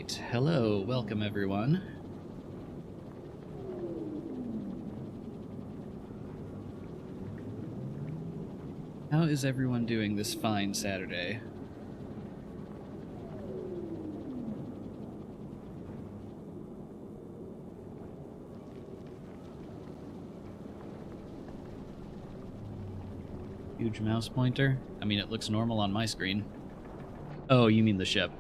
Alright, hello, welcome everyone. How is everyone doing this fine Saturday? Huge mouse pointer? I mean, it looks normal on my screen. Oh, you mean the ship.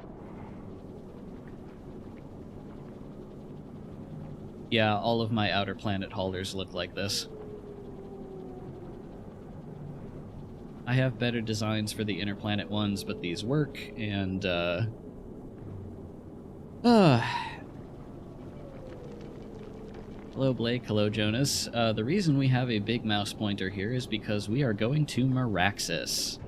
Yeah, all of my outer planet haulers look like this. I have better designs for the inner planet ones, but these work, and, Hello, Blake. Hello, Jonas. The reason we have a big mouse pointer here is because we are going to Maraxis.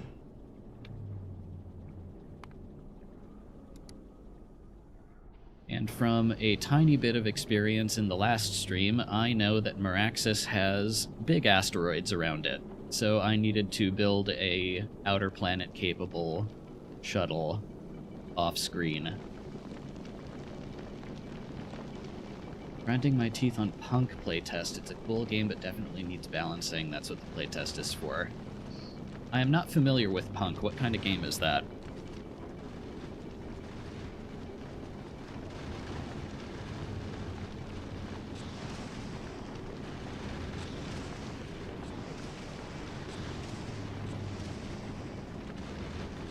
And from a tiny bit of experience in the last stream, I know that Maraxis has big asteroids around it. So I needed to build a outer planet capable shuttle off-screen. Grinding my teeth on Punk playtest. It's a cool game, but definitely needs balancing. That's what the playtest is for. I am not familiar with Punk. What kind of game is that?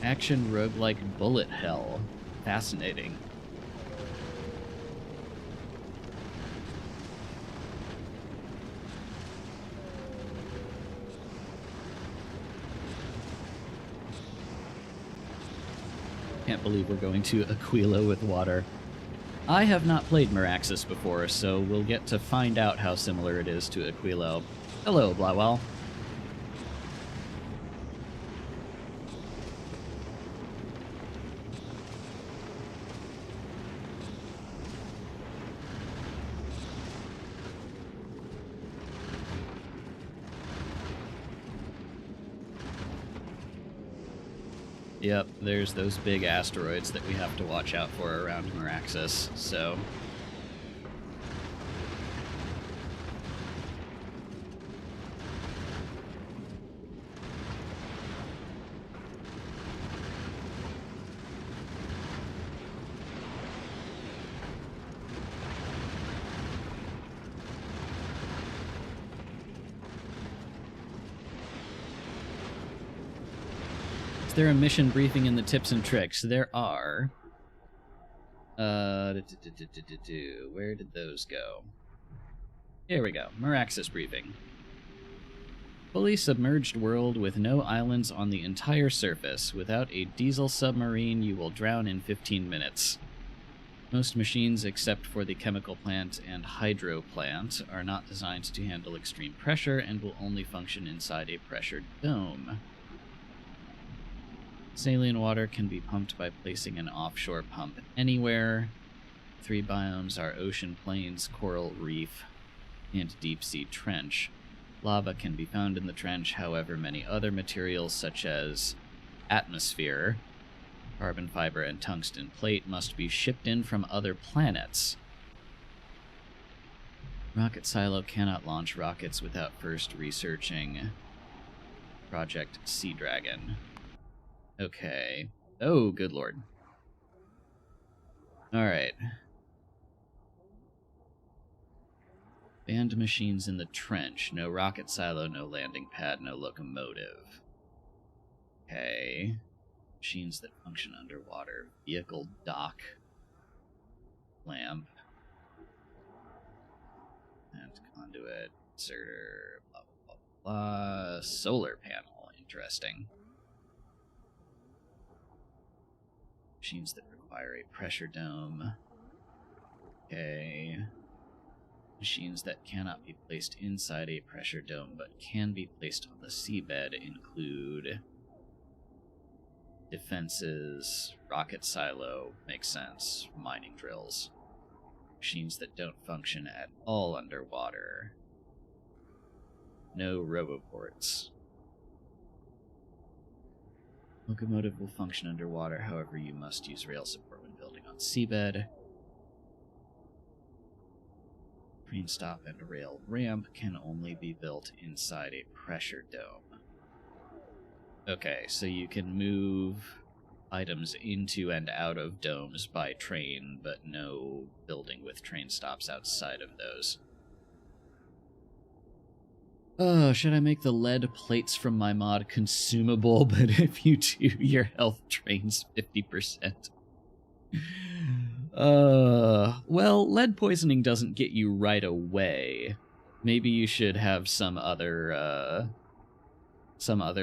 Action roguelike bullet hell. Fascinating. Can't believe we're going to Aquila with water. I have not played Maraxis before, so we'll get to find out how similar it is to Aquila. Hello, Blywell. Yep, there's those big asteroids that we have to watch out for around Maraxis, so... Is there a mission briefing in the tips and tricks? There are. Where did those go? Here we go. Maraxis briefing. Fully submerged world with no islands on the entire surface. Without a diesel submarine, you will drown in 15 minutes. Most machines, except for the chemical plant and hydro plant, are not designed to handle extreme pressure and will only function inside a pressured dome. Saline water can be pumped by placing an offshore pump anywhere. 3 biomes are ocean plains, coral reef, and deep-sea trench. Lava can be found in the trench, however many other materials such as atmosphere, carbon fiber, and tungsten plate must be shipped in from other planets. Rocket Silo cannot launch rockets without first researching Project Sea Dragon. Okay. Oh, good lord. Alright. Banned machines in the trench. No rocket silo, no landing pad, no locomotive. Okay. Machines that function underwater. Vehicle dock. Lamp. And conduit. Inserter. Blah, blah, blah, blah. Solar panel. Interesting. Machines that require a pressure dome. Okay. Machines that cannot be placed inside a pressure dome but can be placed on the seabed include defenses, rocket silo, makes sense, mining drills. Machines that don't function at all underwater. No roboports. Locomotive will function underwater, however you must use rail support when building on seabed. Train stop and rail ramp can only be built inside a pressure dome. Okay, so you can move items into and out of domes by train, but no building with train stops outside of those. Oh, should I make the lead plates from my mod consumable, but if you do, your health drains 50%? Well, lead poisoning doesn't get you right away. Maybe you should have some other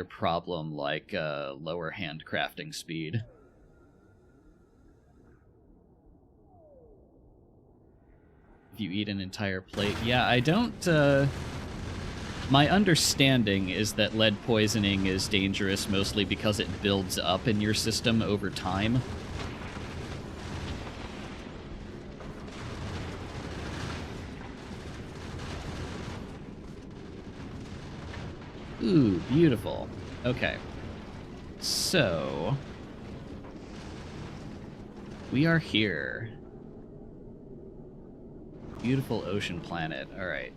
problem like lower handcrafting speed. If you eat an entire plate, yeah, I don't. My understanding is that lead poisoning is dangerous mostly because it builds up in your system over time. Ooh, beautiful. Okay. So, we are here. Beautiful ocean planet. All right.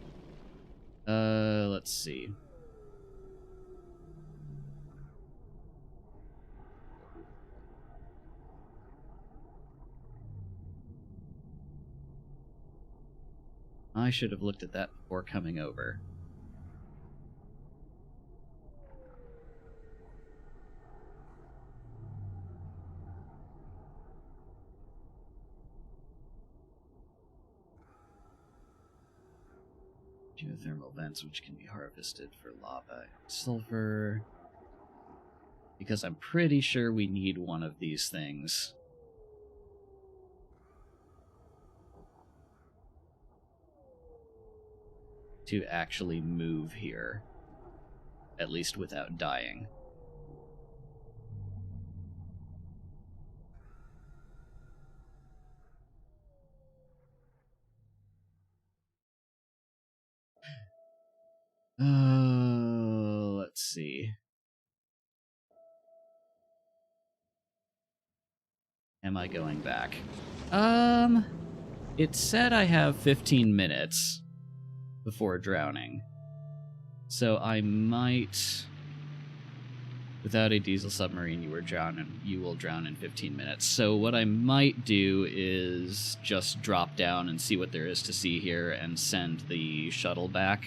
Let's see. I should have looked at that before coming over. Geothermal vents, which can be harvested for lava and sulfur. Because I'm pretty sure we need one of these things. To actually move here. At least without dying. Let's see. Am I going back? It said I have 15 minutes before drowning. So I might... Without a diesel submarine, you will drown in 15 minutes. So what I might do is just drop down and see what there is to see here and send the shuttle back.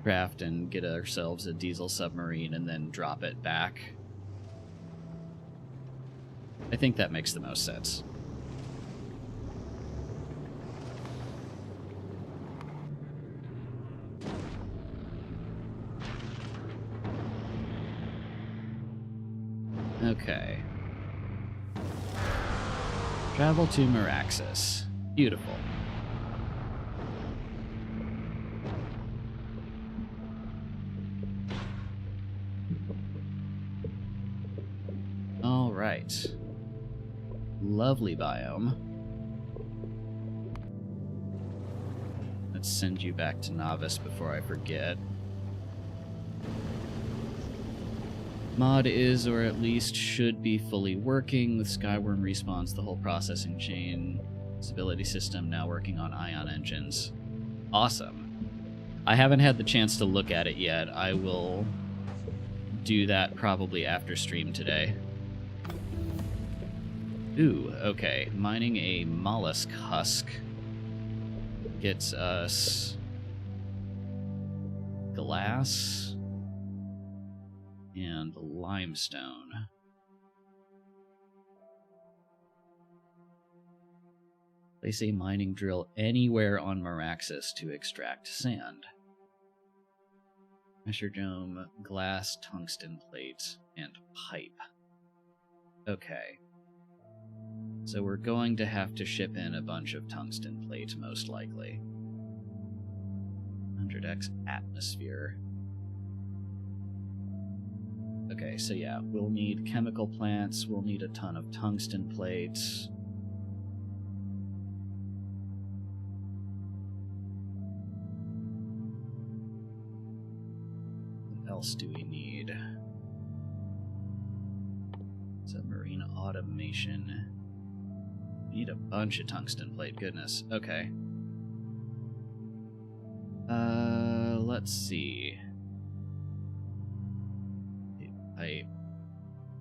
Craft and get ourselves a diesel submarine and then drop it back. I think that makes the most sense. Okay. Travel to Maraxis. Beautiful. All right. Lovely biome. Let's send you back to Novice before I forget. Mod is, or at least should be, fully working. With Skyworm respawns, the whole processing chain stability system now working on ion engines. Awesome. I haven't had the chance to look at it yet. I will do that probably after stream today. Ooh, okay. Mining a mollusk husk gets us glass and limestone. Place a mining drill anywhere on Maraxis to extract sand. Pressure dome, glass, tungsten plate, and pipe. Okay. So we're going to have to ship in a bunch of tungsten plate, most likely. 100x atmosphere. Okay, so yeah, we'll need chemical plants, we'll need a ton of tungsten plates. What else do we need? So Submarine automation. Need a bunch of tungsten plate, goodness. Okay. Let's see. Pipe,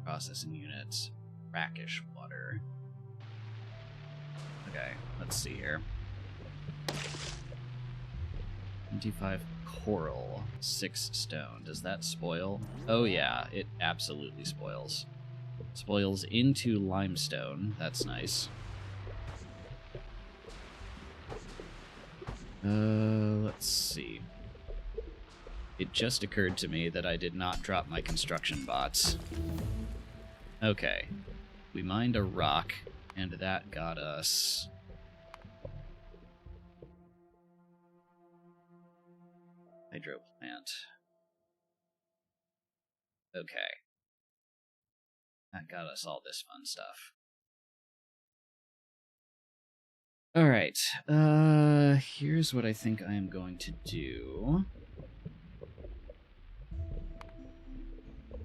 processing units, brackish water. Okay, let's see here. 25 coral, 6 stone. Does that spoil? Oh yeah, it absolutely spoils. Spoils into limestone. That's nice. Let's see. It just occurred to me that I did not drop my construction bots. Okay. We mined a rock, and that got us... hydro plant. Okay. That got us all this fun stuff. Alright, here's what I think I am going to do.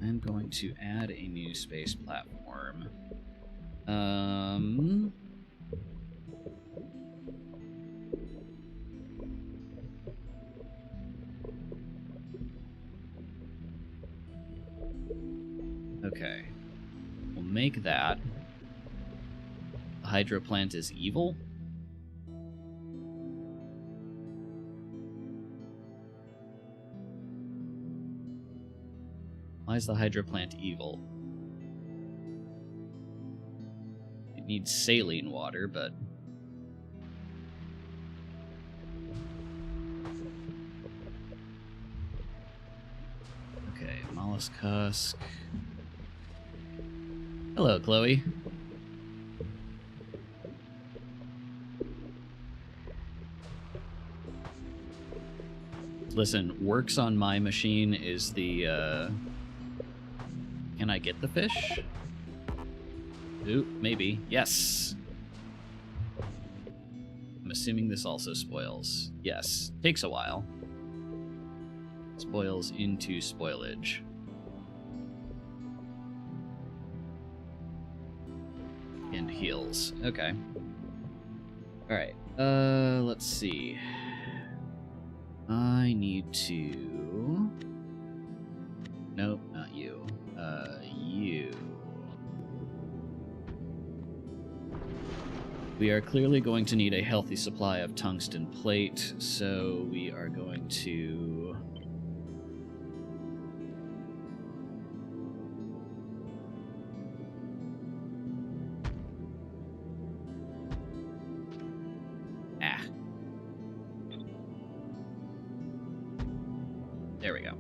I'm going to add a new space platform. Okay. We'll make that. The hydro plant is evil. Why is the hydro plant evil? It needs saline water, but... okay, mollusk husk. Hello, Chloe. Listen, works on my machine is the, Can I get the fish? Ooh, maybe. Yes! I'm assuming this also spoils. Yes. Takes a while. Spoils into spoilage. And heals. Okay. Alright. Let's see. I need to... nope, not you. You. We are clearly going to need a healthy supply of tungsten plate, so we are going to... there we go.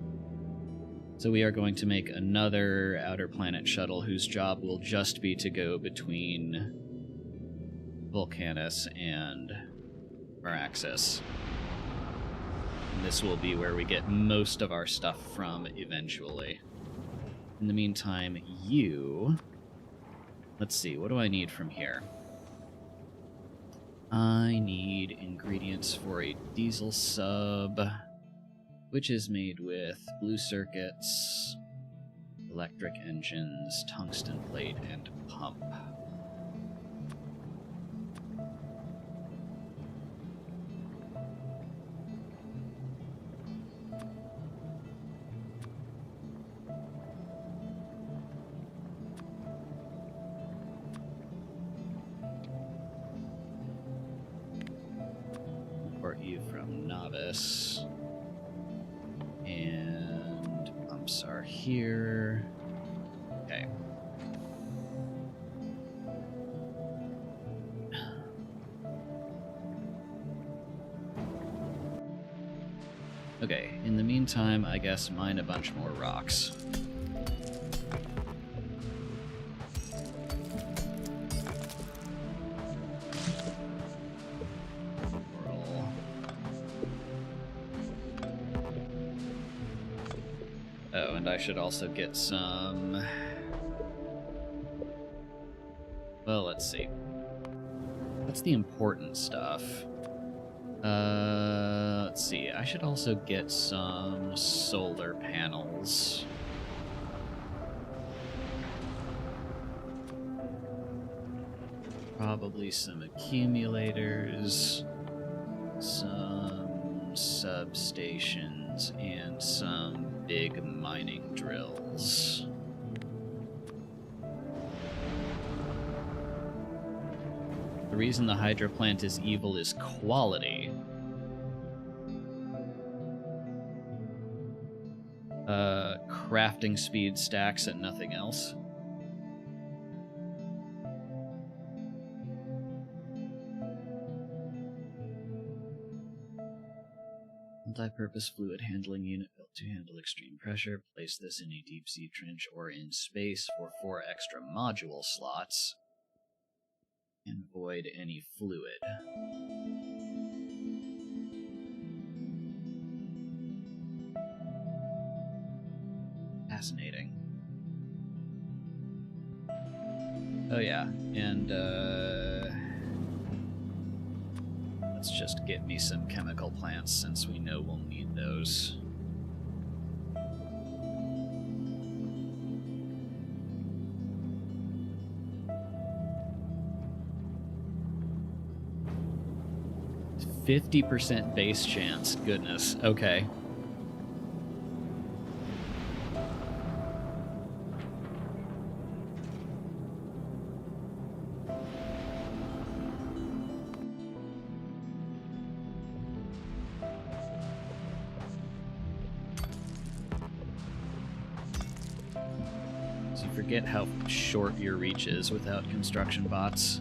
So we are going to make another outer planet shuttle whose job will just be to go between Vulcanus and Maraxis. And this will be where we get most of our stuff from eventually. In the meantime, you... let's see, what do I need from here? I need ingredients for a diesel sub, which is made with blue circuits, electric engines, tungsten plate, and pump. Import you from Novice. And pumps are here. Okay. Okay, in the meantime, I guess mine a bunch more rocks. Oh, and I should also get some... well, let's see. What's the important stuff? Let's see. I should also get some solar panels. Probably some accumulators, some substations, and some big mining drills. The reason the Hydro plant is evil is quality. Crafting speed stacks and nothing else. Multi-purpose fluid handling unit built to handle extreme pressure. Place this in a deep sea trench or in space for 4 extra module slots. And void any fluid. Fascinating. Oh yeah, and let's just get me some chemical plants since we know we'll need those. %50 base chance. Goodness. Okay. So you forget how short your reach is without construction bots.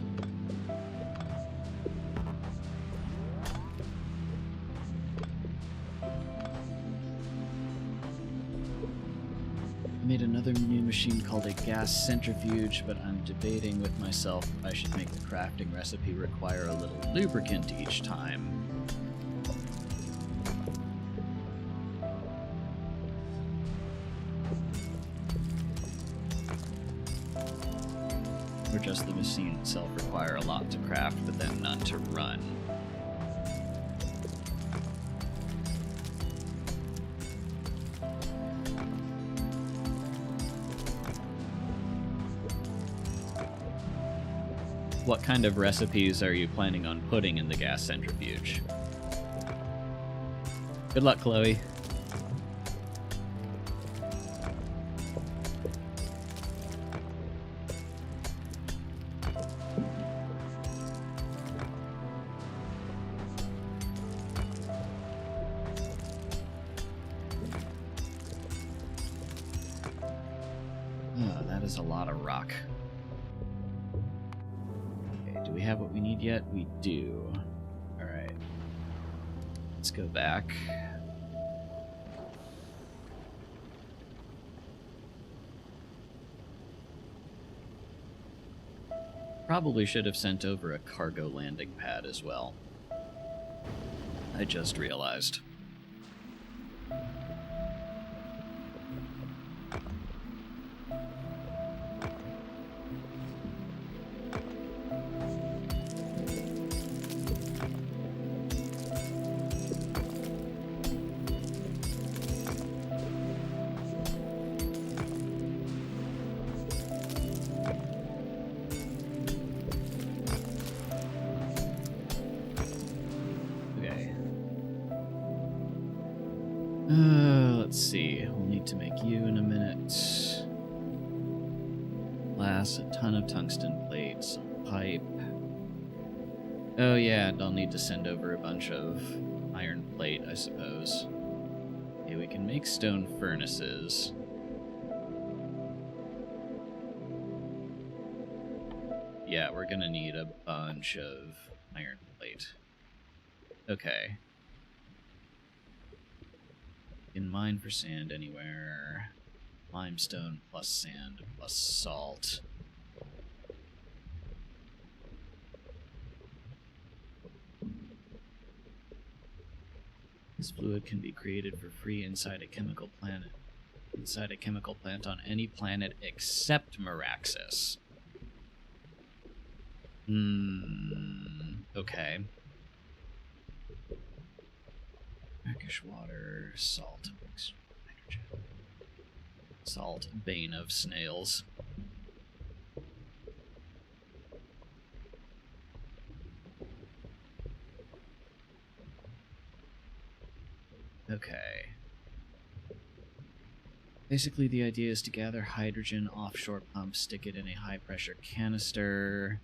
I made another new machine called a gas centrifuge, but I'm debating with myself if I should make the crafting recipe require a little lubricant each time. Or just the machine itself require a lot to craft, but then none to run. What kind of recipes are you planning on putting in the gas centrifuge? Good luck, Chloe. Oh, that is a lot of rock. Do we have what we need yet? We do. Alright. Let's go back. Probably should have sent over a cargo landing pad as well. I just realized. Let's see. We'll need to make you in a minute. Glass, a ton of tungsten plates, some pipe. Oh yeah, and I'll need to send over a bunch of iron plate, I suppose. Okay, we can make stone furnaces. Yeah, we're gonna need a bunch of iron plate. Okay. Can mine for sand anywhere. Limestone plus sand plus salt. This fluid can be created for free inside a chemical plant. Inside a chemical plant on any planet except Maraxis. Okay. Brackish water, salt, nitrogen. Salt, bane of snails. Okay. Basically, the idea is to gather hydrogen offshore pump, stick it in a high-pressure canister,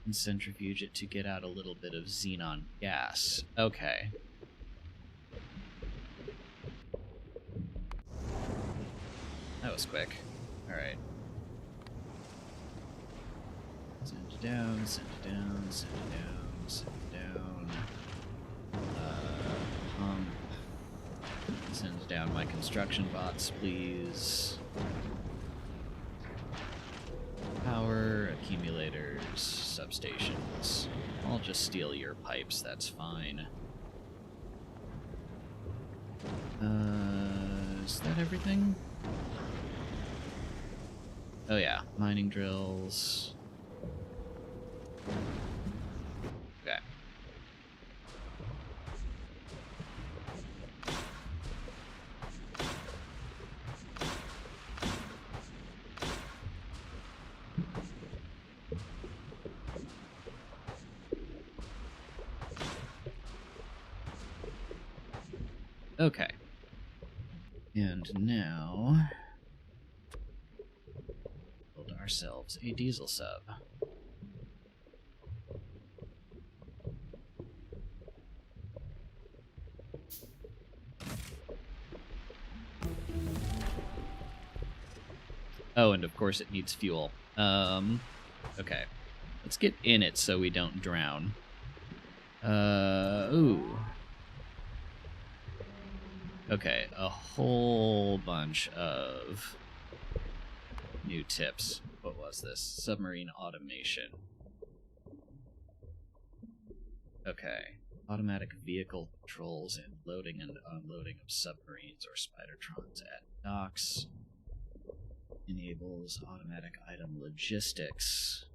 and centrifuge it to get out a little bit of xenon gas. Okay. That was quick. Alright. Send it down, send it down, send it down, send it down. Send down my construction bots, please. Power, accumulators, substations. I'll just steal your pipes, that's fine. Is that everything? Oh yeah, mining drills. Okay. Okay. And now build ourselves a diesel sub. Oh, and of course it needs fuel. Okay. Let's get in it so we don't drown. Ooh. Okay, a whole bunch of new tips. What was this? Submarine automation. Okay. Automatic vehicle patrols and loading and unloading of submarines or Spidertrons at docks. Enables automatic item logistics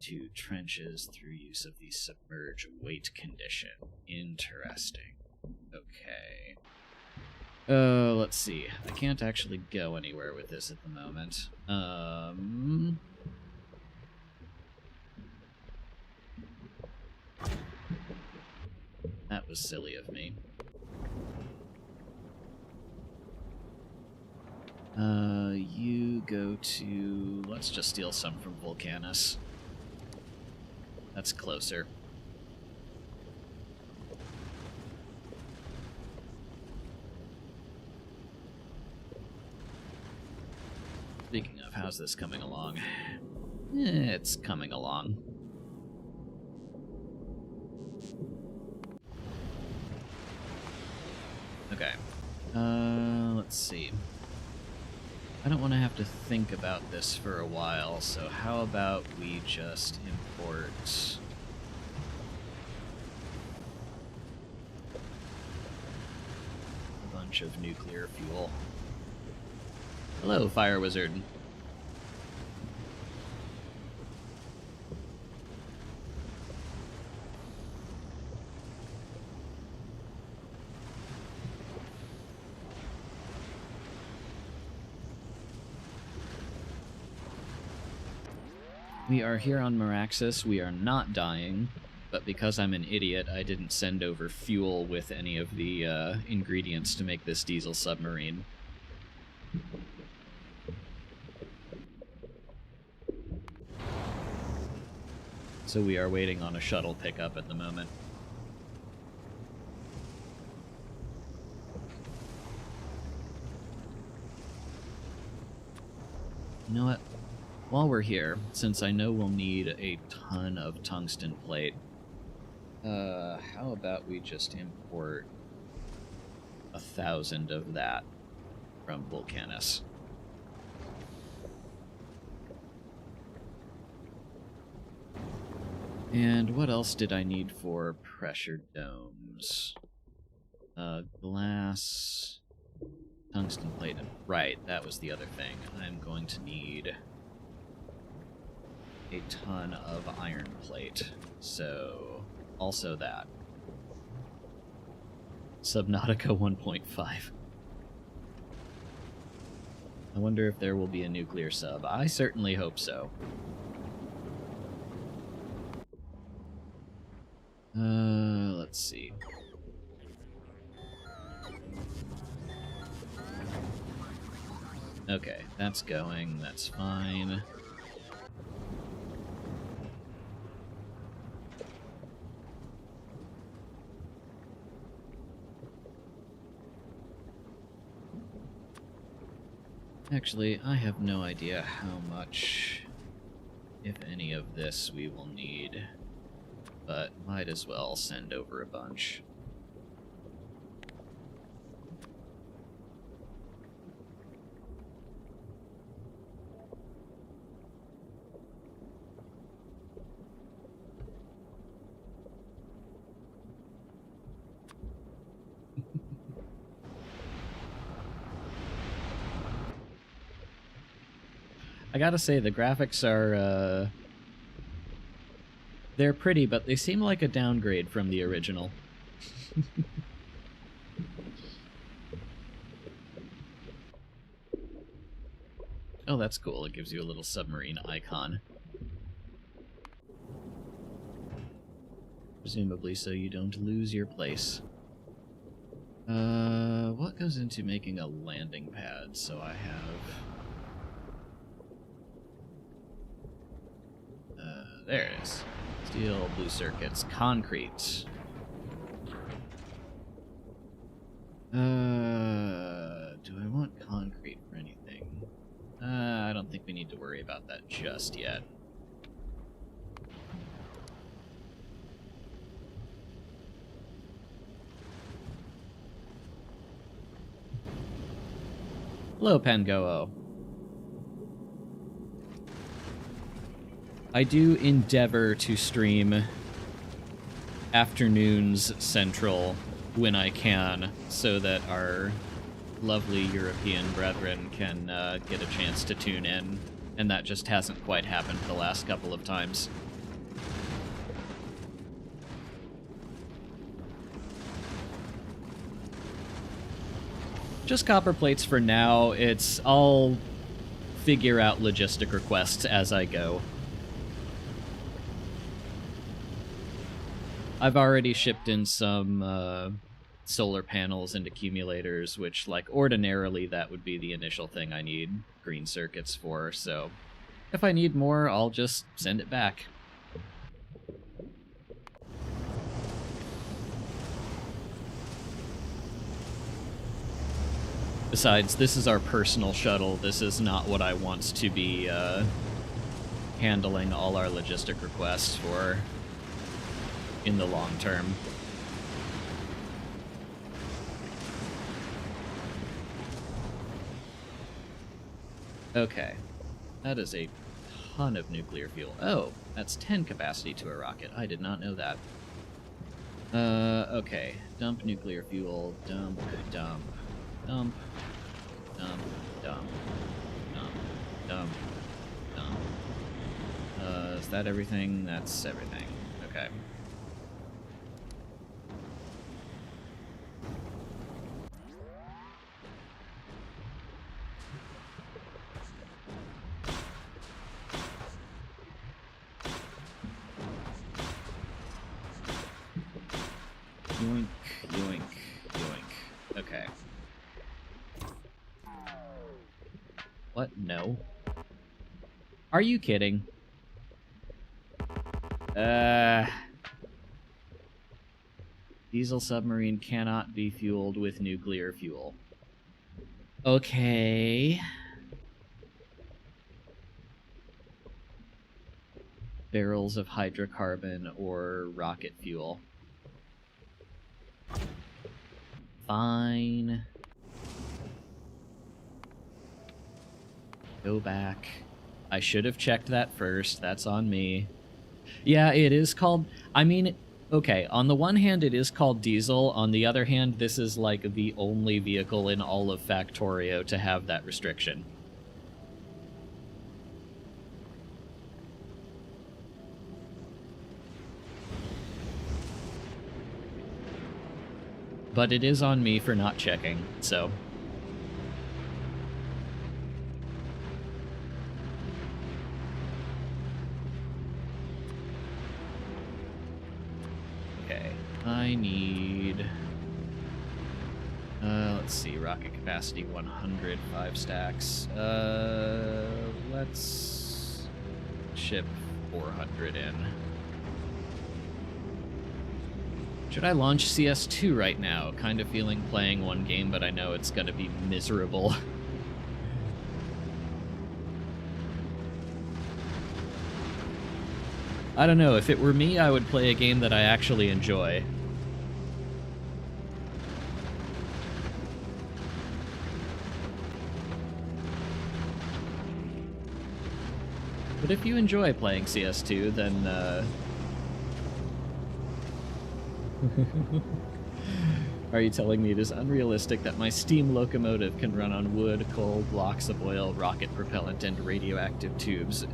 to trenches through use of the submerge weight condition. Interesting. Okay. Let's see. I can't actually go anywhere with this at the moment. That was silly of me. You go to... Let's just steal some from Vulcanus. That's closer. Speaking of, how's this coming along? It's coming along. Okay. Let's see. I don't want to have to think about this for a while, so how about we just import a bunch of nuclear fuel. Hello, Fire Wizard. We are here on Maraxis. We are not dying, but because I'm an idiot, I didn't send over fuel with any of the ingredients to make this diesel submarine. So we are waiting on a shuttle pickup at the moment. You know what? While we're here, since I know we'll need a ton of tungsten plate, how about we just import 1,000 of that from Vulcanus? And what else did I need for pressure domes? Glass, tungsten plate, and... Right, that was the other thing. I'm going to need a ton of iron plate, so also that. Subnautica 1.5. I wonder if there will be a nuclear sub. I certainly hope so. Let's see. Okay, that's going. That's fine. Actually, I have no idea how much, if any of this, we will need, but might as well send over a bunch. I gotta say, the graphics are, they're pretty, but they seem like a downgrade from the original. Oh, that's cool. It gives you a little submarine icon. Presumably so you don't lose your place. What goes into making a landing pad? So I have... there it is. Steel, blue circuits, concrete. Do I want concrete for anything? I don't think we need to worry about that just yet. Hello, Pangoo. I do endeavor to stream afternoons Central when I can, so that our lovely European brethren can get a chance to tune in, and that just hasn't quite happened the last couple of times. Just copper plates for now. I'll figure out logistic requests as I go. I've already shipped in some solar panels and accumulators, which, like, ordinarily that would be the initial thing I need green circuits for, so if I need more, I'll just send it back. Besides, this is our personal shuttle. This is not what I want to be handling all our logistic requests for in the long term. Okay. That is a ton of nuclear fuel. Oh, that's 10 capacity to a rocket. I did not know that. Okay. Dump nuclear fuel. Dump, dump, dump, dump, dump, dump, dump, dump. Is that everything? That's everything. Okay. Yoink, yoink, yoink. Okay. What? No. Are you kidding? Diesel submarine cannot be fueled with nuclear fuel. Okay. Barrels of hydrocarbon or rocket fuel. Fine. Go back. I should have checked that first. That's on me. Yeah, it is called... I mean, okay, on the one hand, it is called diesel. On the other hand, this is like the only vehicle in all of Factorio to have that restriction. But it is on me for not checking, so... Okay, I need Let's see, rocket capacity 100, 5 stacks. Let's ship 400 in. Should I launch CS2 right now? Kind of feeling playing one game, but I know it's gonna be miserable. I don't know, if it were me, I would play a game that I actually enjoy. But if you enjoy playing CS2, then, Are you telling me it is unrealistic that my steam locomotive can run on wood, coal, blocks of oil, rocket propellant, and radioactive tubes?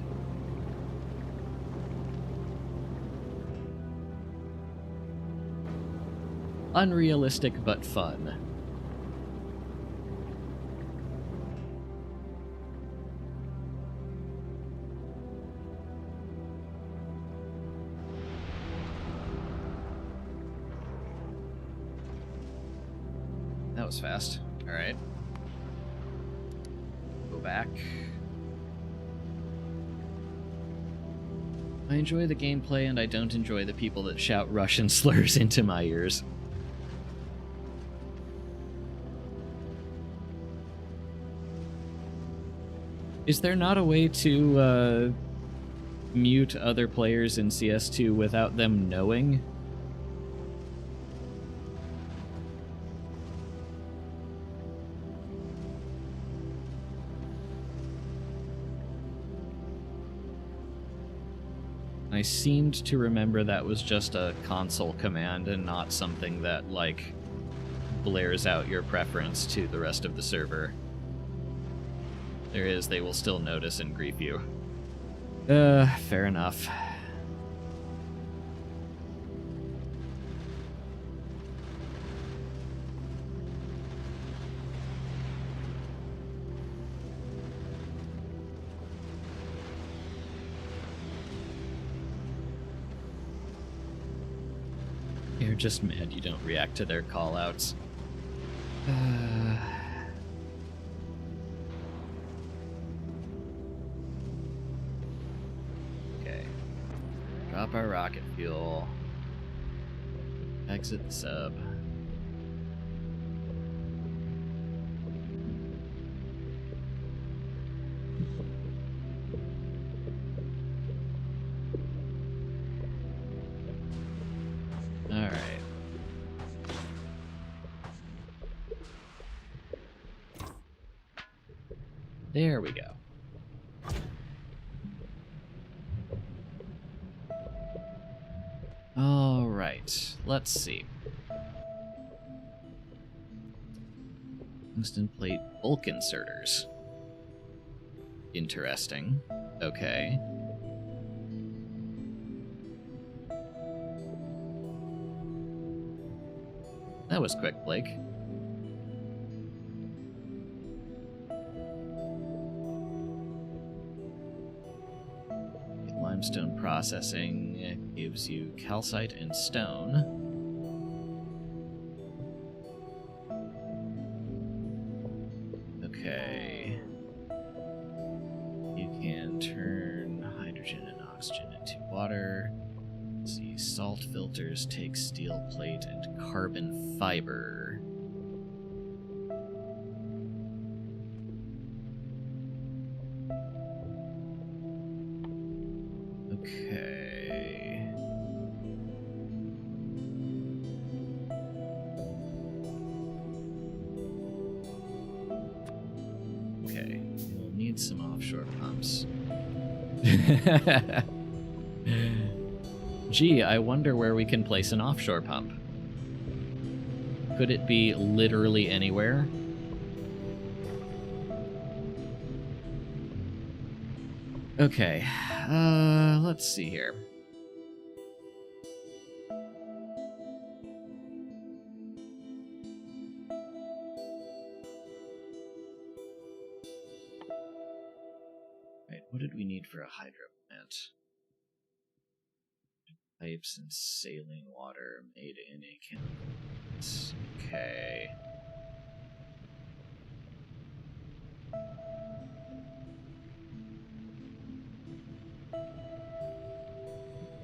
Unrealistic but fun. That was fast. Alright. Go back. I enjoy the gameplay and I don't enjoy the people that shout Russian slurs into my ears. Is there not a way to mute other players in CS2 without them knowing? I seemed to remember that was just a console command and not something that, like, blares out your preference to the rest of the server. There is, they will still notice and grief you. Fair enough. You're just mad you don't react to their callouts. Okay. Drop our rocket fuel. Exit the sub. Alright. There we go. Alright, let's see. Tungsten plate bulk inserters. Interesting. Okay. That was quick, Blake. Limestone processing gives you calcite and stone. Okay. You can turn hydrogen and oxygen into water. Let's see, salt filters take steel plate and carbon fiber. Okay. Okay, we'll need some offshore pumps. Gee, I wonder where we can place an offshore pump. Could it be literally anywhere? Okay, let's see here. Right, what did we need for a hydro plant? Pipes and saline water made in a chemical plant. Okay.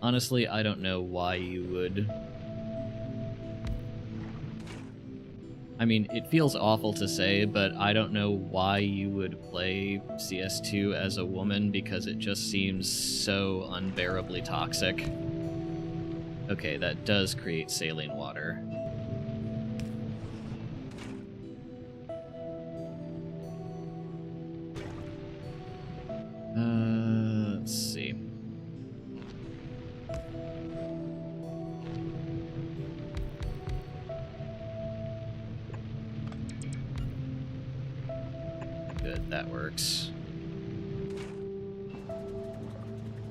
Honestly, I don't know why you would... I mean, it feels awful to say, but I don't know why you would play CS2 as a woman, because it just seems so unbearably toxic. Okay, that does create saline water. Let's see. Good, that works.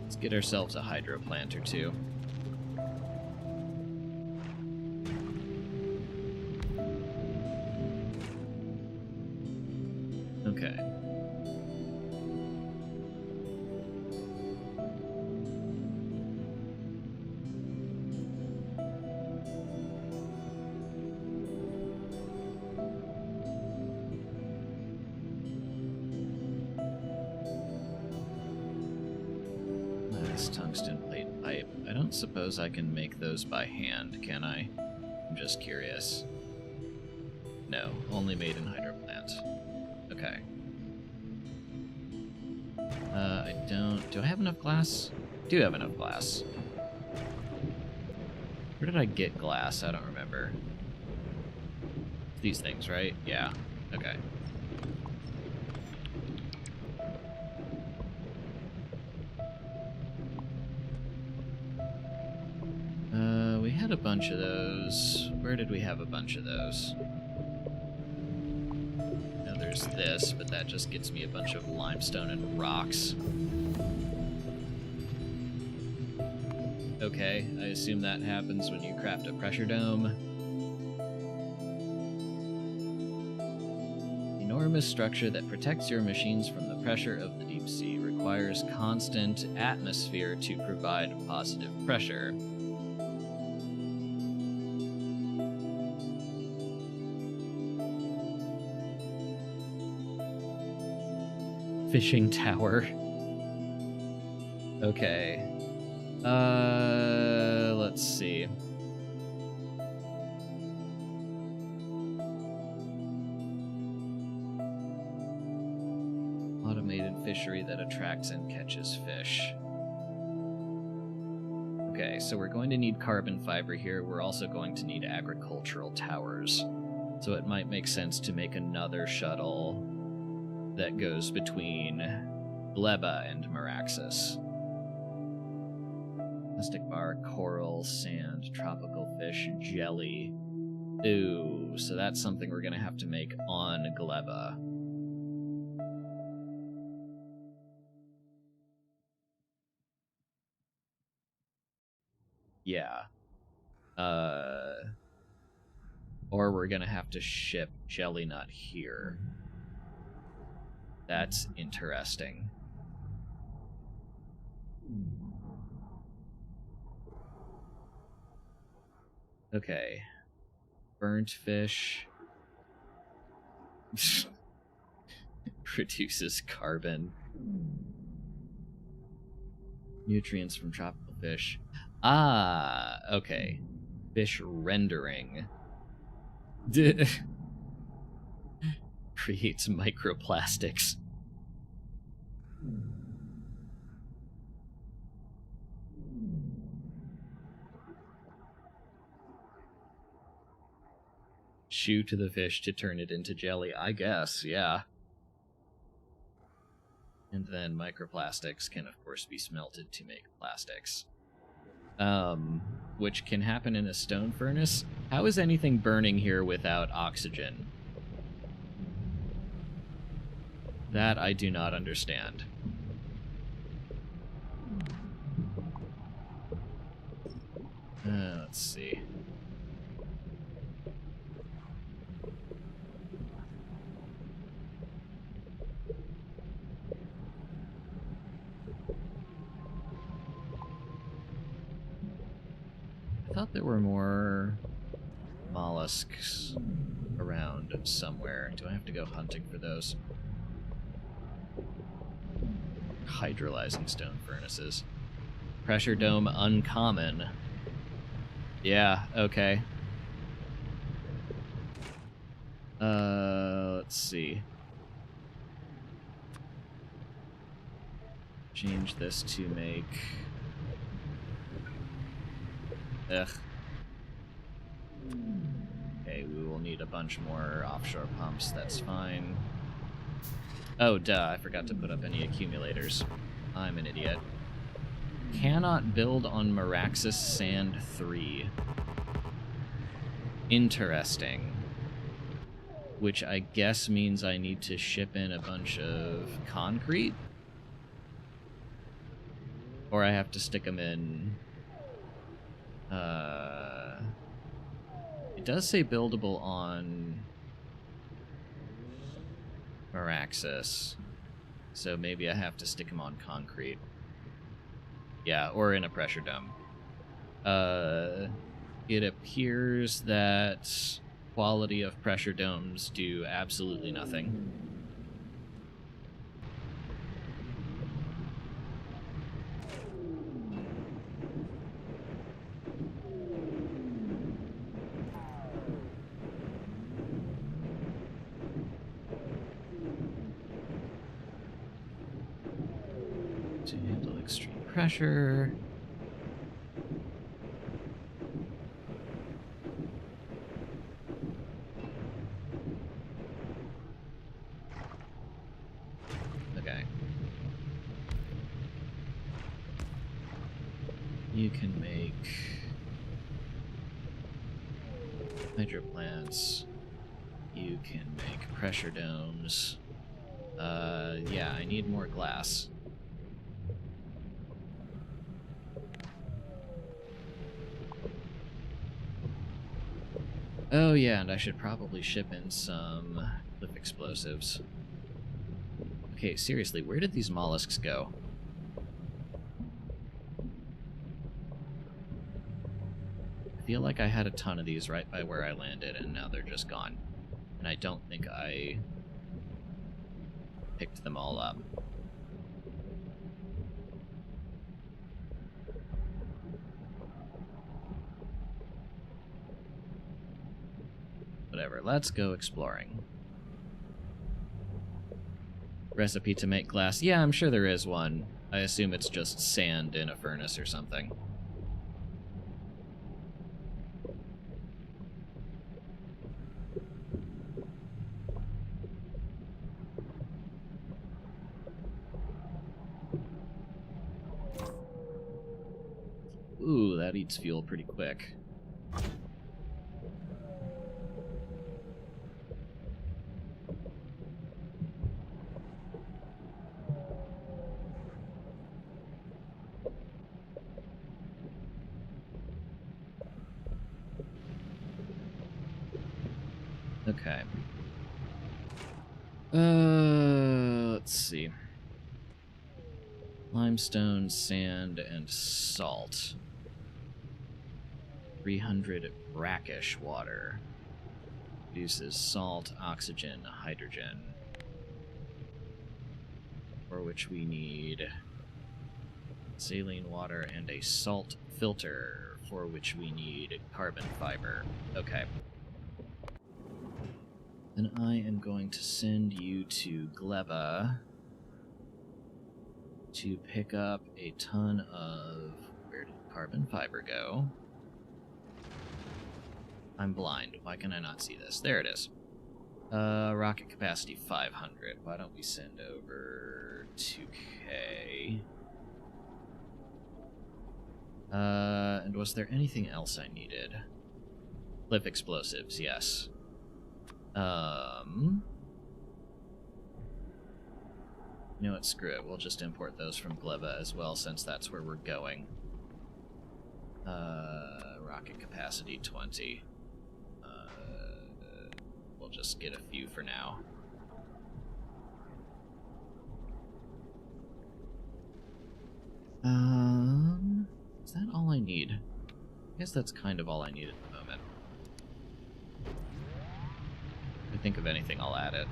Let's get ourselves a hydro plant or two. Okay. Nice tungsten plate pipe. I don't suppose I can make those by hand, can I? I'm just curious. No, only made in hydro plant. Okay. I don't... Do I have enough glass? I do have enough glass. Where did I get glass? I don't remember. These things, right? Yeah. Okay. We had a bunch of those. Where did we have a bunch of those? There's this, but that just gets me a bunch of limestone and rocks. Okay, I assume that happens when you craft a pressure dome. Enormous structure that protects your machines from the pressure of the deep sea requires constant atmosphere to provide positive pressure. Fishing tower. Okay. Let's see. Automated fishery that attracts and catches fish. Okay, so we're going to need carbon fiber here. We're also going to need agricultural towers. So it might make sense to make another shuttle that goes between Gleba and Maraxis. Plastic bar, coral, sand, tropical fish, jelly. Ooh, so that's something we're gonna have to make on Gleba. Yeah. Or we're gonna have to ship jelly nut here. That's interesting. Okay. Burnt fish. Produces carbon. Nutrients from tropical fish. Ah, okay. Fish rendering. Creates microplastics. Chew to the fish to turn it into jelly, I guess, yeah. And then microplastics can, of course, be smelted to make plastics. Which can happen in a stone furnace. How is anything burning here without oxygen? That I do not understand. Let's see. I thought there were more mollusks around somewhere. Do I have to go hunting for those? Hydrolyzing stone furnaces. Pressure dome uncommon. Yeah, okay. Let's see. Change this to make... Ugh. Okay, we will need a bunch more offshore pumps, that's fine. Oh, duh, I forgot to put up any accumulators. I'm an idiot. Cannot build on Maraxis Sand 3. Interesting. Which I guess means I need to ship in a bunch of concrete? Or I have to stick them in... It does say buildable on Maraxis, so maybe I have to stick them on concrete. Yeah, or in a pressure dome. It appears that quality of pressure domes do absolutely nothing. To handle extreme pressure. Okay. You can make hydro plants. You can make pressure domes. Yeah, I need more glass. Oh yeah, and I should probably ship in some cliff explosives. Okay, seriously, where did these mollusks go? I feel like I had a ton of these right by where I landed, and now they're just gone. And I don't think I picked them all up. Whatever, let's go exploring. Recipe to make glass. Yeah, I'm sure there is one. I assume it's just sand in a furnace or something. Ooh, that eats fuel pretty quick. Okay. Let's see. Limestone, sand, and salt. 300 brackish water. Produces salt, oxygen, hydrogen. For which we need saline water and a salt filter, for which we need carbon fiber. Okay. Then I am going to send you to Gleba to pick up a ton of... Where did carbon fiber go? I'm blind. Why can I not see this? There it is. Rocket capacity 500. Why don't we send over 2K? And was there anything else I needed? Cliff explosives, yes. You know what, screw it. We'll just import those from Gleba as well, since that's where we're going. Rocket capacity 20. We'll just get a few for now. Is that all I need? I guess that's kind of all I need at the moment. If I think of anything, I'll add it.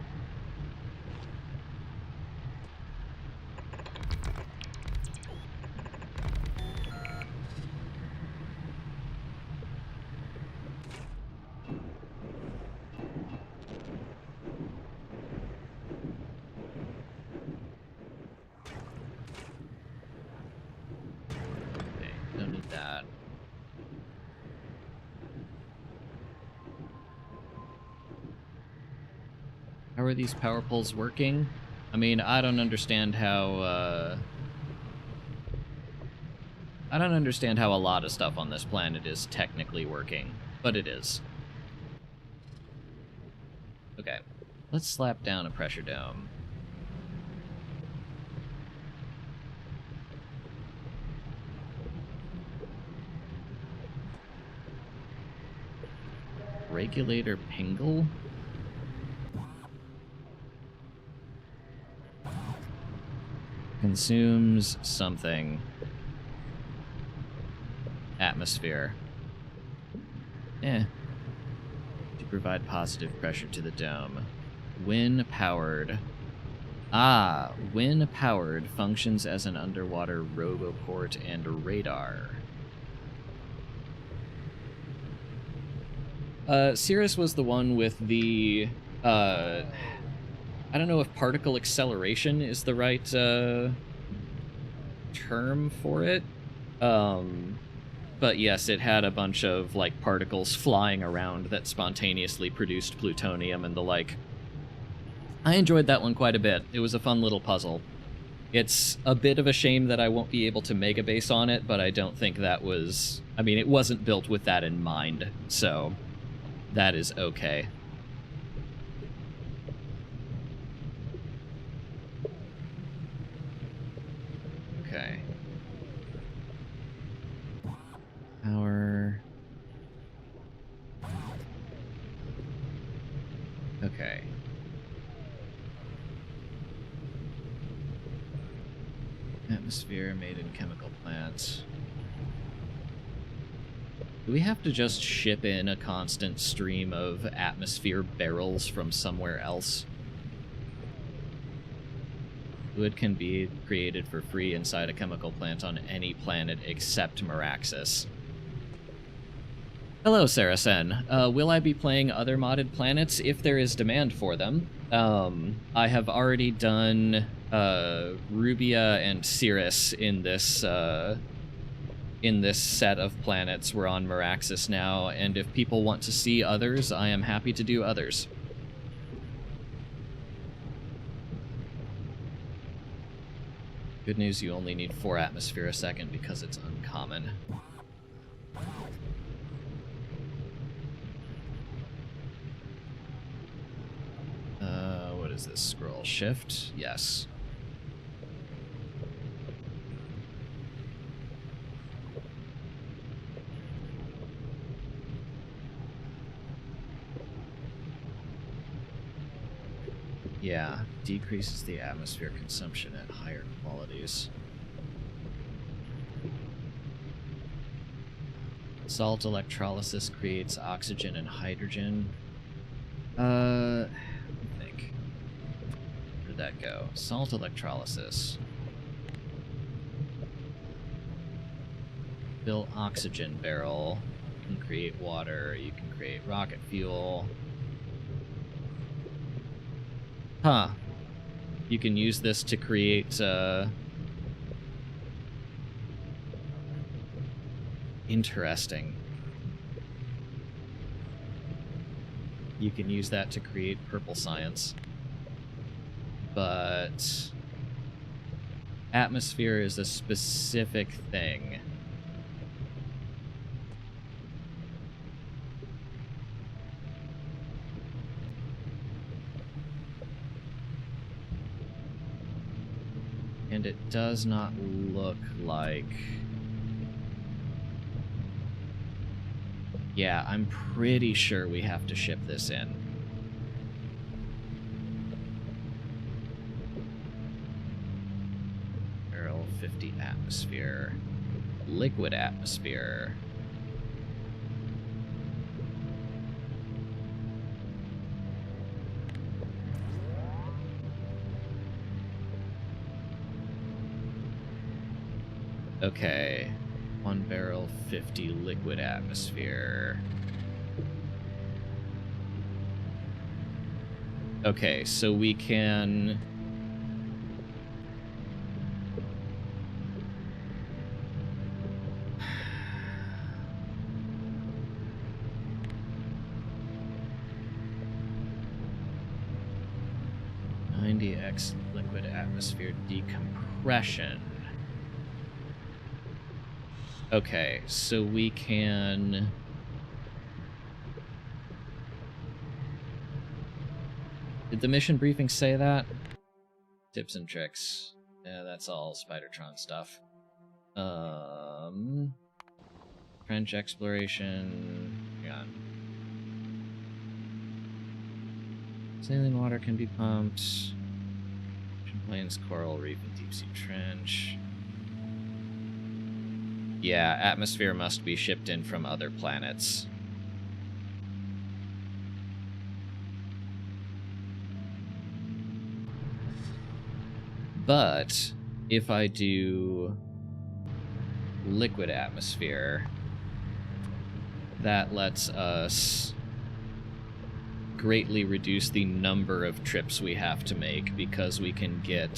How are these power poles working? I mean, I don't understand how, I don't understand how a lot of stuff on this planet is technically working, but it is. Okay, let's slap down a pressure dome. Regulator Pingle? Consumes something. Atmosphere. To provide positive pressure to the dome. When powered. When powered functions as an underwater roboport and radar. Cirrus was the one with the, I don't know if particle acceleration is the right, term for it. But yes, it had a bunch of, like, particles flying around that spontaneously produced plutonium and the like. I enjoyed that one quite a bit. It was a fun little puzzle. It's a bit of a shame that I won't be able to mega base on it, but I don't think that was... I mean, it wasn't built with that in mind, so that is okay. Okay. Power... Okay. Atmosphere made in chemical plants. Do we have to just ship in a constant stream of atmosphere barrels from somewhere else? Fluid can be created for free inside a chemical plant on any planet except Maraxis. Hello, Saracen. Will I be playing other modded planets if there is demand for them? I have already done Rubia and Cirrus in this set of planets. We're on Maraxis now, and if people want to see others, I am happy to do others. Good news, you only need 4 atmosphere a second because it's uncommon. What is this? Scroll shift? Yes. Yeah, decreases the atmosphere consumption at higher qualities. Salt electrolysis creates oxygen and hydrogen. Let me think. Where did that go? Salt electrolysis. Fill oxygen barrel. You can create water. You can create rocket fuel. Huh. You can use this to create, interesting. You can use that to create purple science. But... atmosphere is a specific thing. And it does not look like... Yeah, I'm pretty sure we have to ship this in. Barrel 50 atmosphere. Liquid atmosphere. Okay, 1 barrel, 50 liquid atmosphere. Okay, so we can... 1x liquid atmosphere decompression. Okay, so we can... Did the mission briefing say that? Tips and tricks. Yeah, that's all Spidertron stuff. Trench exploration. Hang on. Saline water can be pumped. Ocean plains, coral reef, and deep sea trench. Yeah, atmosphere must be shipped in from other planets. But if I do liquid atmosphere, that lets us greatly reduce the number of trips we have to make, because we can get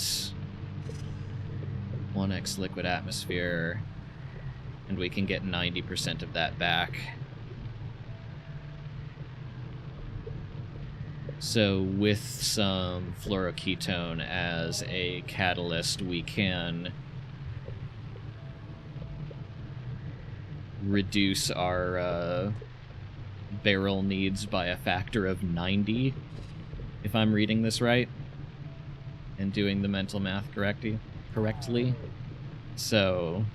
1x liquid atmosphere, and we can get 90% of that back. So with some fluoroketone as a catalyst, we can reduce our barrel needs by a factor of 90, if I'm reading this right and doing the mental math correctly. So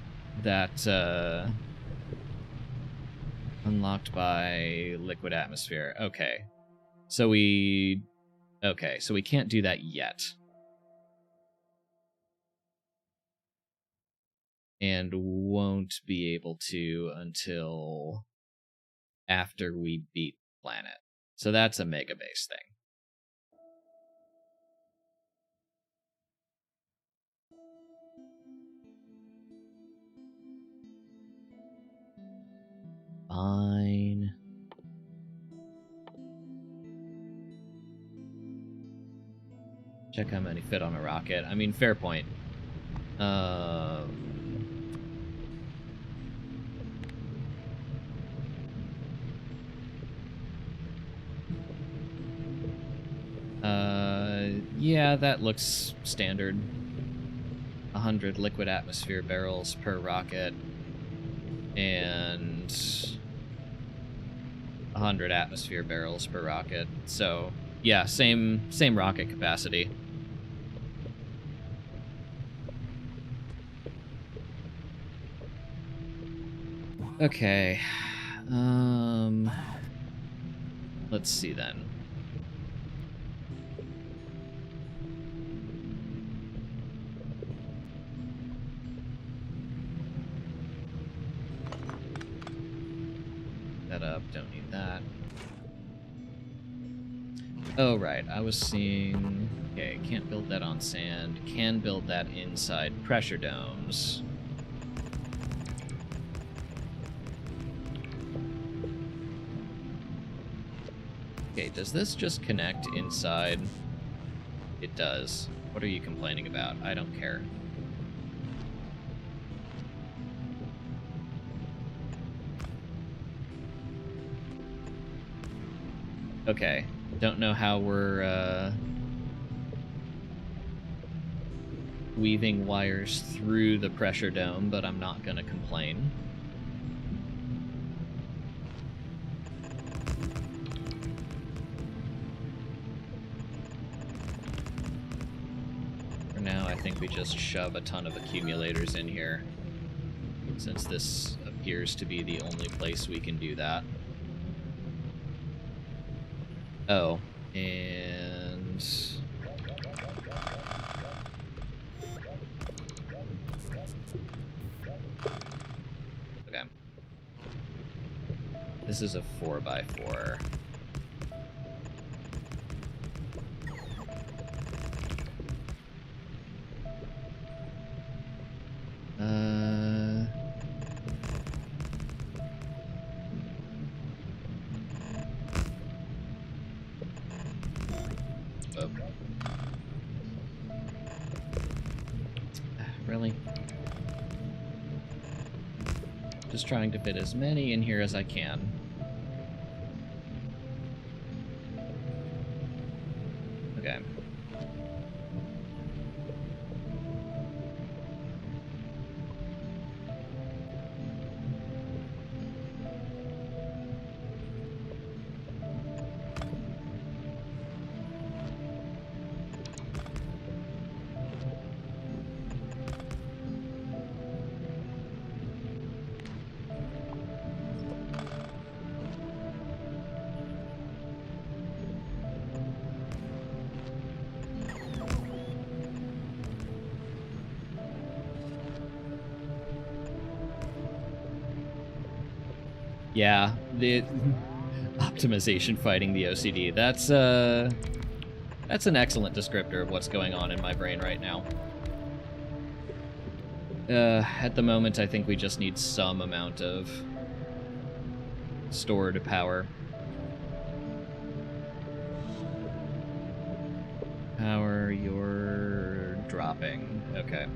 that unlocked by liquid atmosphere. Okay. So we can't do that yet. And won't be able to until after we beat planet. So that's a mega base thing. Fine. Check how many fit on a rocket. I mean, fair point. Yeah, that looks standard. 100 liquid atmosphere barrels per rocket, and 100 atmosphere barrels per rocket. So, yeah, same rocket capacity. Okay. Let's see then. That up, don't need that. Oh, right, I was seeing... Okay, can't build that on sand. Can build that inside pressure domes. Okay, does this just connect inside? It does. What are you complaining about? I don't care. Okay, don't know how we're weaving wires through the pressure dome, but I'm not gonna complain. For now, I think we just shove a ton of accumulators in here, since this appears to be the only place we can do that. Oh, and... Okay. This is a 4x4. Really? Just trying to fit as many in here as I can. Okay. Yeah, the optimization fighting the OCD. That's an excellent descriptor of what's going on in my brain right now. At the moment, I think we just need some amount of stored power. Power, you're dropping. Okay.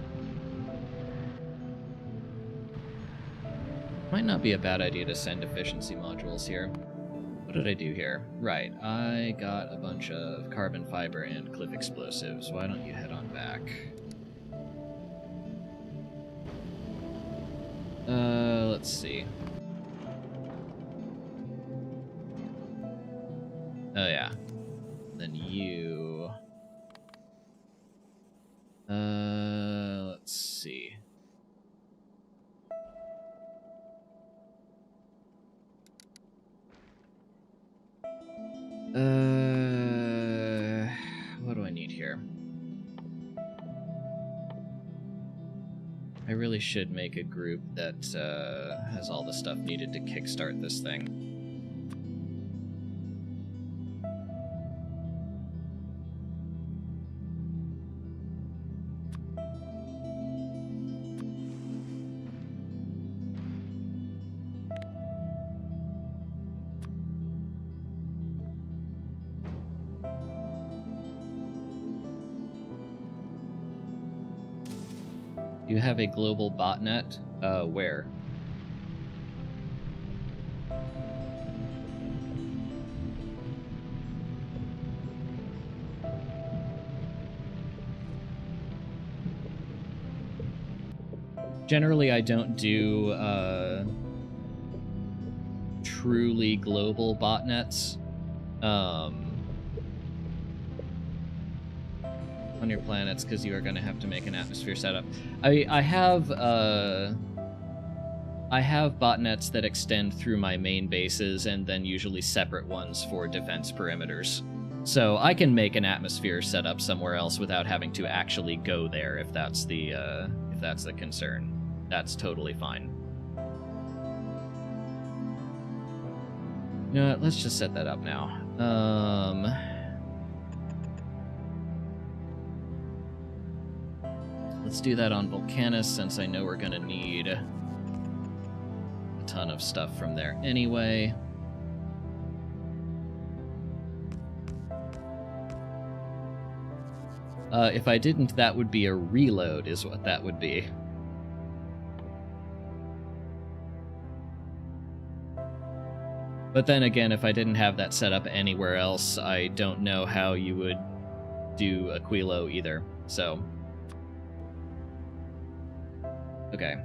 Might not be a bad idea to send efficiency modules here. What did I do here? Right, I got a bunch of carbon fiber and cliff explosives. Why don't you head on back? Let's see. Oh yeah. Then you... let's see. What do I need here? I really should make a group that has all the stuff needed to kickstart this thing. You have a global botnet? Where? Generally, I don't do truly global botnets. On your planets, because you are going to have to make an atmosphere setup. I have botnets that extend through my main bases, and then usually separate ones for defense perimeters. So I can make an atmosphere setup somewhere else without having to actually go there, if that's the concern. That's totally fine. You know what? Let's just set that up now. Let's do that on Volcanus, since I know we're going to need a ton of stuff from there anyway. If I didn't, that would be a reload, is what that would be. But then again, if I didn't have that set up anywhere else, I don't know how you would do Aquilo either, so... Okay.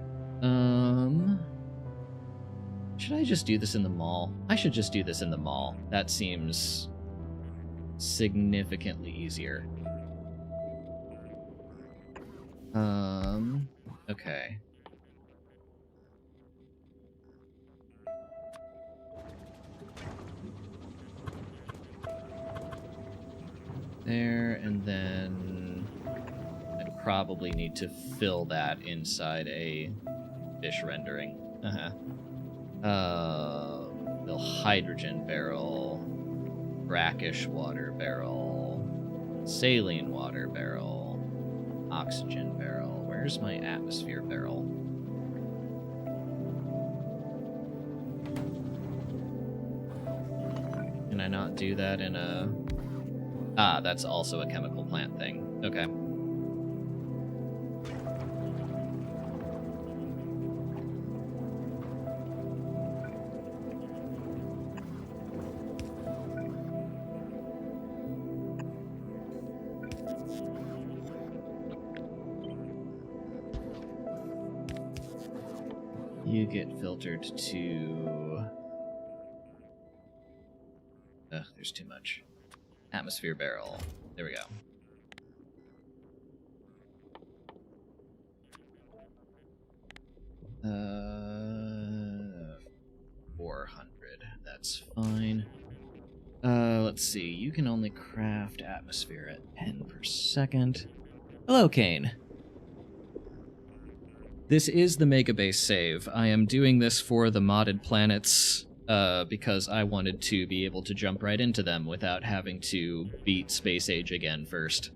Should I just do this in the mall? I should just do this in the mall. That seems significantly easier. Okay. There, and then I'd probably need to fill that inside a fish rendering. The hydrogen barrel, brackish water barrel, saline water barrel, oxygen barrel. Where's my atmosphere barrel? Can I not do that in a... Ah, that's also a chemical plant thing. Okay. You get filtered to... Ugh, there's too much. Atmosphere barrel. There we go. 400. That's fine. Let's see. You can only craft atmosphere at 10 per second. Hello, Kane. This is the Megabase save. I am doing this for the modded planets because I wanted to be able to jump right into them without having to beat Space Age again first.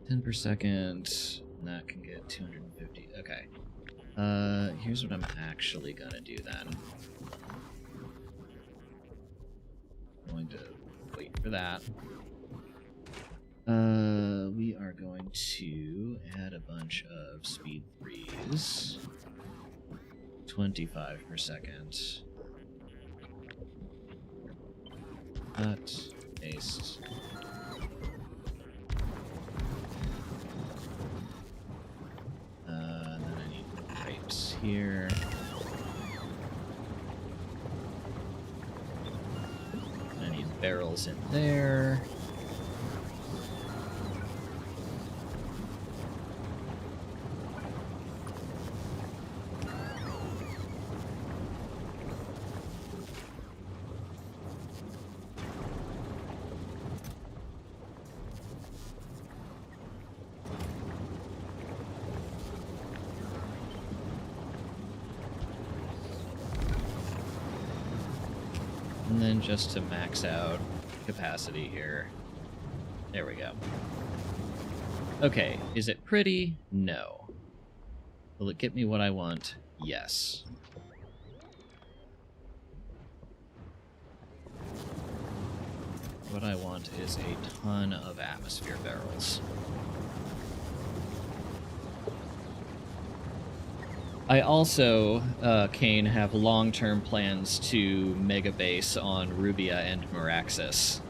$10 per second. That can get 250. Okay. Here's what I'm actually gonna do then. I'm going to wait for that. We are going to add a bunch of speed 3s. 25 per second. Cut, paste. Then I need pipes here. I need barrels in there. And then just to max out capacity here. There we go. Okay, is it pretty? No. Will it get me what I want? Yes. What I want is a ton of atmosphere barrels. I also, Kane, have long-term plans to megabase on Rubia and Maraxis.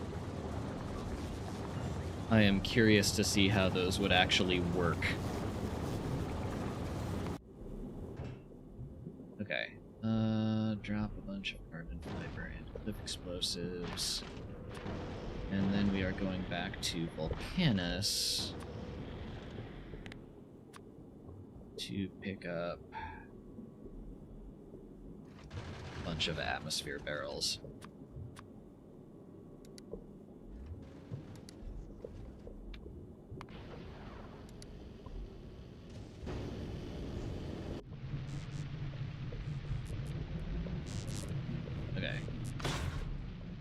I am curious to see how those would actually work. Okay. Drop a bunch of carbon fiber and cliff explosives. And then we are going back to Volcanus to pick up a bunch of atmosphere barrels. Okay.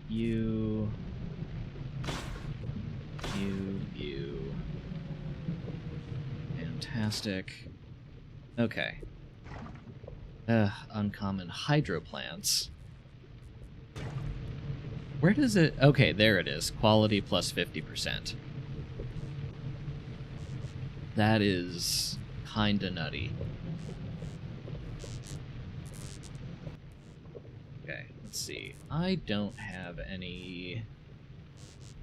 You. Fantastic. Okay. Uncommon hydro plants. Where does it... Okay, there it is. Quality plus 50%. That is kinda nutty. Okay, let's see. I don't have any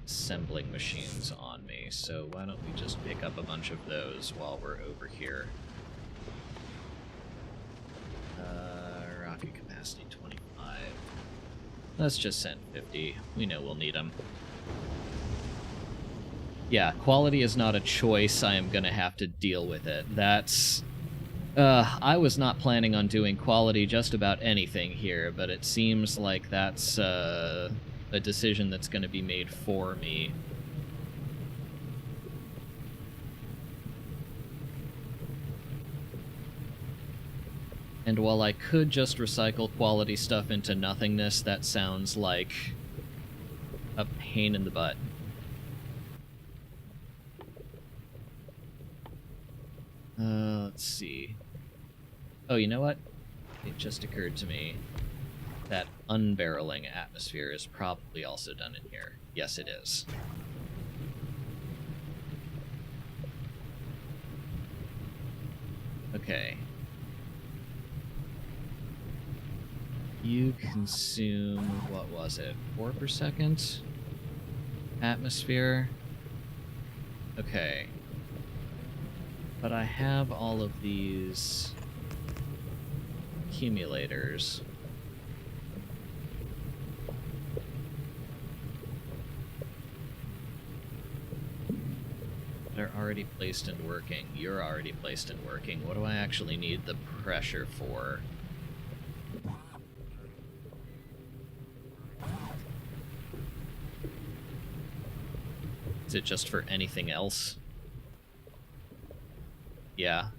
assembling machines on me, so why don't we just pick up a bunch of those while we're over here. Rocket capacity 25. Let's just send 50. We know we'll need them. Yeah, quality is not a choice. I am gonna have to deal with it. That's... I was not planning on doing quality just about anything here, but it seems like that's, a decision that's gonna be made for me. And while I could just recycle quality stuff into nothingness, that sounds like a pain in the butt. Let's see. Oh, you know what? It just occurred to me that unbarreling atmosphere is probably also done in here. Yes, it is. Okay. You consume, what was it, 4 per second? Atmosphere? Okay. But I have all of these accumulators. They're already placed and working. You're already placed and working. What do I actually need the pressure for? Is it just for anything else? Yeah.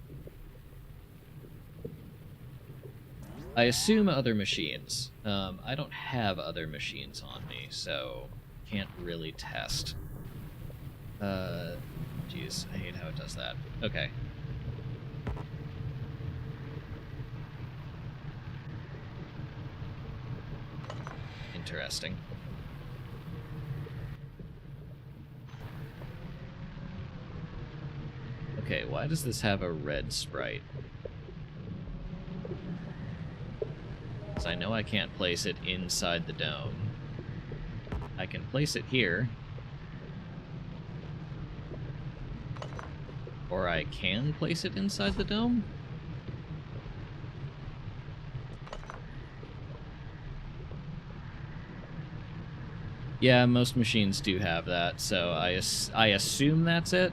I assume other machines. I don't have other machines on me, so can't really test. Jeez, I hate how it does that. Okay. Interesting. Okay, why does this have a red sprite? Because I know I can't place it inside the dome. I can place it here. Or I can place it inside the dome? Yeah, most machines do have that, so I assume that's it.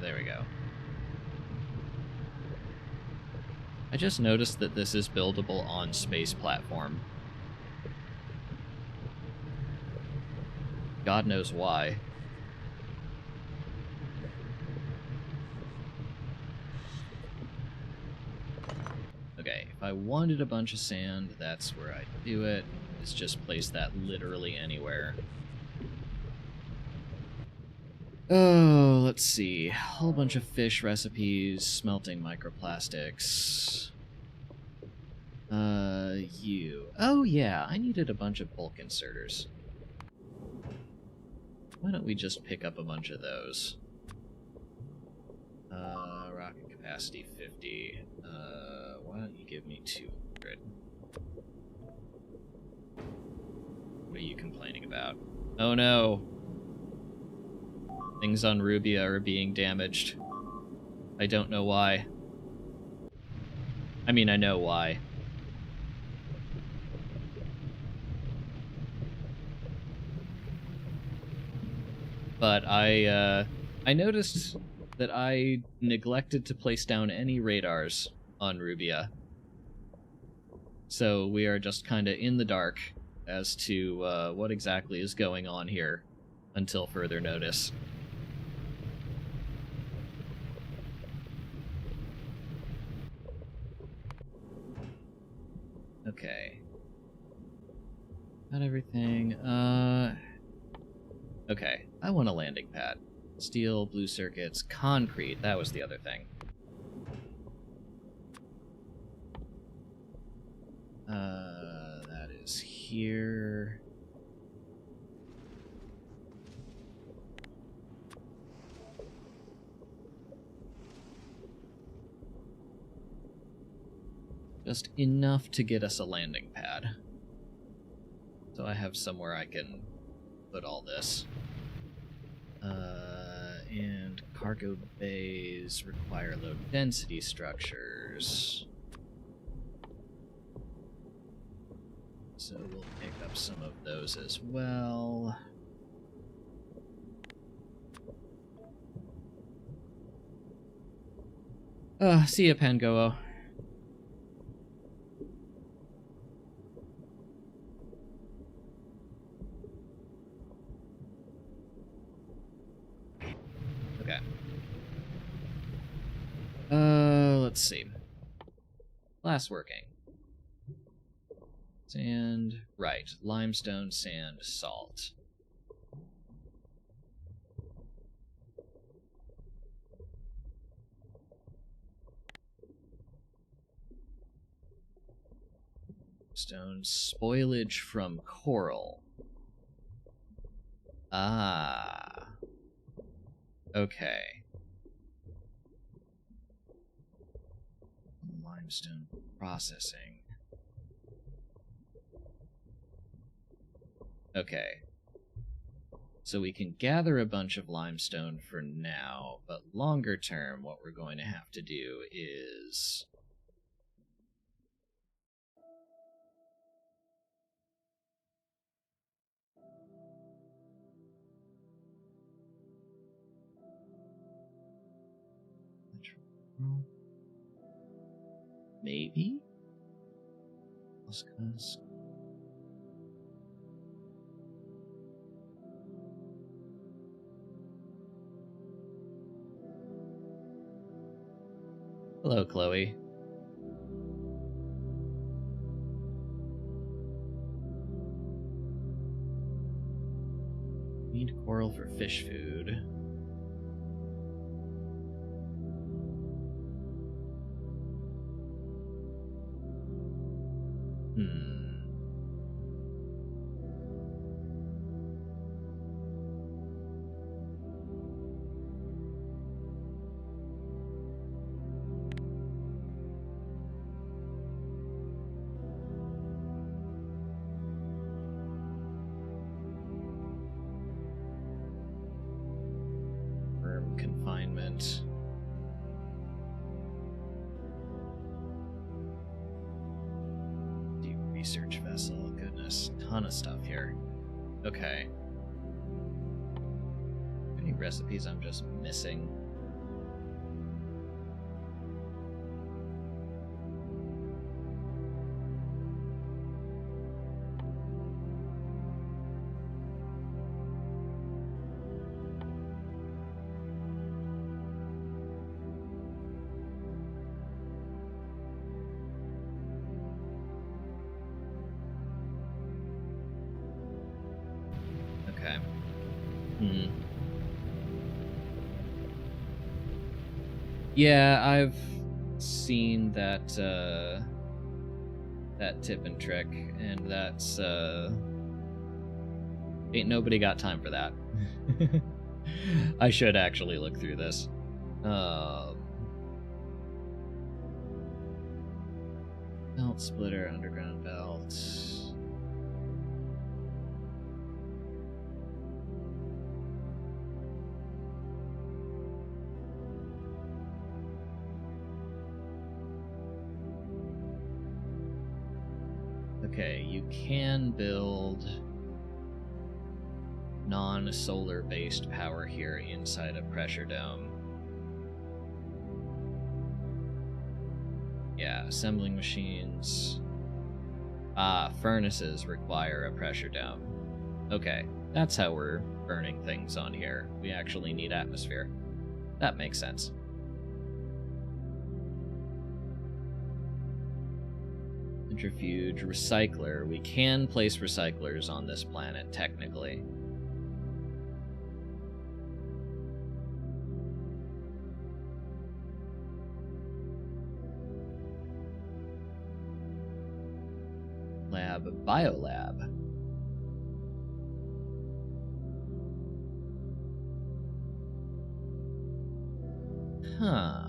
There we go. I just noticed that this is buildable on space platform. God knows why. Okay, if I wanted a bunch of sand, that's where I'd do it. It's just place that literally anywhere. Oh, let's see. A whole bunch of fish recipes, smelting microplastics. You. Oh yeah, I needed a bunch of bulk inserters. Why don't we just pick up a bunch of those? Rocket capacity 50. Why don't you give me 200? What are you complaining about? Oh no! Things on Rubia are being damaged. I don't know why. I mean, I know why. But I noticed that I neglected to place down any radars on Rubia. So we are just kind of in the dark as to what exactly is going on here until further notice. Okay. Got everything. Okay, I want a landing pad. Steel, blue circuits, concrete. That was the other thing. That is here. Just enough to get us a landing pad. So I have somewhere I can put all this. And cargo bays require low density structures. So we'll pick up some of those as well. See ya, Pangoo. Okay. Let's see. Glass working. Sand, right. Limestone, sand, salt. Stone, spoilage from coral. Ah. Okay. Limestone processing. Okay. So we can gather a bunch of limestone for now, but longer term, what we're going to have to do is... Maybe? Discuss. Hello, Chloe. Need coral for fish food. Firm confinement. Deep research vessel. Goodness, ton of stuff here. Okay. Any recipes I'm just missing? Okay. Yeah, I've seen that that tip and trick, and that's ain't nobody got time for that. I should actually look through this. Belt splitter, underground belt. Okay, you can build non-solar based power here inside a pressure dome. Yeah, assembling machines. Furnaces require a pressure dome. Okay, that's how we're burning things on here. We actually need atmosphere. That makes sense. Centrifuge, recycler. We can place recyclers on this planet, technically. Lab, biolab. Huh.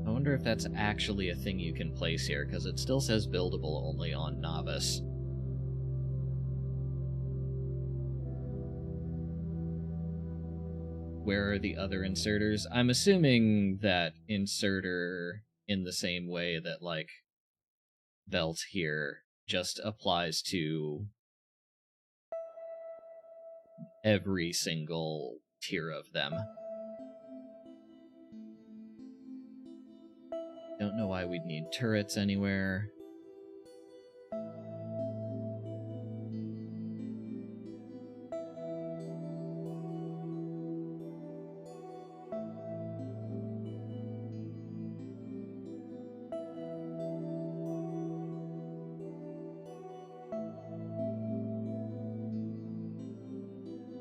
I wonder if that's actually a thing you can place here, because it still says buildable only on Novice. Where are the other inserters? I'm assuming that inserter, in the same way that, like, belt here, just applies to every single tier of them. Don't know why we'd need turrets anywhere.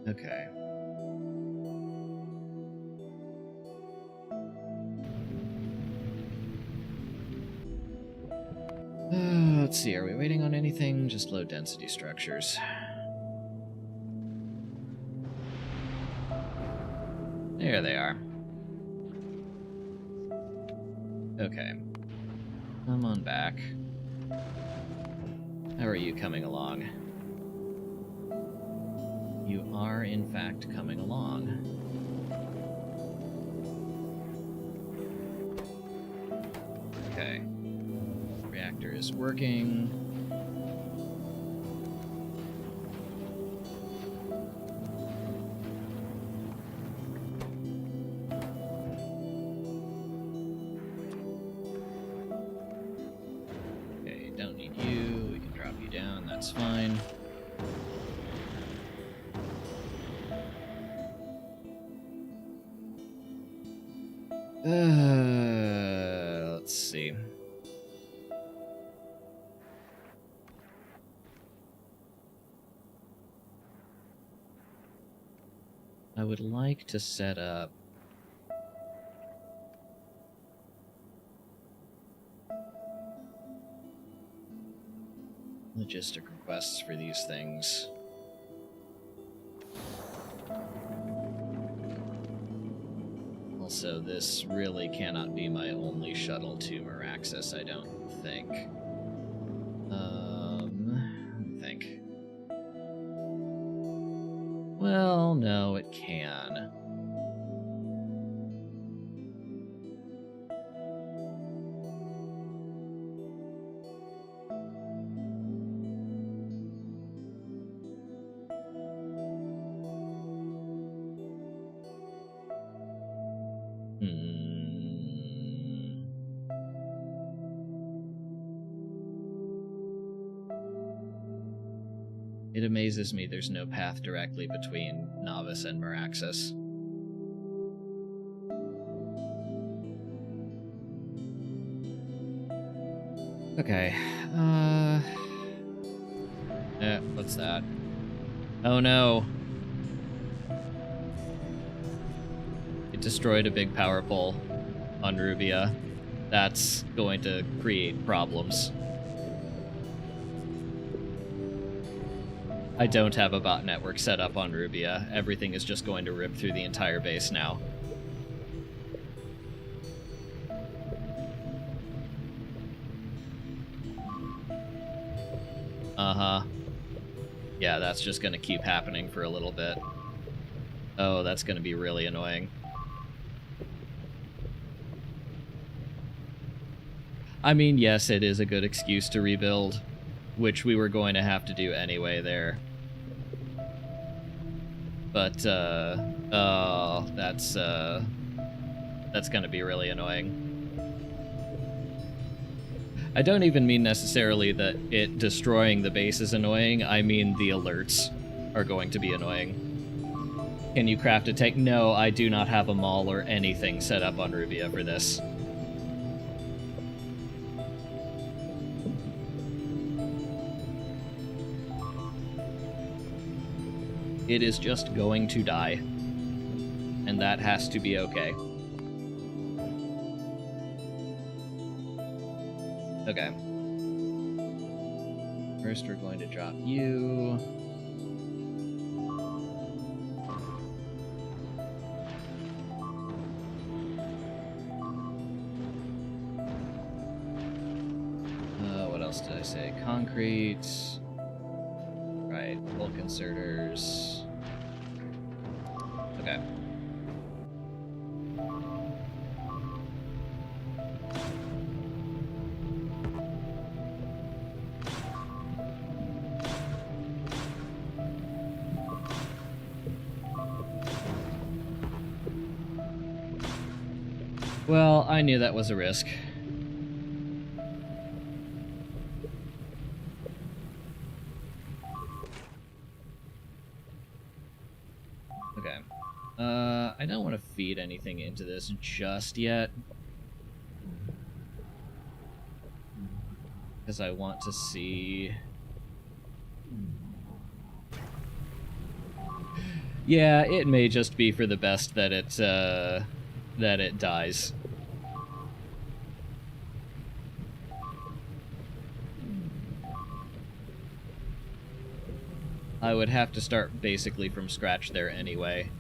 Okay. Let's see, are we waiting on anything? Just low density structures. There they are. Okay. Come on back. How are you coming along? You are, in fact, coming along. Okay. Reactor is working. fine. Let's see. I would like to set up logistic requests for these things. Also, this really cannot be my only shuttle to Maraxis, I don't think. Let me think. Well, no, it can. It amazes me there's no path directly between Novice and Maraxis. Okay, what's that? Oh no! It destroyed a big power pole on Rubia. That's going to create problems. I don't have a bot network set up on Rubia. Everything is just going to rip through the entire base now. Uh-huh. Yeah, that's just gonna keep happening for a little bit. Oh, that's gonna be really annoying. I mean, yes, it is a good excuse to rebuild, which we were going to have to do anyway there. But, oh, that's gonna be really annoying. I don't even mean necessarily that it destroying the base is annoying, I mean the alerts are going to be annoying. Can you craft a tank? No, I do not have a mall or anything set up on Rubia for this. It is just going to die. And that has to be okay. Okay. First we're going to drop you. What else did I say? Concrete. Right, bulk inserters. Okay. Well, I knew that was a risk. Okay. I don't want to feed anything into this just yet. Because I want to see... Yeah, it may just be for the best that it dies. I would have to start basically from scratch there anyway.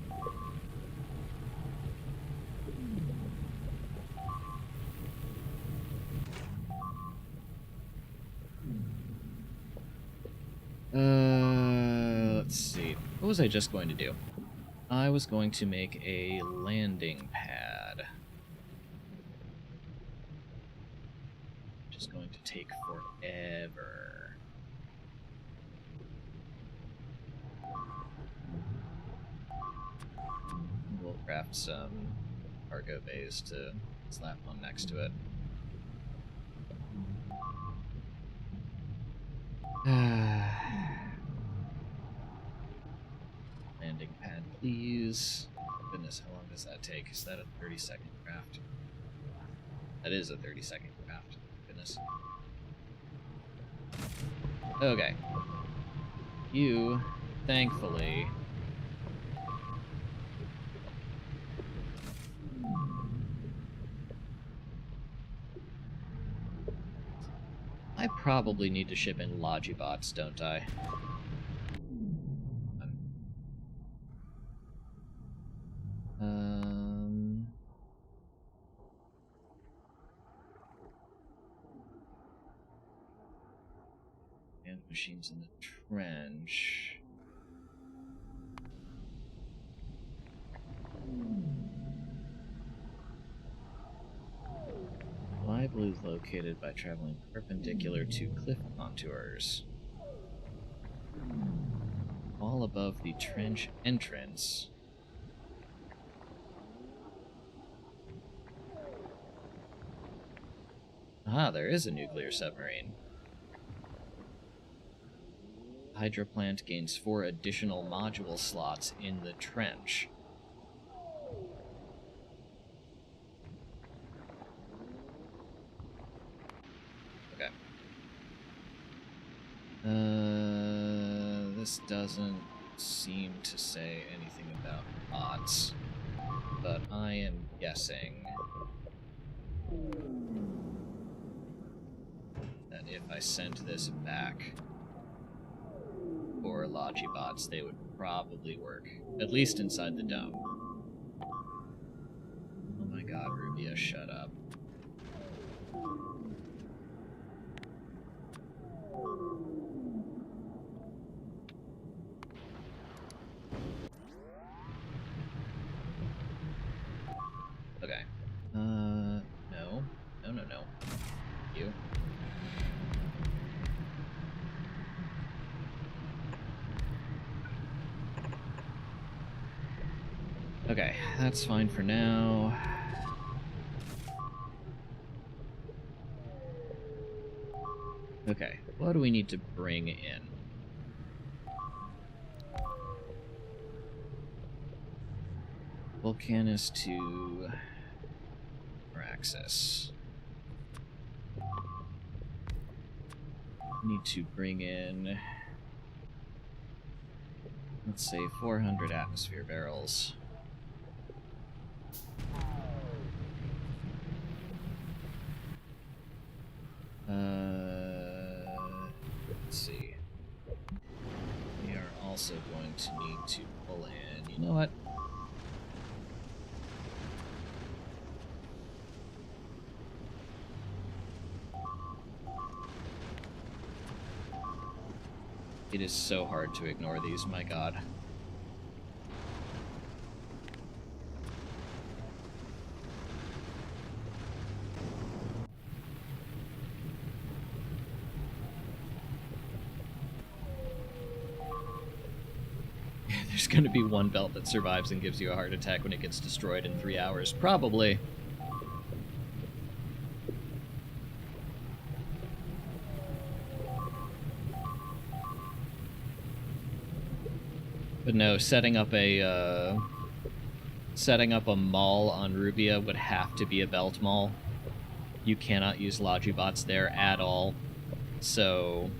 Let's see. What was I just going to do? I was going to make a landing pad. Just going to take forever. We'll craft some cargo bays to slap on next to it. Landing pad, please. Goodness, how long does that take? Is that a 30-second craft? That is a 30-second craft. Goodness. Okay. You, thankfully... I probably need to ship in Logibots, don't I? And machines in the trench. Fly blue is located by traveling perpendicular to cliff contours. All above the trench entrance. Ah, there is a nuclear submarine. Hydro plant gains 4 additional module slots in the trench. Okay. This doesn't seem to say anything about mods, but I am guessing that if I sent this back for Logibots, they would probably work, at least inside the dome. Oh my god, Rubia, shut up. Okay. No. No. You. Okay, that's fine for now. Okay, what do we need to bring in? Volcanus to Maraxis. Need to bring in, let's say, 400 atmosphere barrels. Let's see. We are also going to need to pull in, you know what? It is so hard to ignore these, my god. There's gonna be one belt that survives and gives you a heart attack when it gets destroyed in 3 hours. Probably. But no, setting up a mall on Rubia would have to be a belt mall. You cannot use Logibots there at all. So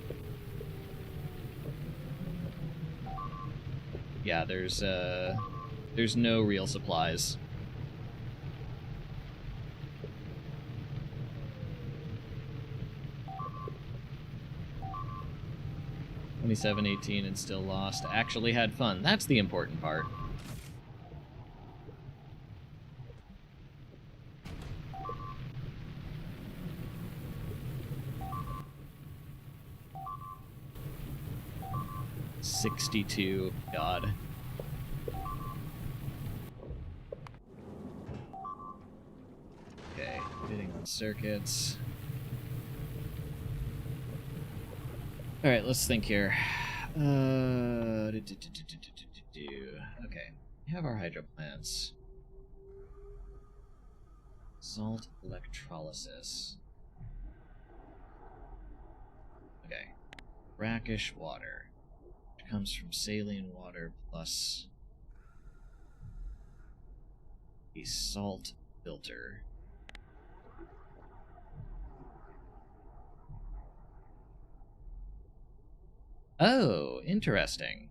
yeah, there's no real supplies. $27.18 and still lost. Actually had fun. That's the important part. $62. God. Okay, bidding on circuits. Alright, let's think here. Okay, we have our hydro plants. Salt electrolysis. Okay. brackish water, which comes from saline water plus a salt filter. Oh, interesting.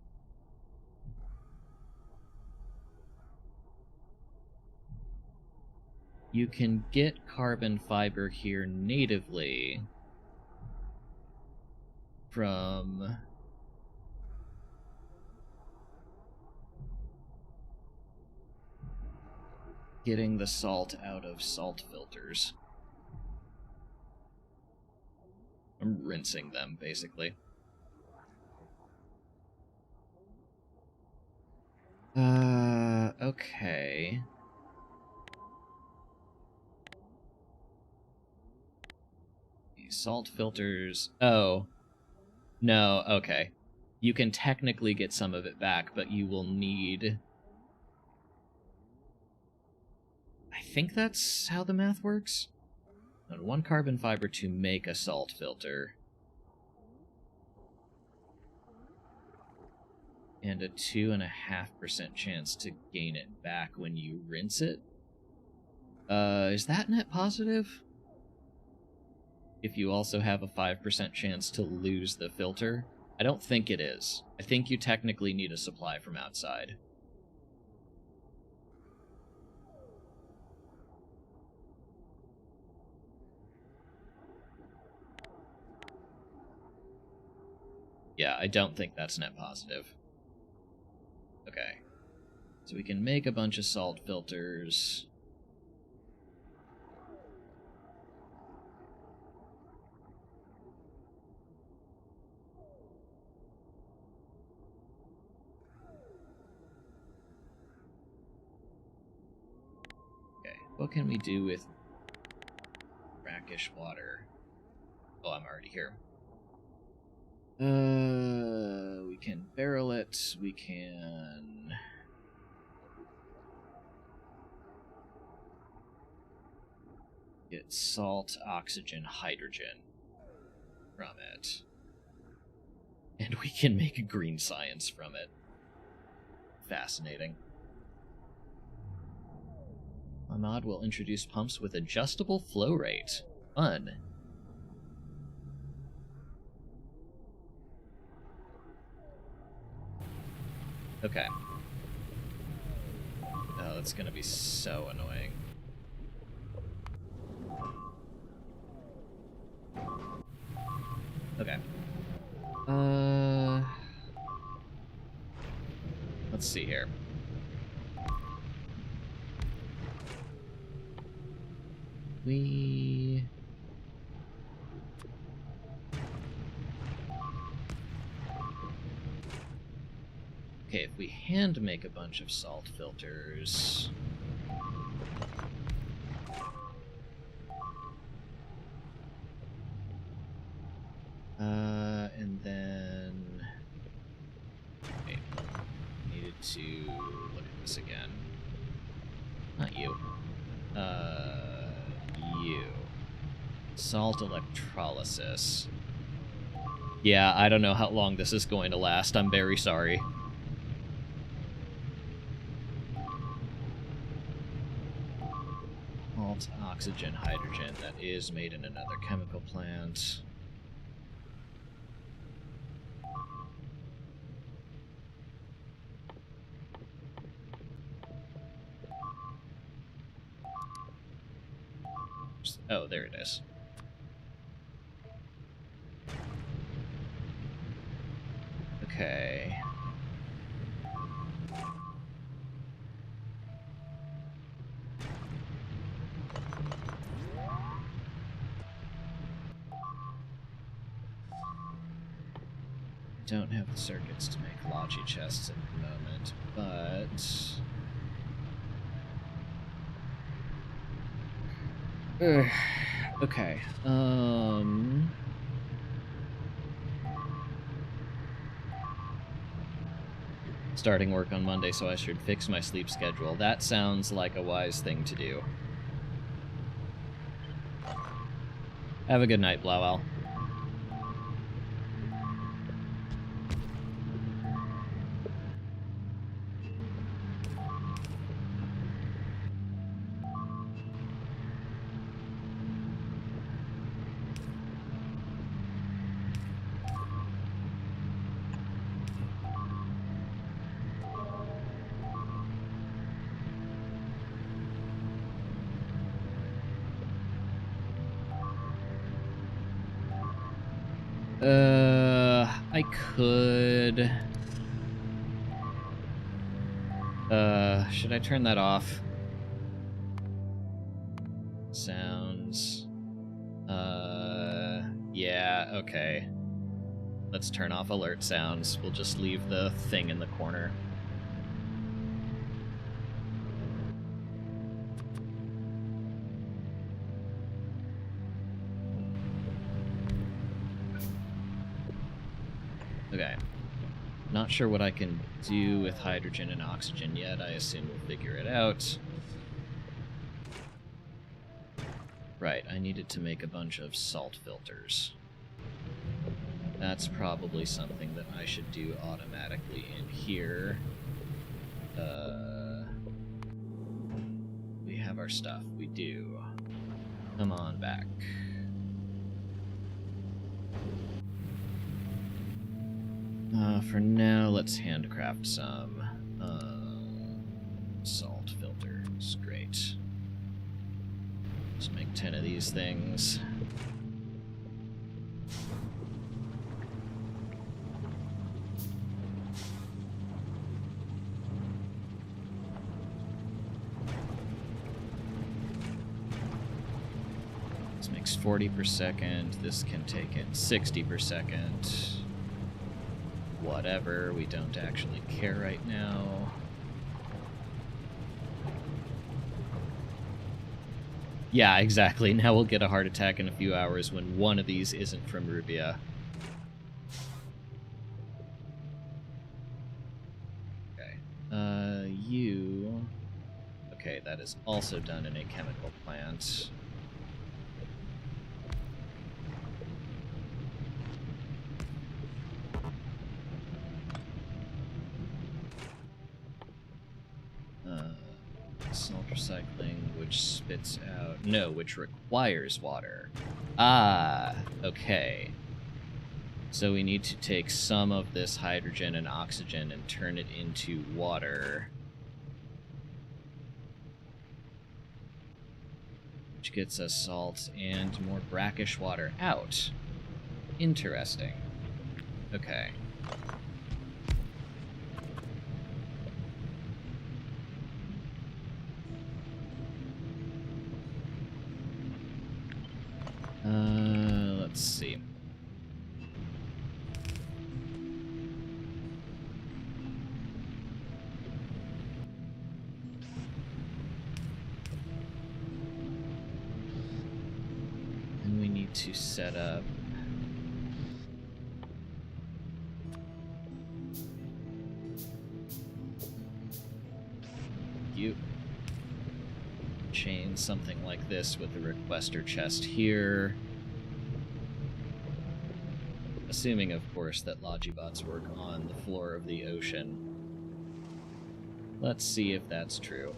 You can get carbon fiber here natively from getting the salt out of salt filters. I'm rinsing them, basically. Okay. These salt filters... Oh. No, okay. You can technically get some of it back, but you will need... I think that's how the math works. And 1 carbon fiber to make a salt filter. And a 2.5% chance to gain it back when you rinse it. Is that net positive? If you also have a 5% chance to lose the filter? I don't think it is. I think you technically need a supply from outside. Yeah, I don't think that's net positive. Okay. So we can make a bunch of salt filters. Okay, what can we do with brackish water? Oh, I'm already here. We can barrel it, we can... get salt, oxygen, hydrogen from it. And we can make green science from it. Fascinating. My mod will introduce pumps with adjustable flow rate. Fun. Okay. Oh, that's gonna be so annoying. Okay. Let's see here. We... Okay, if we hand make a bunch of salt filters... and then... Wait, needed to look at this again. Not you. You. Salt electrolysis. Yeah, I don't know how long this is going to last. I'm very sorry. Salt, oxygen, hydrogen. That is made in another chemical plant. Oh, there it is. Okay. Don't have the circuits to make logi chests at the moment, but... Okay, starting work on Monday, so I should fix my sleep schedule. That sounds like a wise thing to do. Have a good night, Blauwell. I could... should I turn that off? Sounds... yeah, okay. Let's turn off alert sounds. We'll just leave the thing in the corner. Okay. Not sure what I can do with hydrogen and oxygen yet. I assume we'll figure it out. Right, I needed to make a bunch of salt filters. That's probably something that I should do automatically in here. We have our stuff. We do. Come on back. For now, let's handcraft some salt filters. Great. Let's make 10 of these things. This makes 40 per second. This can take in 60 per second. Whatever, we don't actually care right now. Yeah, exactly. Now we'll get a heart attack in a few hours when one of these isn't from Rubia. Okay. You... Okay, that is also done in a chemical plant. Salt recycling, which spits out... No, which requires water. Ah, okay. So we need to take some of this hydrogen and oxygen and turn it into water. Which gets us salt and more brackish water out. Interesting. Okay. Let's see. And we need to set up you chain something like this with a requester chest here. Assuming, of course, that Logibots work on the floor of the ocean. Let's see if that's true.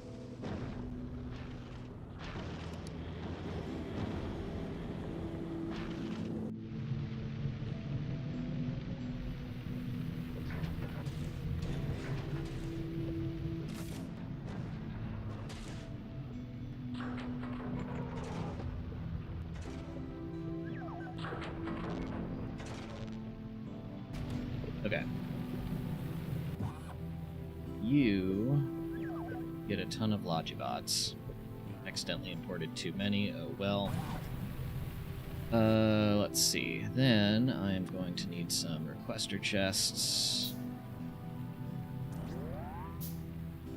Okay. You get a ton of Logibots. Accidentally imported too many, oh well. Let's see. Then I am going to need some requester chests.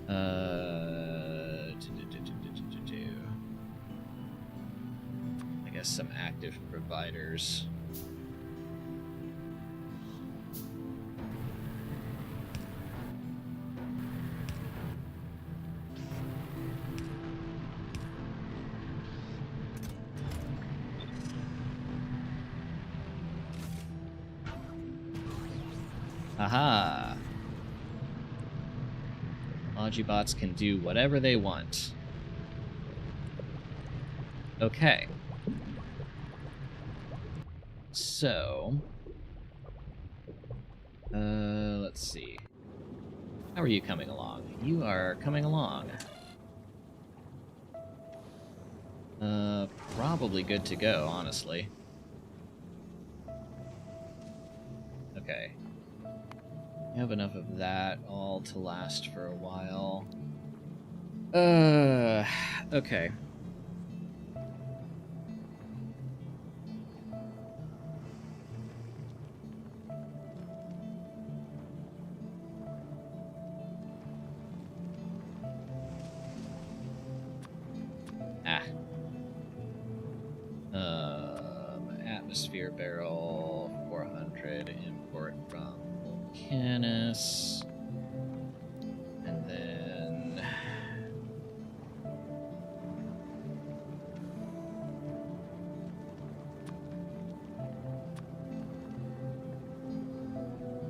I guess some active providers. Aha! Logibots can do whatever they want. Okay. So... let's see. How are you coming along? You are coming along. Probably good to go, honestly. We have enough of that all to last for a while. Okay. Atmosphere barrel, 400, import from Volcanus, and then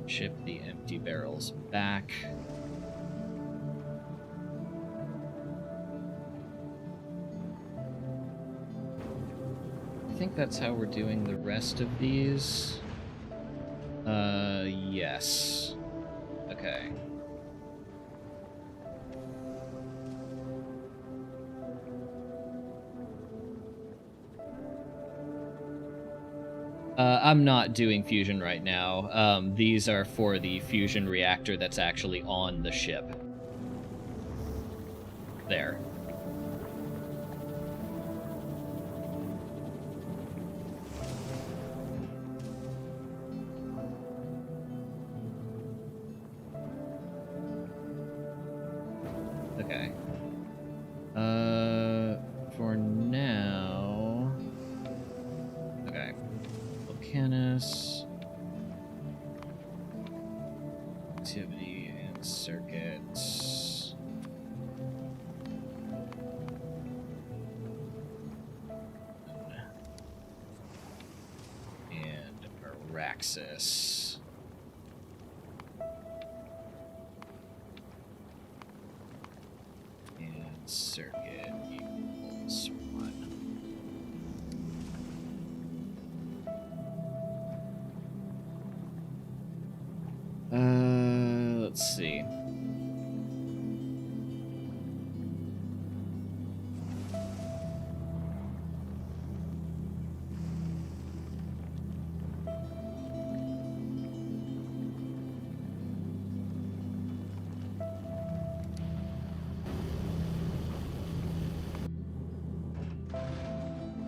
ship the empty barrels back. I think that's how we're doing the rest of these. Yes. Okay. I'm not doing fusion right now. These are for the fusion reactor that's actually on the ship. There. Okay. For now... Okay. Volcanus. Activity and circuits. And Maraxis. Circuit equals 1. Let's see.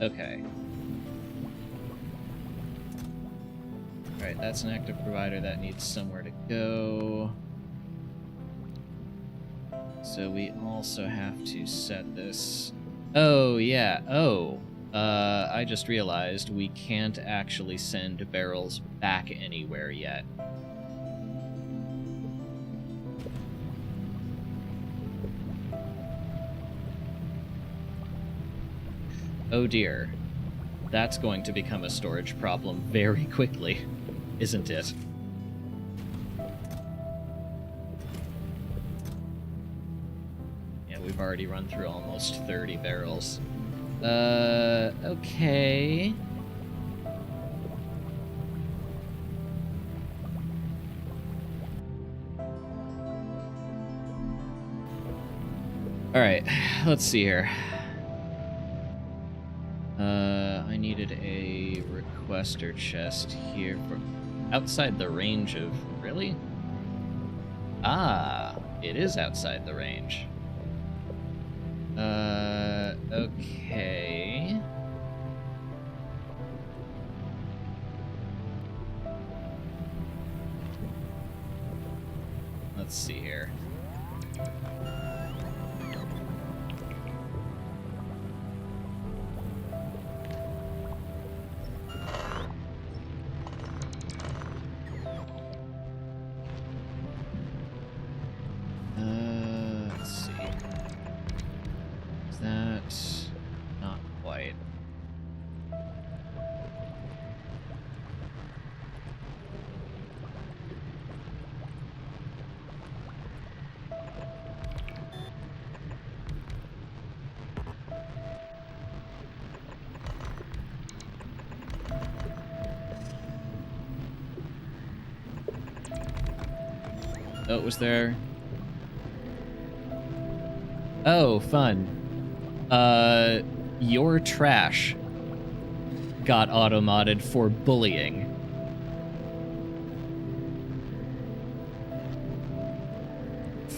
Okay. Alright, that's an active provider that needs somewhere to go. So we also have to set this... Oh, yeah. Oh. I just realized we can't actually send barrels back anywhere yet. Oh dear. That's going to become a storage problem very quickly, isn't it? Yeah, we've already run through almost 30 barrels. Okay. Alright, let's see here. I needed a requester chest here for outside the range of... Really? Ah, it is outside the range. Okay. Let's see here. Oh, was there... Oh, fun. Your trash got auto-modded for bullying.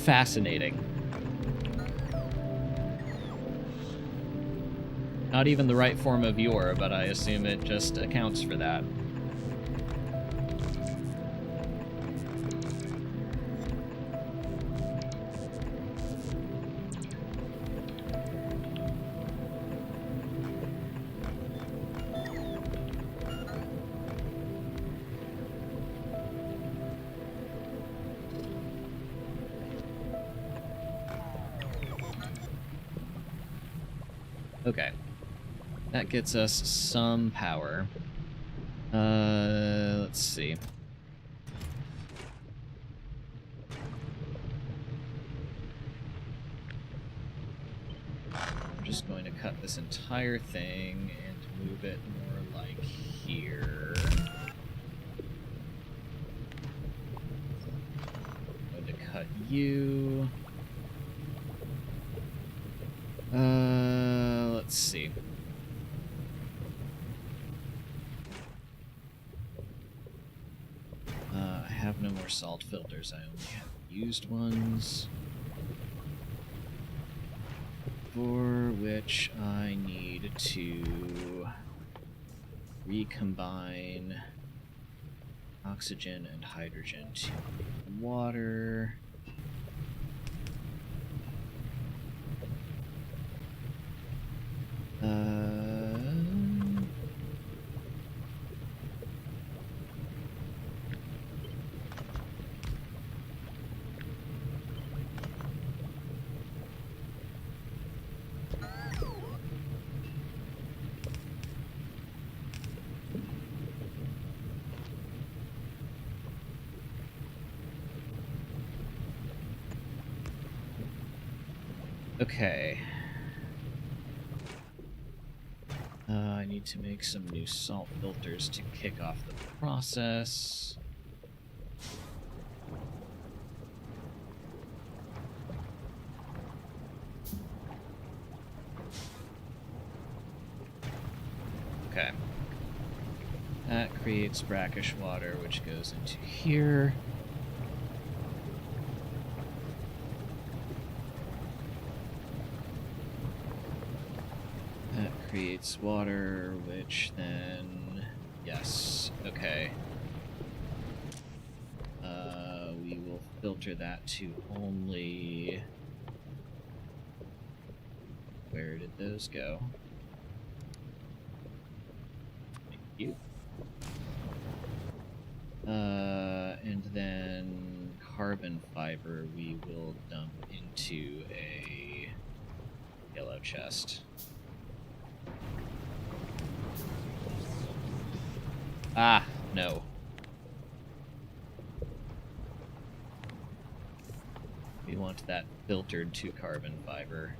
Fascinating. Not even the right form of yor, but I assume it just accounts for that. Okay. That gets us some power. Let's see. I'm just going to cut this entire thing and move it more like here. I'm going to cut you. Let's see. I have no more salt filters. I only have used ones, for which I need to recombine oxygen and hydrogen to water. Okay. I need to make some new salt filters to kick off the process. Okay. That creates brackish water, which goes into here. Creates water, which then... Yes, okay. We will filter that to only... Where did those go? Thank you. And then carbon fiber we will dump into a yellow chest. Ah, no. We want that filtered to carbon fiber.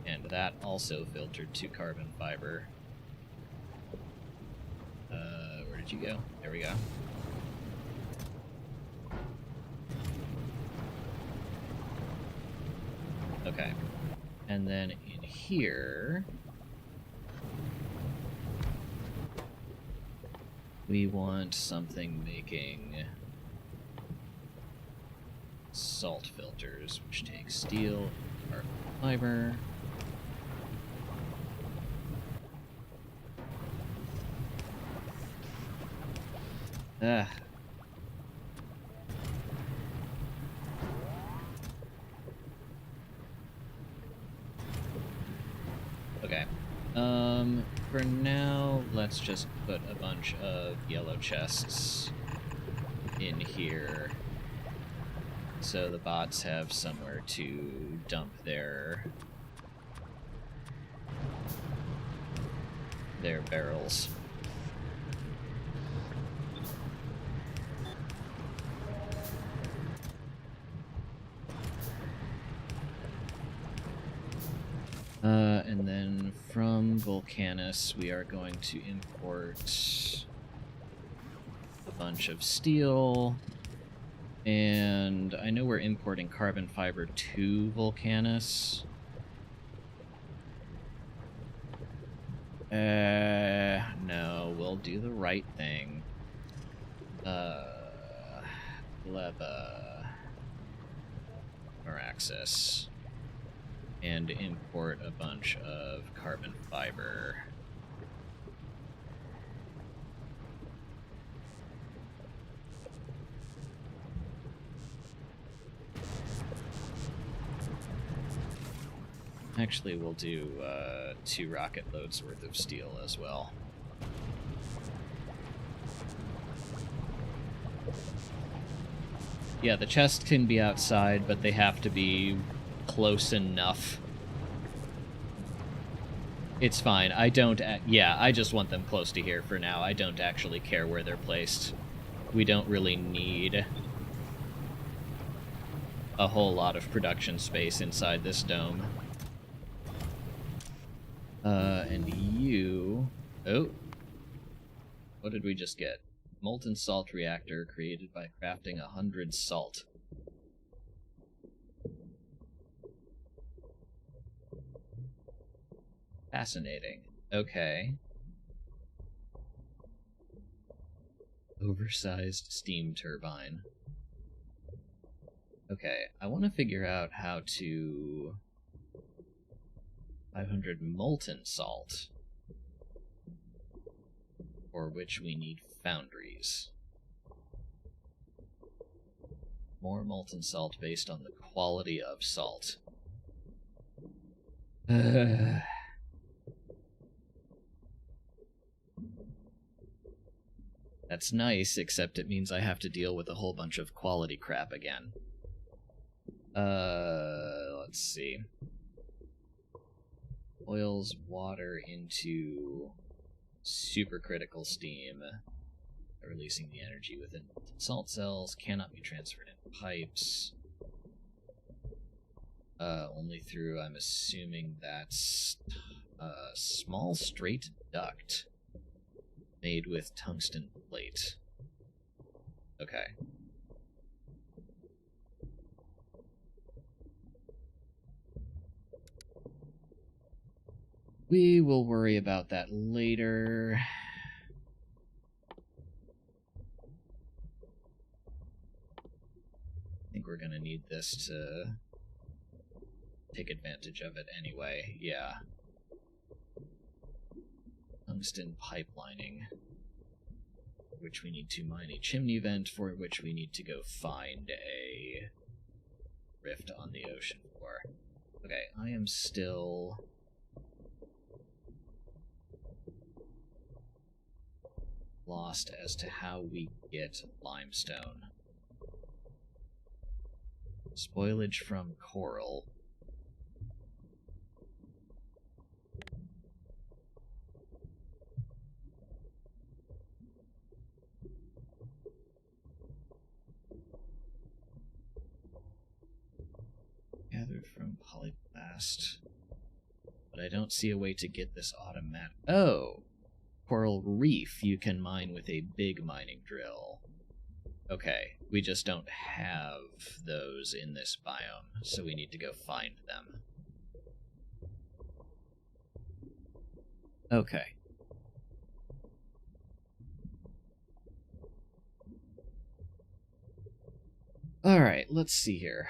And that also filtered to carbon fiber. Where did you go? There we go. Okay. And then in here... we want something making salt filters, which takes steel, carbon fiber. Okay. For now, let's just put a bunch of yellow chests in here so the bots have somewhere to dump their barrels. And then from Volcanus, we are going to import a bunch of steel. And I know we're importing carbon fiber to Volcanus. No, we'll do the right thing. We'll gleba, Maraxis, and import a bunch of carbon fiber. Actually, we'll do 2 rocket loads worth of steel as well. Yeah, the chests can be outside, but they have to be close enough. It's fine. I don't... yeah, I just want them close to here for now. I don't actually care where they're placed. We don't really need a whole lot of production space inside this dome. And you... Oh. What did we just get? Molten salt reactor created by crafting 100 salt. Fascinating. Okay. Oversized steam turbine. Okay, I want to figure out how to... 500 molten salt, for which we need foundries. More molten salt based on the quality of salt. That's nice, except it means I have to deal with a whole bunch of quality crap again. Let's see. Oils water into supercritical steam, releasing the energy within salt cells, cannot be transferred in pipes. Only through, I'm assuming that's a small straight duct made with tungsten plate. Okay. We will worry about that later. I think we're gonna need this to take advantage of it anyway, yeah. Tungsten pipelining, which we need to mine a chimney vent, for which we need to go find a rift on the ocean floor. Okay, I am still... lost as to how we get limestone. Spoilage from coral. Gathered from polyblast. But I don't see a way to get this automatic. Oh! Coral reef you can mine with a big mining drill. Okay, we just don't have those in this biome, so we need to go find them. Okay. Alright, let's see here.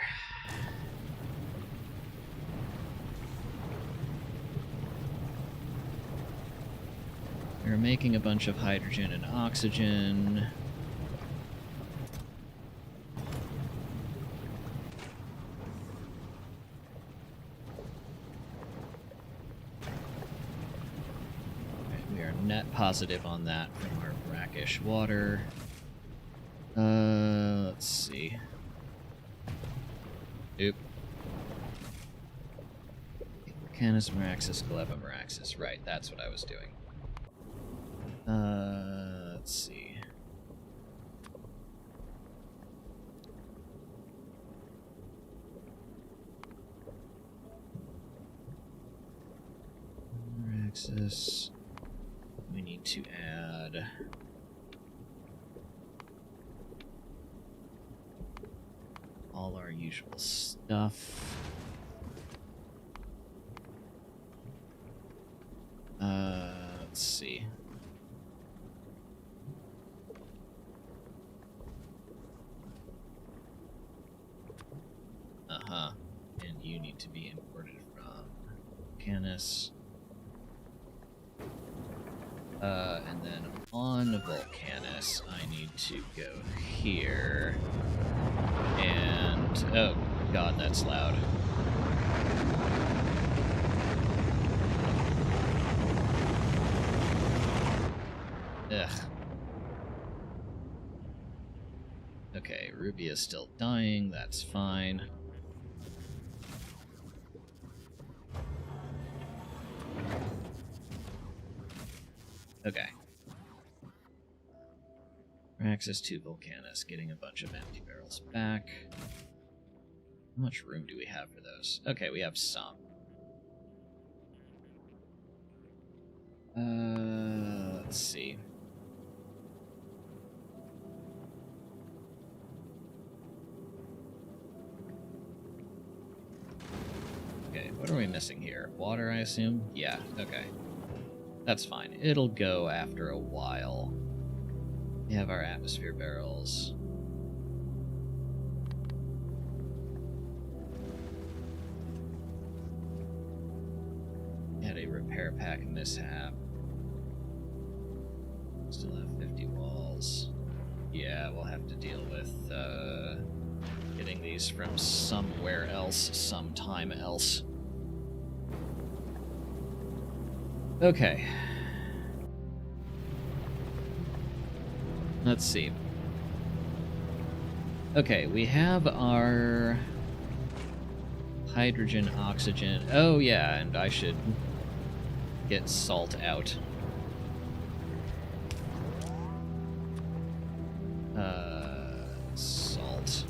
We're making a bunch of hydrogen and oxygen. We are net positive on that from our brackish water. Let's see. Oop. Canis Maraxis, Gleba Maraxis. Right, that's what I was doing. Let's see. Maraxis. We need to add all our usual stuff. Let's see. Uh-huh. And you need to be imported from Canis. And then on Volcanus, I need to go here. And... oh, God, that's loud. Ugh. Okay, Ruby is still dying, that's fine. Okay. Maraxis to Volcanus, getting a bunch of empty barrels back. How much room do we have for those? Okay, we have some. Let's see. Okay, what are we missing here? Water, I assume? Yeah, okay. That's fine. It'll go after a while. We have our atmosphere barrels. We had a repair pack mishap. Still have 50 walls. Yeah, we'll have to deal with getting these from somewhere else, sometime else. Okay. Let's see. Okay, we have our hydrogen, oxygen. Oh yeah, and I should get salt out. Salt.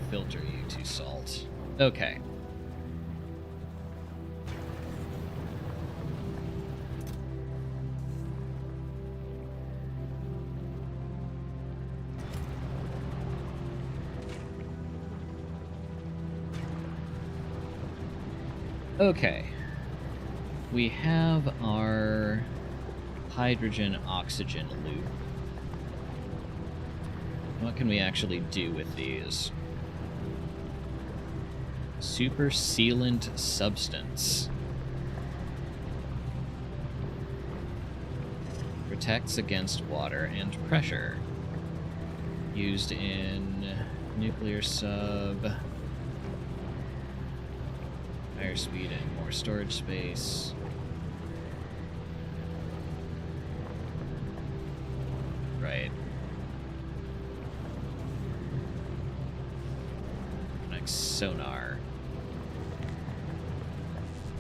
Filter you to salt. Okay. Okay. We have our hydrogen oxygen loop. What can we actually do with these? Super sealant substance. Protects against water and pressure. Used in nuclear sub. Higher speed and more storage space. Right. Like sonar.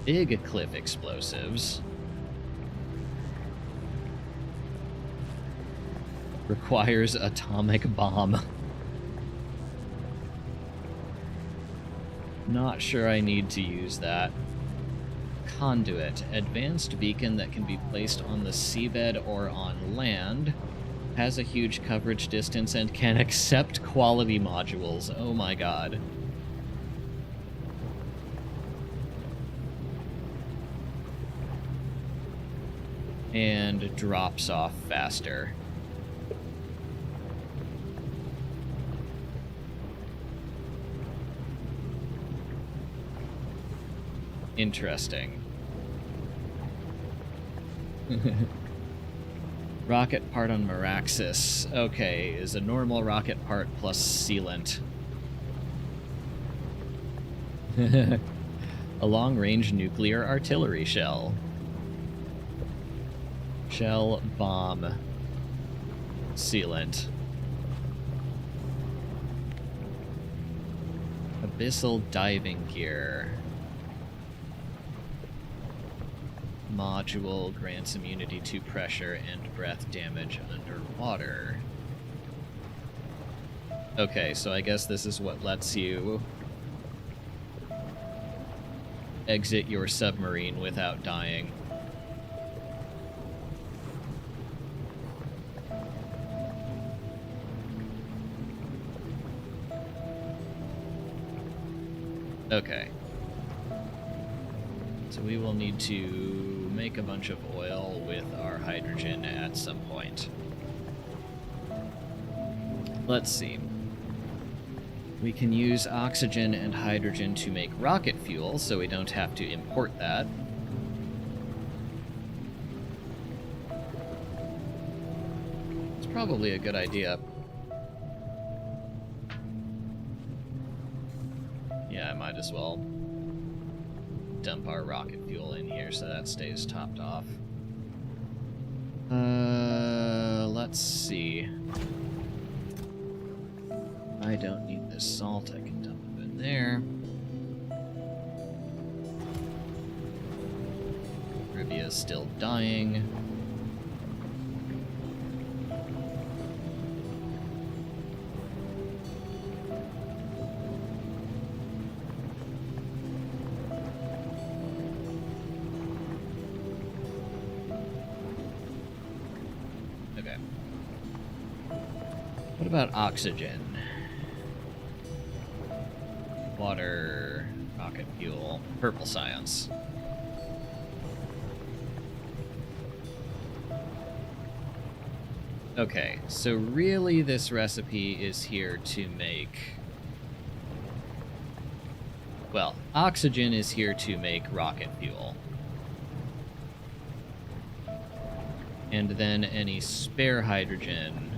Big cliff explosives. Requires atomic bomb. Not sure I need to use that. Conduit. Advanced beacon that can be placed on the seabed or on land. Has a huge coverage distance and can accept quality modules. Oh my god. And drops off faster. Interesting. Rocket part on Maraxis. Okay, is a normal rocket part plus sealant. A long-range nuclear artillery shell. Shell, bomb, sealant. Abyssal diving gear. Module grants immunity to pressure and breath damage underwater. Okay, so I guess this is what lets you exit your submarine without dying. Okay. So we will need to make a bunch of oil with our hydrogen at some point. Let's see. We can use oxygen and hydrogen to make rocket fuel, so we don't have to import that. It's probably a good idea. Yeah, I might as well dump our rocket fuel in here so that stays topped off. Let's see. I don't need this salt, I can dump it in there. Rivia's still dying. Okay. What about oxygen? Water, rocket fuel, purple science. Okay, so really this recipe is here to make... Well, oxygen is here to make rocket fuel. And then any spare hydrogen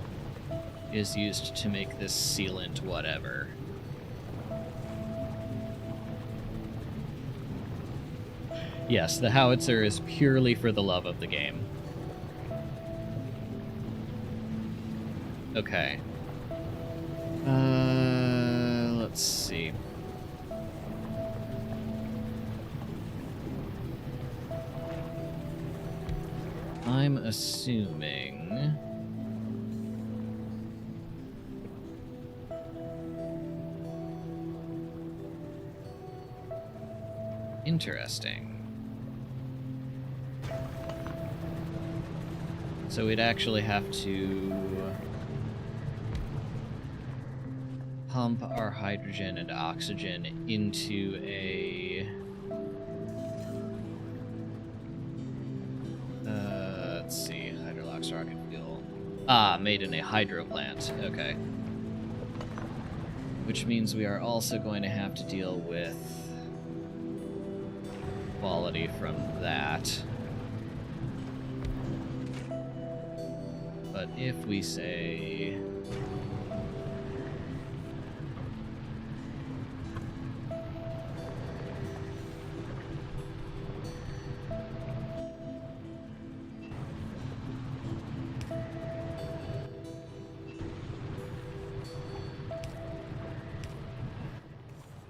is used to make this sealant whatever. Yes, the howitzer is purely for the love of the game. Okay. Let's see. I'm assuming... Interesting. So we'd actually have to pump our hydrogen and oxygen into a... let's see, hydrolox rocket fuel. Ah, made in a hydro plant. Okay. Which means we are also going to have to deal with quality from that. But if we say...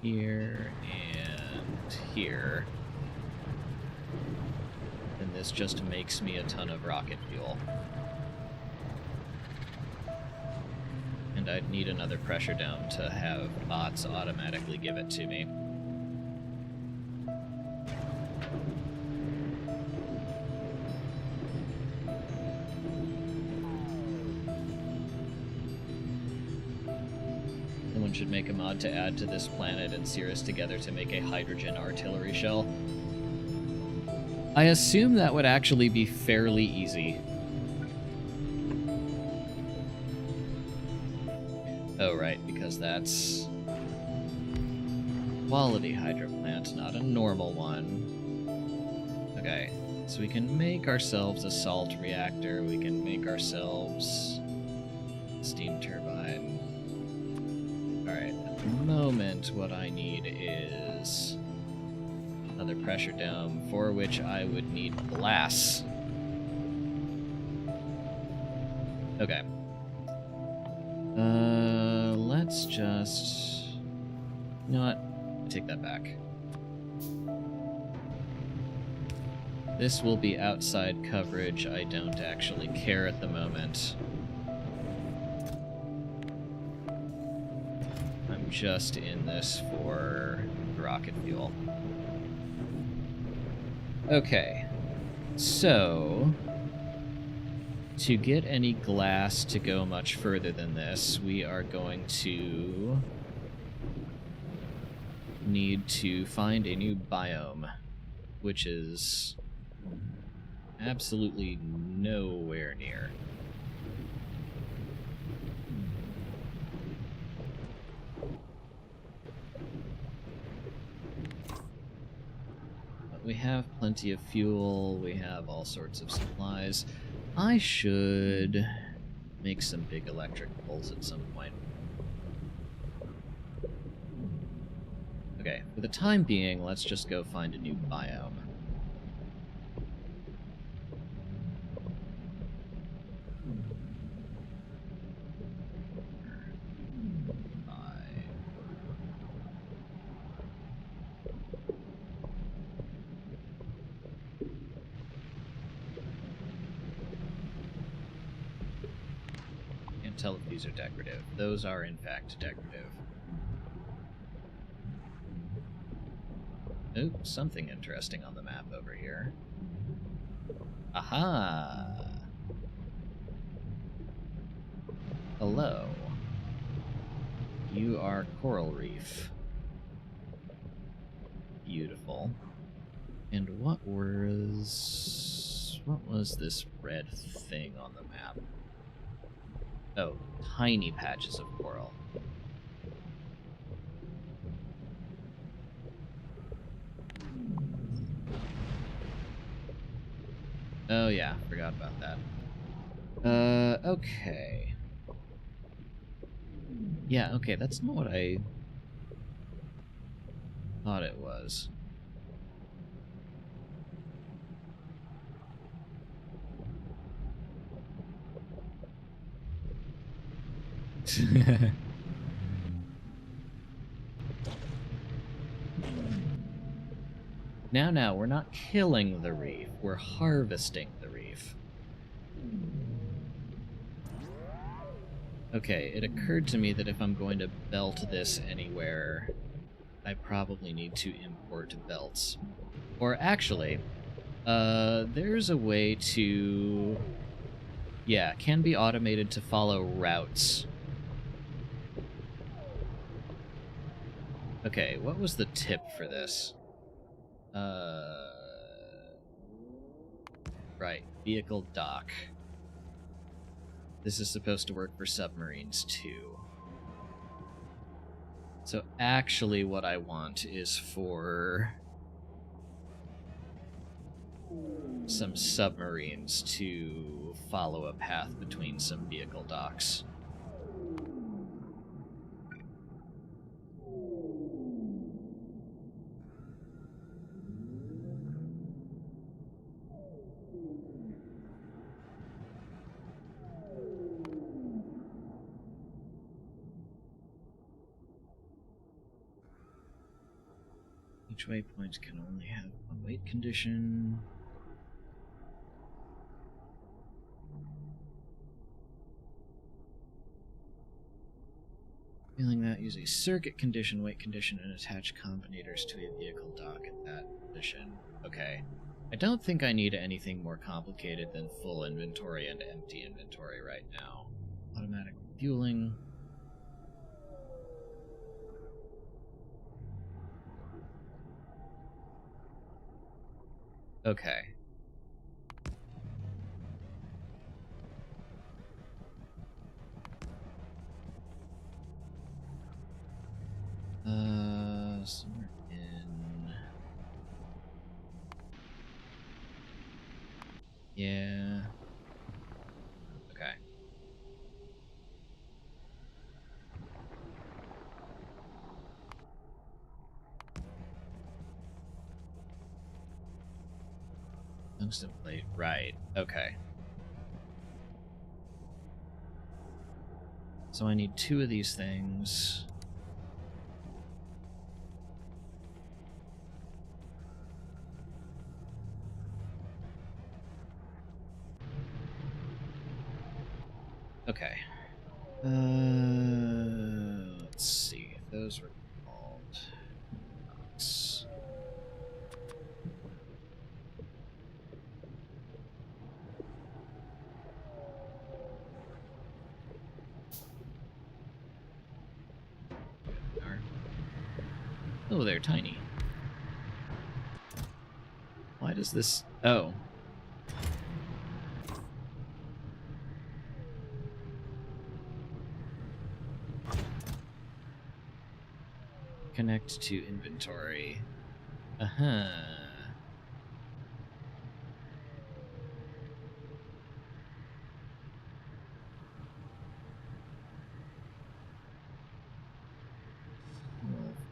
here and here, then this just makes me a ton of rocket fuel. And I'd need another pressure dome to have bots automatically give it to me. Someone should make a mod to add to this planet and Cirrus together to make a hydrogen artillery shell. I assume that would actually be fairly easy. Oh, right, because that's quality hydro plant, not a normal one. Okay, so we can make ourselves a salt reactor, we can make ourselves a steam turbine. Alright, at the moment what I need is another pressure dome, for which I would need glass. Okay. Let's just... You know what? I take that back. This will be outside coverage. I don't actually care at the moment. I'm just in this for rocket fuel. Okay. So... to get any glass to go much further than this, we are going to need to find a new biome, which is absolutely nowhere near. we have plenty of fuel, we have all sorts of supplies. I should make some big electric poles at some point. Okay, for the time being, let's just go find a new biome. Tell if these are decorative. Those are in fact decorative. Oop, something interesting on the map over here. Aha! Hello. You are coral reef. Beautiful. And what was this red thing on the map? Oh, tiny patches of coral. Oh yeah, forgot about that. Okay. Yeah, okay, that's not what I thought it was. Now, we're not killing the reef, we're harvesting the reef. Okay, it occurred to me that if I'm going to belt this anywhere, I probably need to import belts. Or actually, there's a way to... Yeah, can be automated to follow routes. Okay, what was the tip for this? Right, vehicle dock. This is supposed to work for submarines too. So actually what I want is for some submarines to follow a path between some vehicle docks. Each waypoint can only have one weight condition. Feeling that, use a circuit condition, weight condition, and attach combinators to a vehicle dock at that position. Okay. I don't think I need anything more complicated than full inventory and empty inventory right now. Automatic fueling. Okay. Somewhere in... Yeah. Okay. Tungsten plate, right. Okay. So I need 2 of these things. Okay. Let's see. Those were called docks. Oh, they're tiny. Why does this... Oh. Connect to inventory. Uh-huh.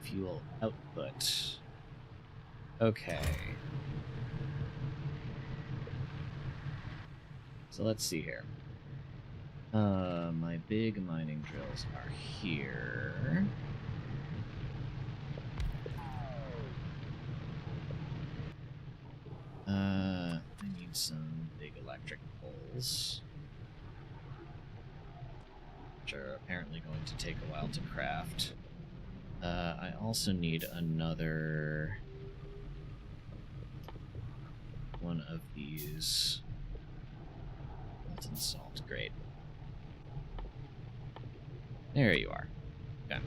fuel output. Okay. So let's see here. My big mining drills are here. I need some big electric poles, which are apparently going to take a while to craft. I also need another one of these molten salt. Great. There you are. Okay.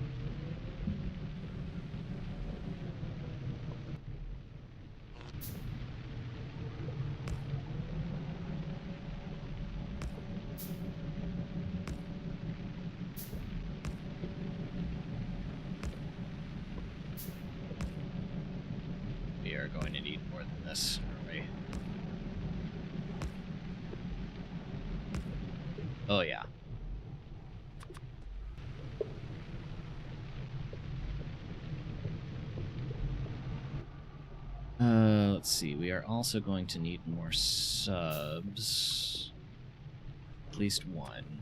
We are going to need more than this, aren't we? Oh, yeah. Let's see. We are also going to need more subs. At least one.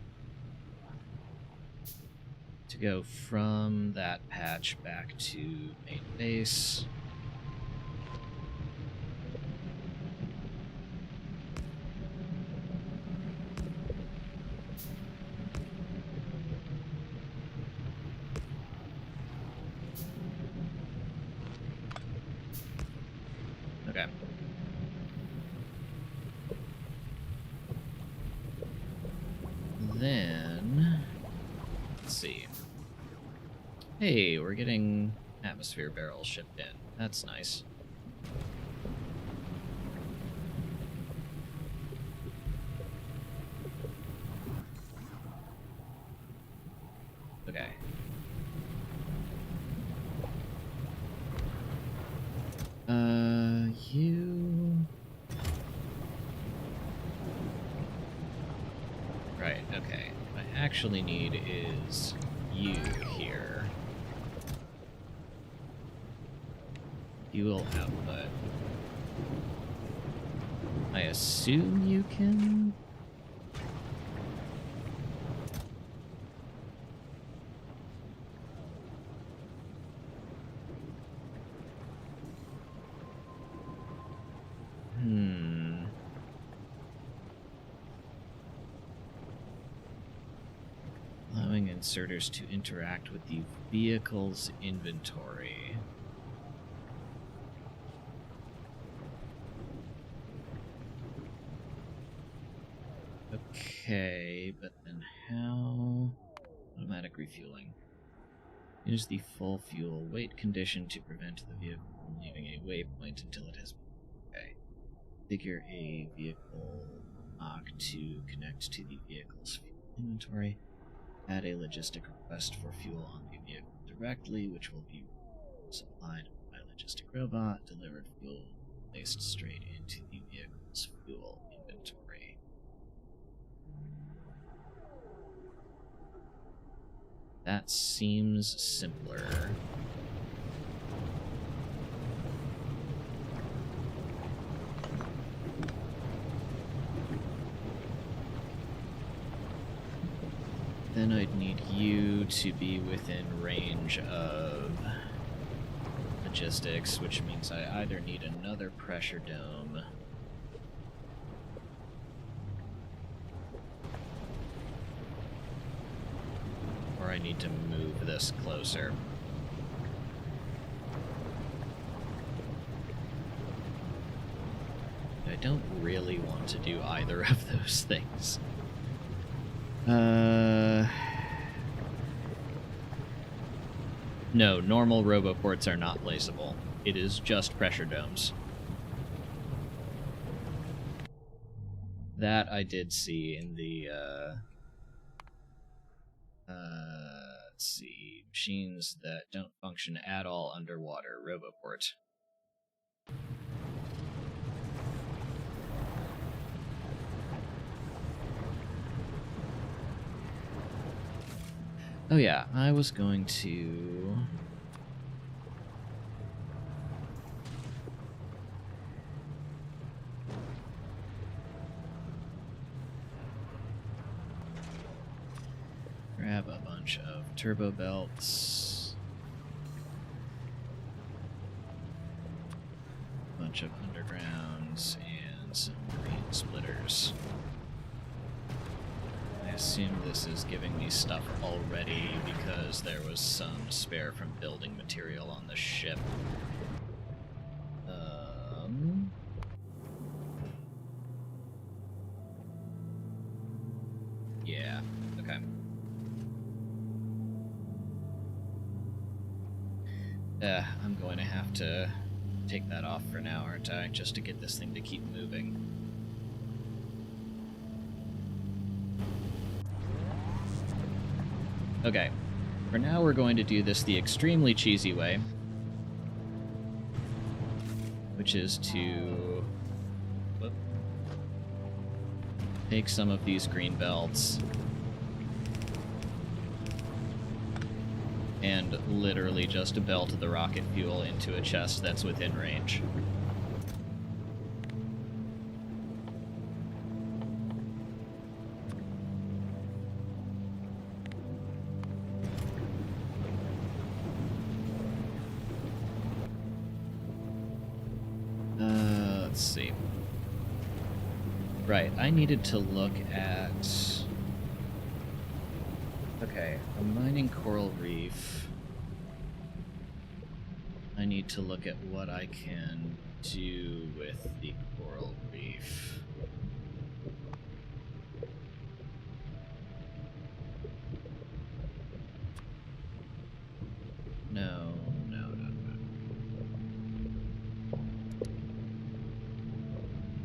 To go from that patch back to main base. Okay. Then, let's see. Hey, we're getting atmosphere barrels shipped in. That's nice. Okay. You... Right, okay. What I actually need is you here. Fuel output. I assume you can... Allowing inserters to interact with the vehicle's inventory. Okay, but then how? Automatic refueling. Use the full fuel weight condition to prevent the vehicle from leaving a waypoint until it has... Okay. Figure a vehicle lock to connect to the vehicle's fuel inventory. Add a logistic request for fuel on the vehicle directly, which will be supplied by logistic robot. Delivered fuel placed straight into the vehicle's fuel inventory. That seems simpler. Then I'd need you to be within range of logistics, which means I either need another pressure dome or I need to move this closer. I don't really want to do either of those things. No, normal roboports are not placeable. It is just pressure domes. That I did see in the, let's see, machines that don't function at all underwater, roboport. Oh yeah, I was going to Grab a bunch of turbo belts. A bunch of undergrounds and some marine splitters. I assume this is giving me stuff already because there was some spare from building material on the ship. Yeah, okay. I'm going to have to take that off for now, aren't I? Just to get this thing to keep moving. Okay. For now, we're going to do this the extremely cheesy way, which is to take some of these green belts and literally just belt the rocket fuel into a chest that's within range. Let's see. Right, I needed to look at... Okay, a mining coral reef. I need to look at what I can do with the coral reef. No.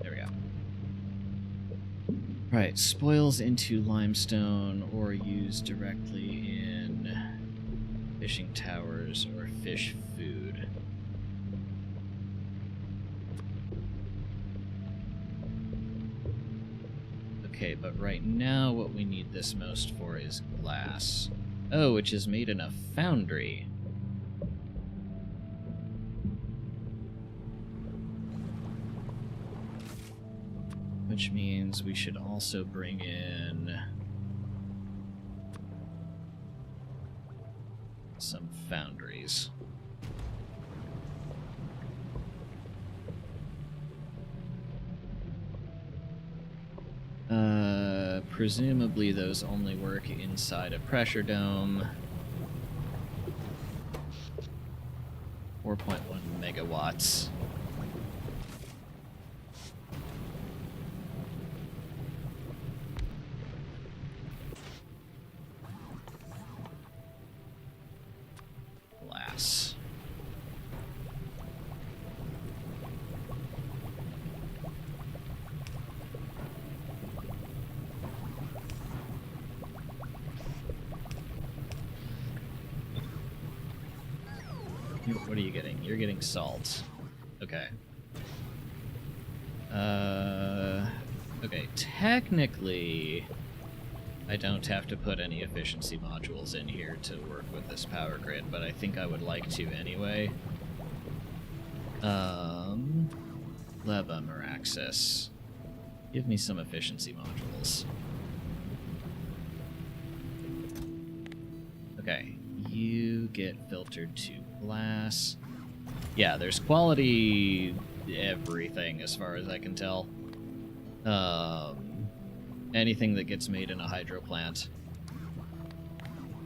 There we go. Right, spoils into limestone or used directly in fishing towers or fish food. Okay, but right now what we need this most for is glass. Oh, which is made in a foundry. Which means we should also bring in some foundries. Presumably those only work inside a pressure dome. 4.1 megawatts. Glass. What are you getting? You're getting salt. Okay. Okay, technically, I don't have to put any efficiency modules in here to work with this power grid, but I think I would like to anyway. Leva Maraxis. Give me some efficiency modules. Okay, you get filtered to glass. Yeah, there's quality everything as far as I can tell. Anything that gets made in a hydro plant.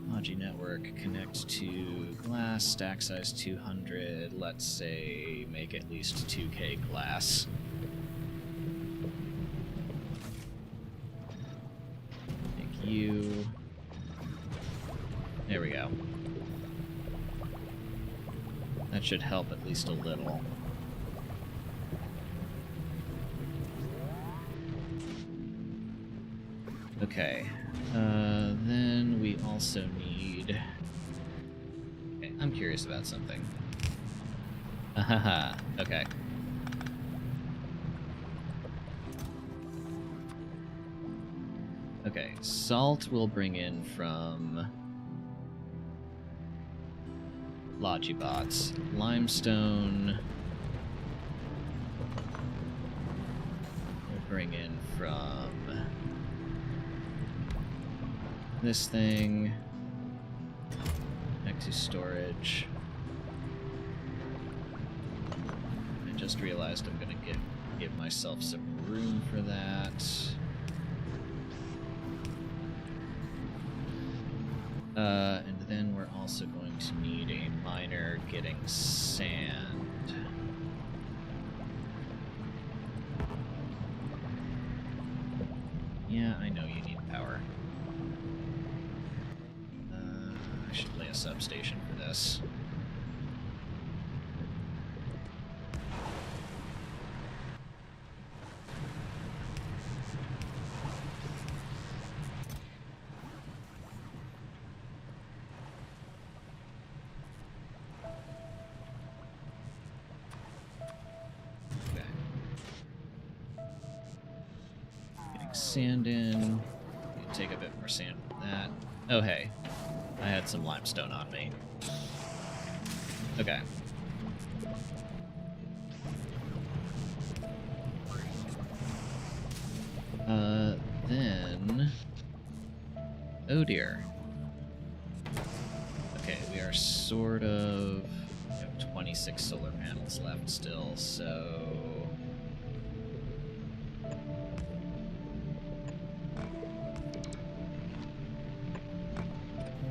Moji network, connect to glass, stack size 200, let's say make at least 2K glass. Thank you. There we go. That should help at least a little. Okay, then we also need... Okay, I'm curious about something. Ahaha, okay. Okay, salt we'll bring in from Logibots. Limestone we'll bring in from this thing back to storage. I just realized I'm gonna give myself some room for that. And then we're also going to need a miner getting sand. Yeah, I know you need power. I should lay a substation for this. Sand in. You take a bit more sand from that. Oh, hey. I had some limestone on me. Okay. Then... Oh, dear. Okay, we are sort of... We have 26 solar panels left still, so...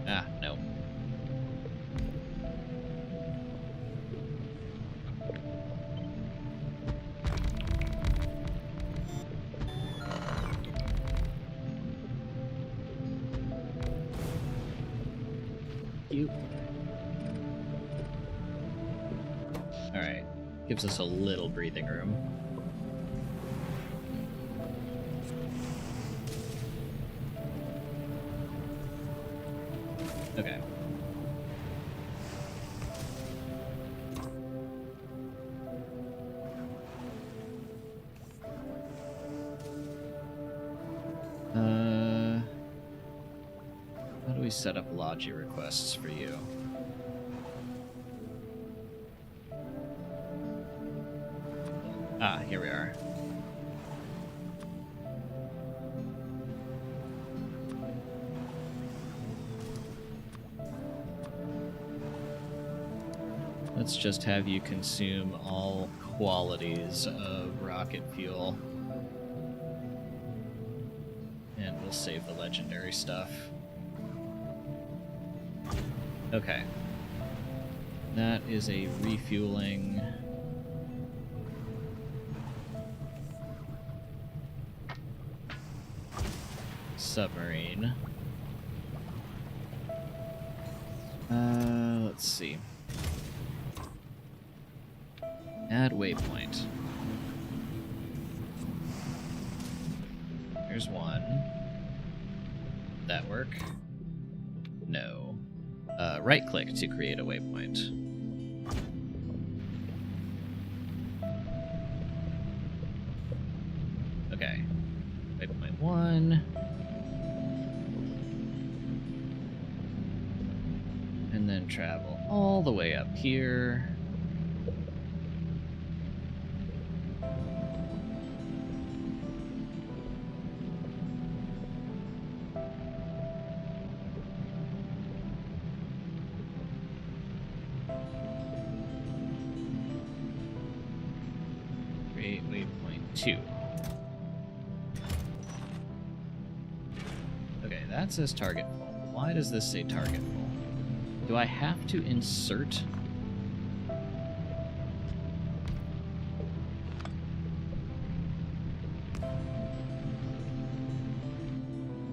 Ah, no. Cute. Alright. Gives us a little breathing room. Okay. How do we set up Logi requests for you? Ah, here we are. Let's just have you consume all qualities of rocket fuel. And we'll save the legendary stuff. Okay. That is a refueling. Submarine. Let's see. Add waypoint. Here's one. That work? No. Right click to create a waypoint. Okay. Waypoint 1. And then travel all the way up here. Waypoint 2. Okay, that says target full. Why does this say target full? Do I have to insert?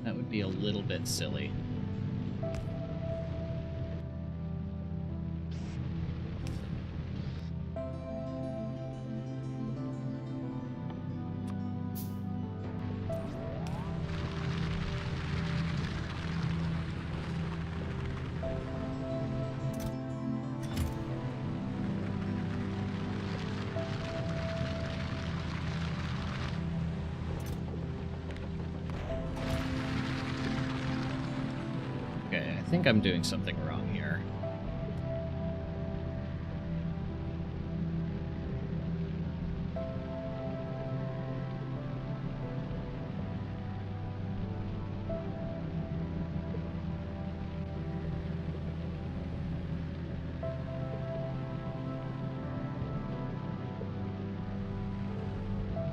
That would be a little bit silly. I think I'm doing something wrong here.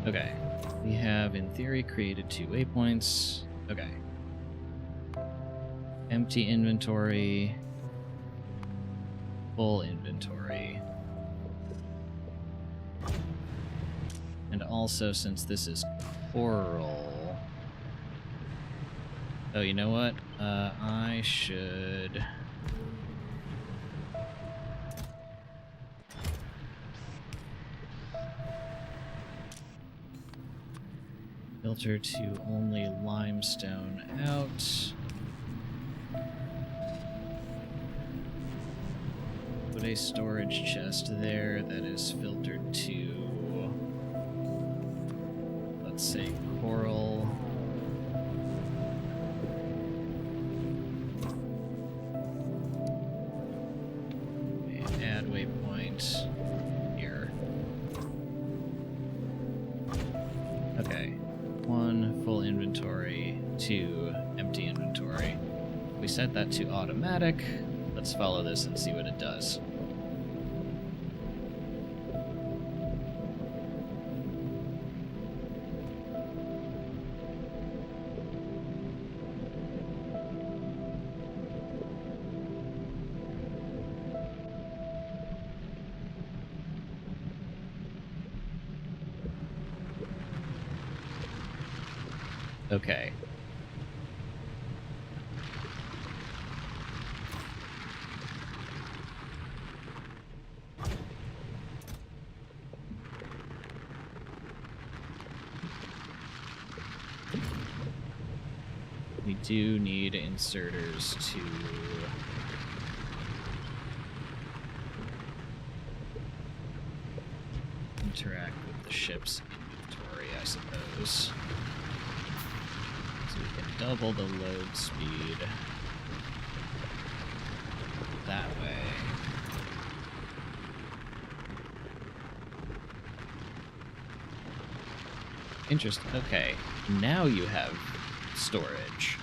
Okay. We have, in theory, created 2 waypoints. Okay. Empty inventory. Full inventory. And also, since this is coral... Oh, you know what? I should... filter to only limestone out. Put a storage chest there that is filtered to, let's say, coral. And add waypoint here. Okay. 1 full inventory, 2 empty inventory. We set that to automatic. Let's follow this and see what it does. Okay. We do need inserters to interact with the ship's inventory, I suppose. So we can double the load speed that way. Interesting. Okay, now you have storage.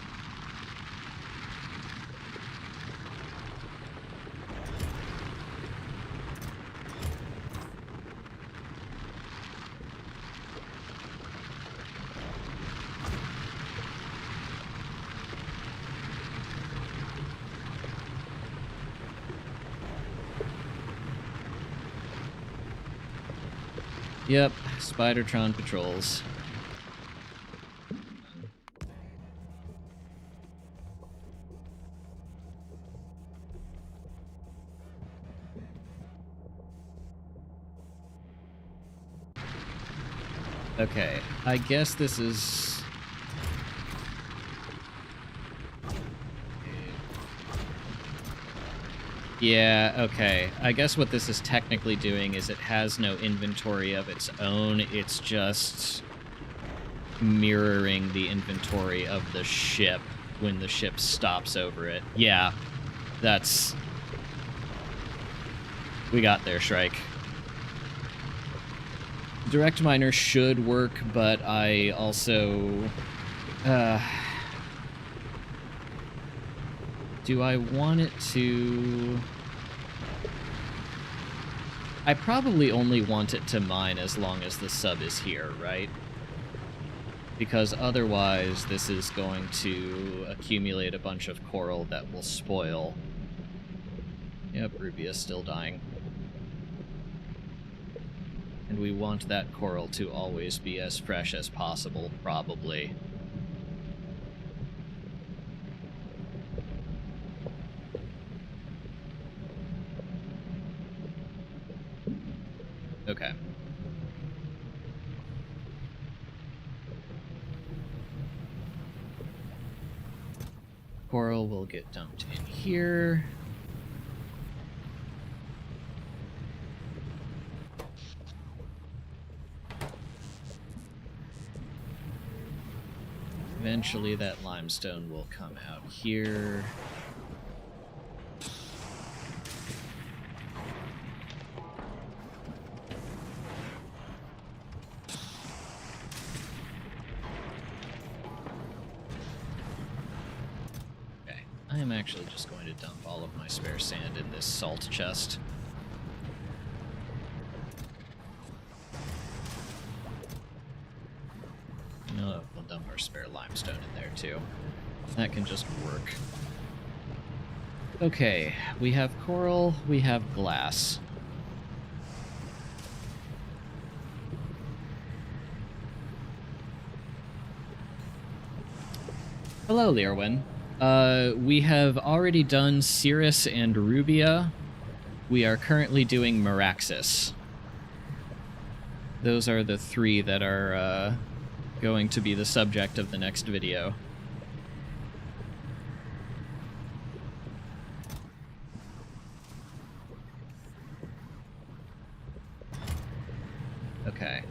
Yep, Spidertron patrols. Okay, I guess this is... Yeah, okay. I guess what this is technically doing is it has no inventory of its own. It's just mirroring the inventory of the ship when the ship stops over it. Yeah, that's... We got there, Shrike. Direct miner should work, but I also... do I want it to... I probably only want it to mine as long as the sub is here, right? Because otherwise this is going to accumulate a bunch of coral that will spoil. Yep, Rubia's still dying. And we want that coral to always be as fresh as possible, probably. Okay. Coral will get dumped in here. Eventually that limestone will come out here. Okay, I am actually just going to dump all of my spare sand in this salt chest. more spare limestone in there too. That can just work. Okay, we have coral, we have glass. Hello, Learwin. We have already done Cirrus and Rubia. We are currently doing Maraxis. Those are the three that are going to be the subject of the next video. Okay.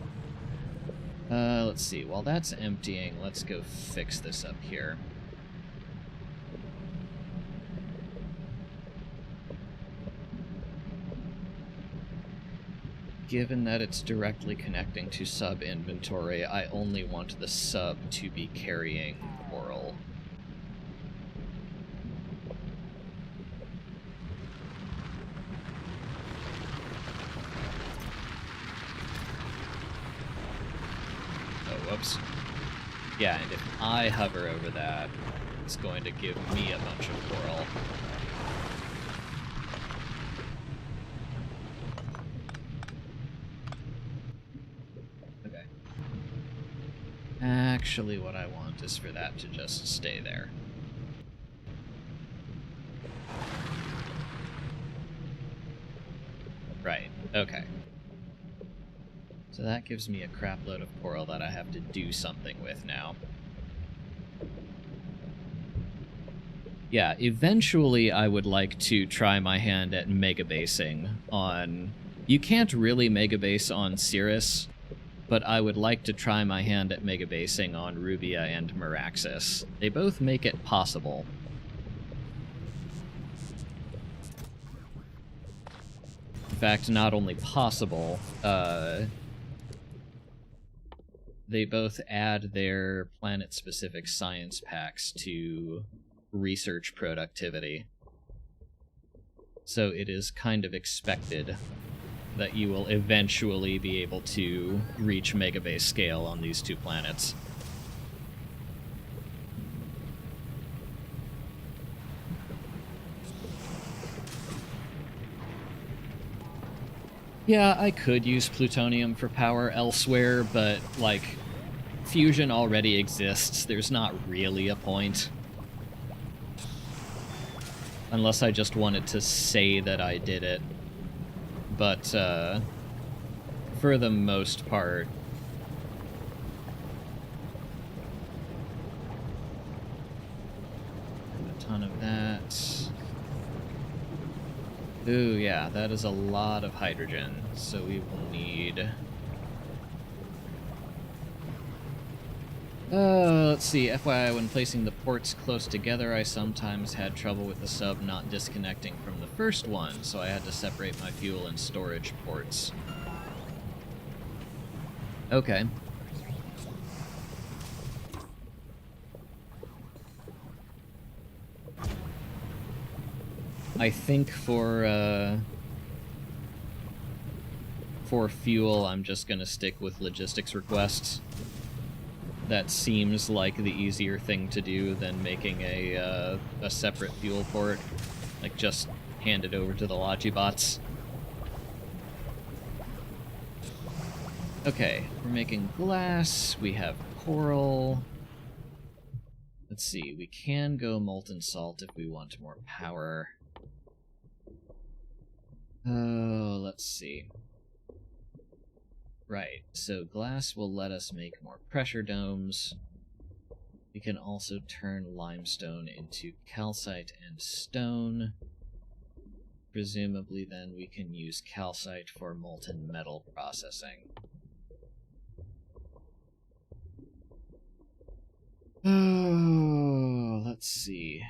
Let's see. While that's emptying, let's go fix this up here. Given that it's directly connecting to sub inventory, I only want the sub to be carrying coral. Whoops. Yeah, and if I hover over that, it's going to give me a bunch of coral. Okay. Actually, what I want is for that to just stay there. Right, okay. So that gives me a crap load of coral that I have to do something with now. Yeah, eventually I would like to try my hand at megabasing on... You can't really megabase on Cirrus, but I would like to try my hand at megabasing on Rubia and Maraxis. They both make it possible. In fact, not only possible, they both add their planet-specific science packs to research productivity. So it is kind of expected that you will eventually be able to reach megabase scale on these two planets. Yeah, I could use plutonium for power elsewhere, but, like, fusion already exists. There's not really a point. Unless I just wanted to say that I did it. But, for the most part... A ton of that... Ooh, yeah, that is a lot of hydrogen, so we will need... let's see, FYI, when placing the ports close together, I sometimes had trouble with the sub not disconnecting from the first one, so I had to separate my fuel and storage ports. Okay. I think for fuel, I'm just gonna stick with logistics requests. That seems like the easier thing to do than making a separate fuel port. Like, just hand it over to the Logibots. Okay, we're making glass, we have coral. Let's see, we can go molten salt if we want more power. Oh, let's see. Right, so glass will let us make more pressure domes. We can also turn limestone into calcite and stone. Presumably then we can use calcite for molten metal processing. Oh, let's see.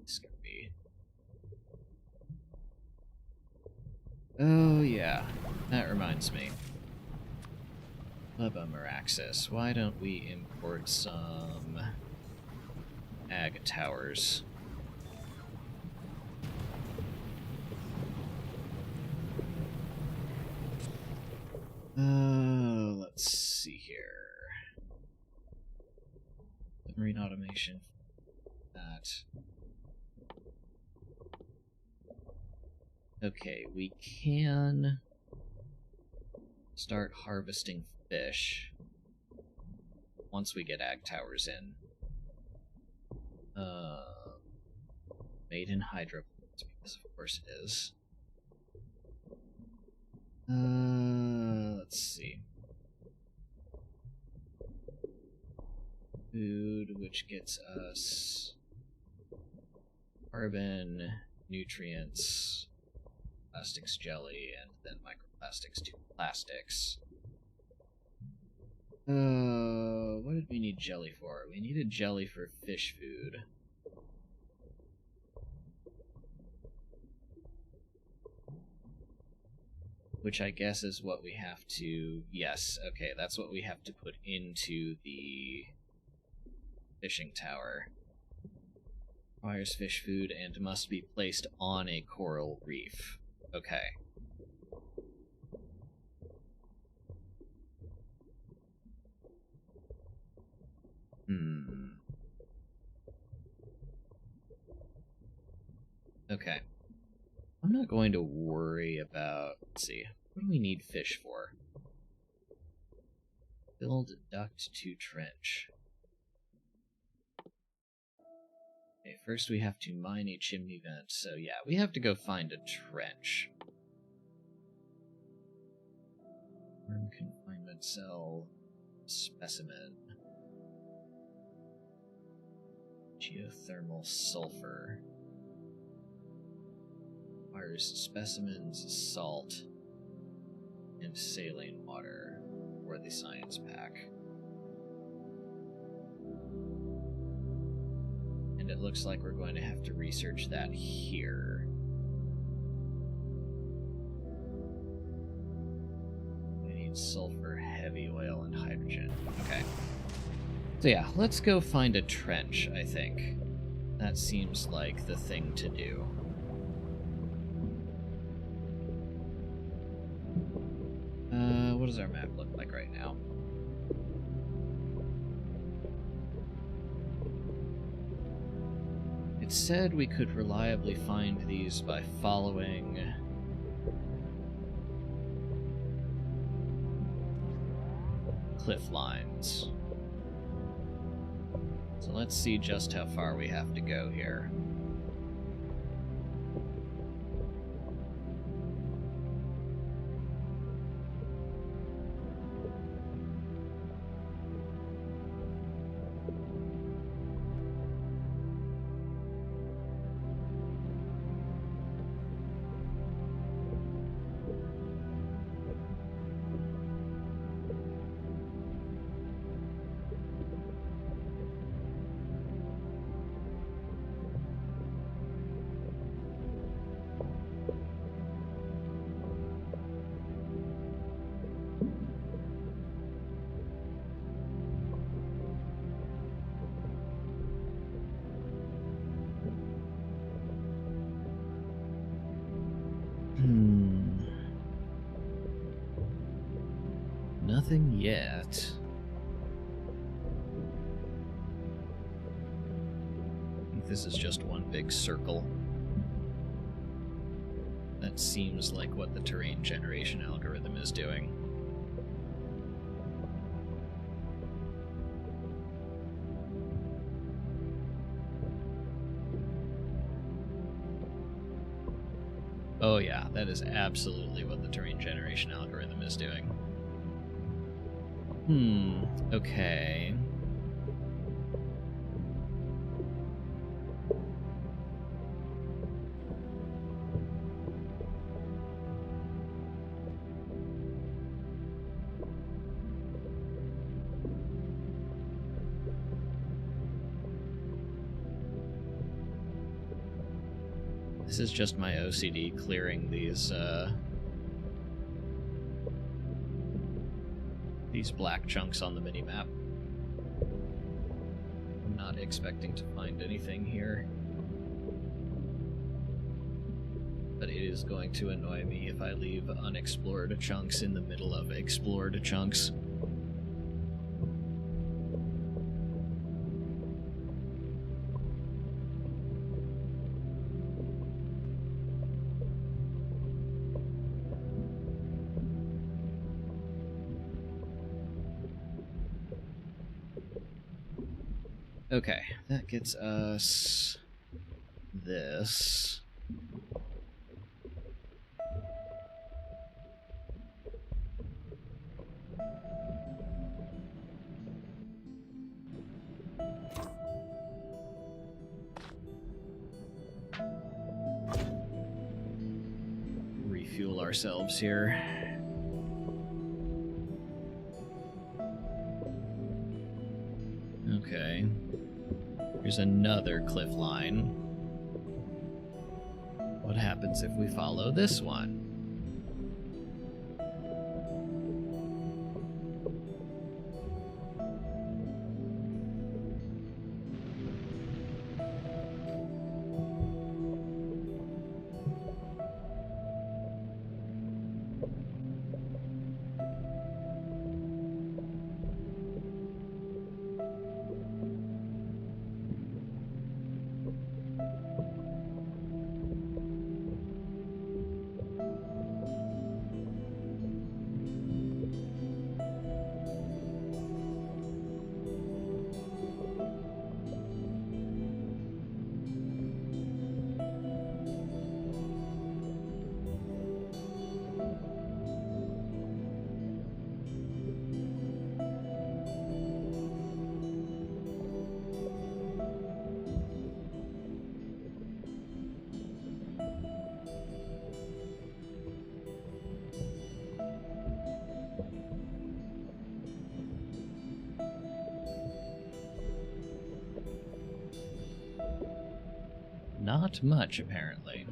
This could be... Oh, yeah. That reminds me. Leba Maraxis. Why don't we import some ag towers? Let's see here. Submarine automation. That. Okay, we can start harvesting fish once we get ag towers in. Made in hydroponics, because of course it is. Let's see. Food, which gets us carbon, nutrients, plastics jelly, and then microplastics to plastics. What did we need jelly for? We needed jelly for fish food. Which I guess is what we have to... Yes, okay, that's what we have to put into the fishing tower. Requires fish food and must be placed on a coral reef. Okay. Okay. I'm not going to worry about... Let's see. What do we need fish for? Build duct to trench. Okay, first we have to mine a chimney vent. So yeah, we have to go find a trench. Worm confinement cell. Specimen. Geothermal sulfur. Requires specimens, salt, and saline water for the science pack. And it looks like we're going to have to research that here. We need sulfur, heavy oil, and hydrogen. Okay. So yeah, let's go find a trench, I think. That seems like the thing to do. What does our map look like right now? It said we could reliably find these by following cliff lines. So let's see just how far we have to go here. Nothing yet. I think this is just one big circle. That seems like what the terrain generation algorithm is doing. Oh yeah, that is absolutely what the terrain generation algorithm is doing. Okay. This is just my OCD clearing these black chunks on the minimap. I'm not expecting to find anything here. But it is going to annoy me if I leave unexplored chunks in the middle of explored chunks. Okay, that gets us this. Refuel ourselves here. Okay. Here's another cliff line. What happens if we follow this one? Not much, apparently.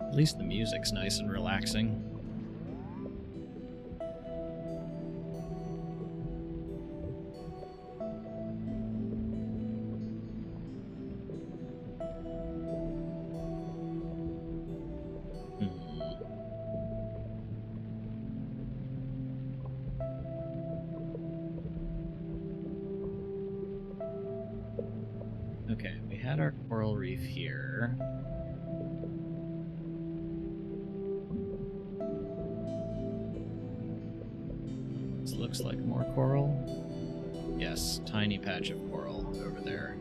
At least the music's nice and relaxing. Okay, we had our coral reef here. Looks like more coral. Yes, tiny patch of coral over there.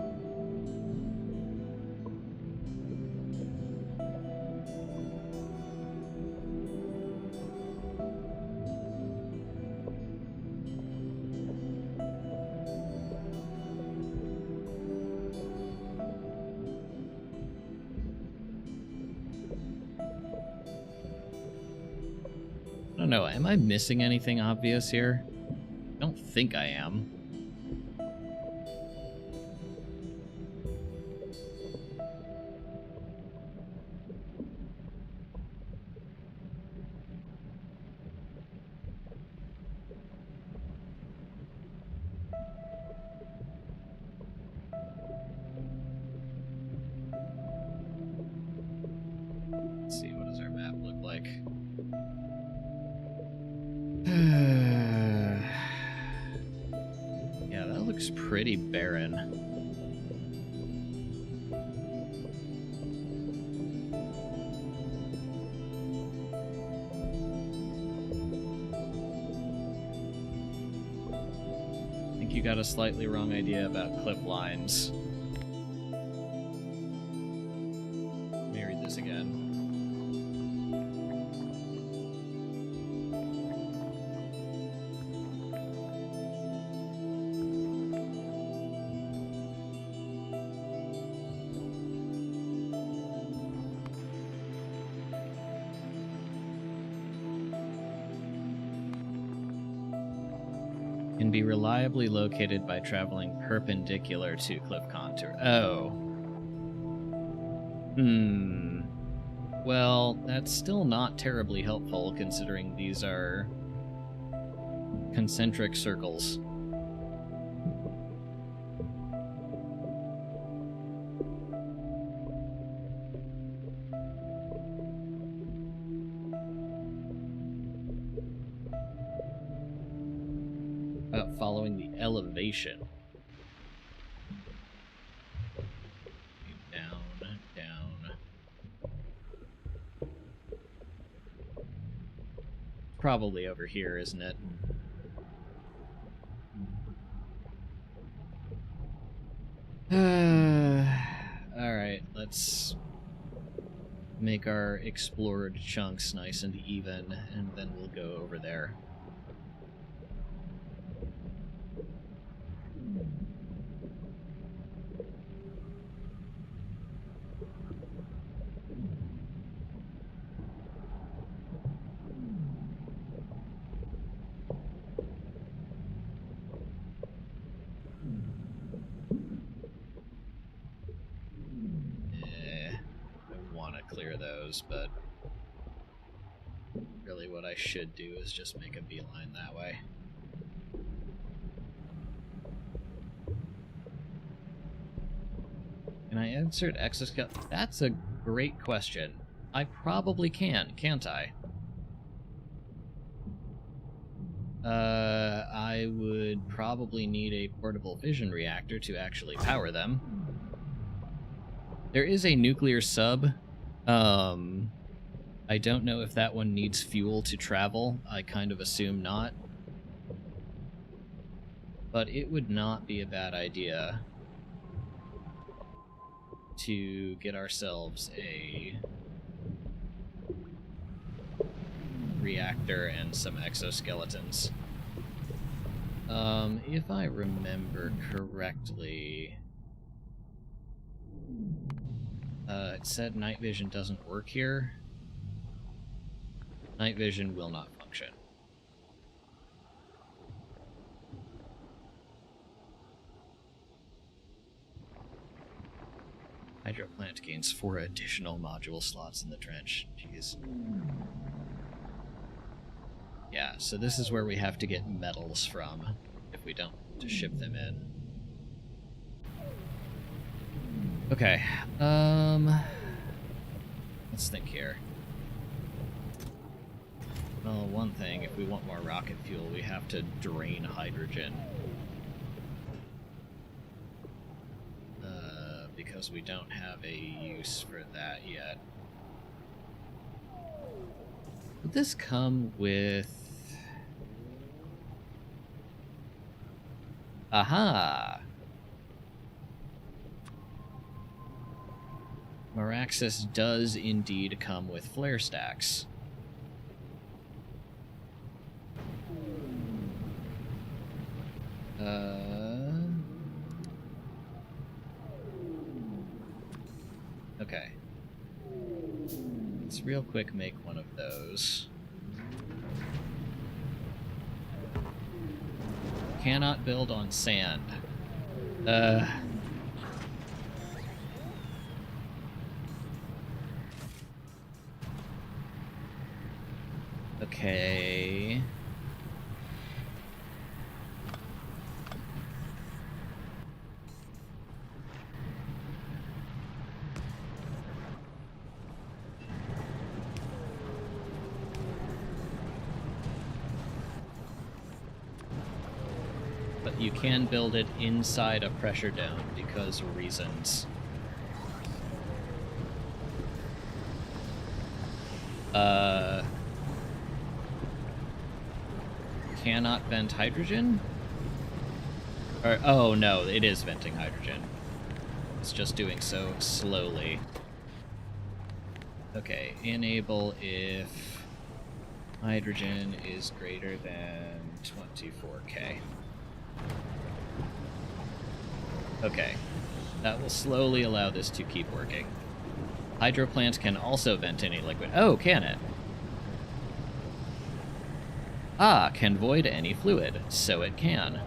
I don't know, am I missing anything obvious here? I don't think I am. Let's see, what does our map look like? Yeah, that looks pretty barren. I think you got a slightly wrong idea about cliff lines. Let me read this again. Can be reliably located by traveling perpendicular to cliff contour. Oh. Well, that's still not terribly helpful considering these are concentric circles. About following the elevation. Down, down. Probably over here, isn't it? Alright, let's make our explored chunks nice and even, and then we'll go over there. Clear those, but really what I should do is just make a beeline that way. Can I insert exoskeleton? That's a great question. I probably can, can't I? I would probably need a portable fission reactor to actually power them. There is a nuclear sub. I don't know if that one needs fuel to travel. I kind of assume not. But it would not be a bad idea to get ourselves a reactor and some exoskeletons. If I remember correctly... it said night vision doesn't work here. Night vision will not function. Hydro plant gains 4 additional module slots in the trench. Jeez. Yeah, so this is where we have to get metals from if we don't to ship them in. Okay, let's think here. Well, one thing, if we want more rocket fuel, we have to drain hydrogen. Because we don't have a use for that yet. Would this come with... Aha! Maraxis does indeed come with flare stacks. Okay. Let's real quick make one of those. Cannot build on sand. Okay. But you can build it inside a pressure dome because of reasons. Cannot vent hydrogen? Or, oh no, it is venting hydrogen. It's just doing so slowly. Okay, enable if hydrogen is greater than 24K. Okay, that will slowly allow this to keep working. Hydro plant can also vent any liquid. Oh, can it? Ah, can void any fluid. So it can.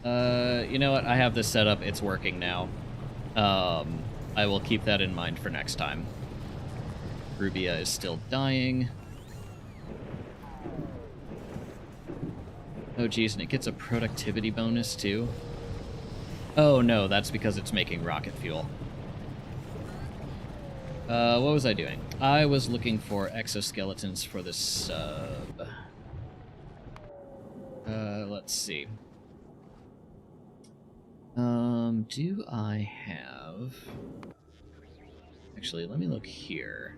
You know what? I have this set up. It's working now. I will keep that in mind for next time. Rubia is still dying. Oh, geez, and it gets a productivity bonus, too? Oh, no, that's because it's making rocket fuel. What was I doing? I was looking for exoskeletons for the sub. Let's see. Do I have... Actually, let me look here.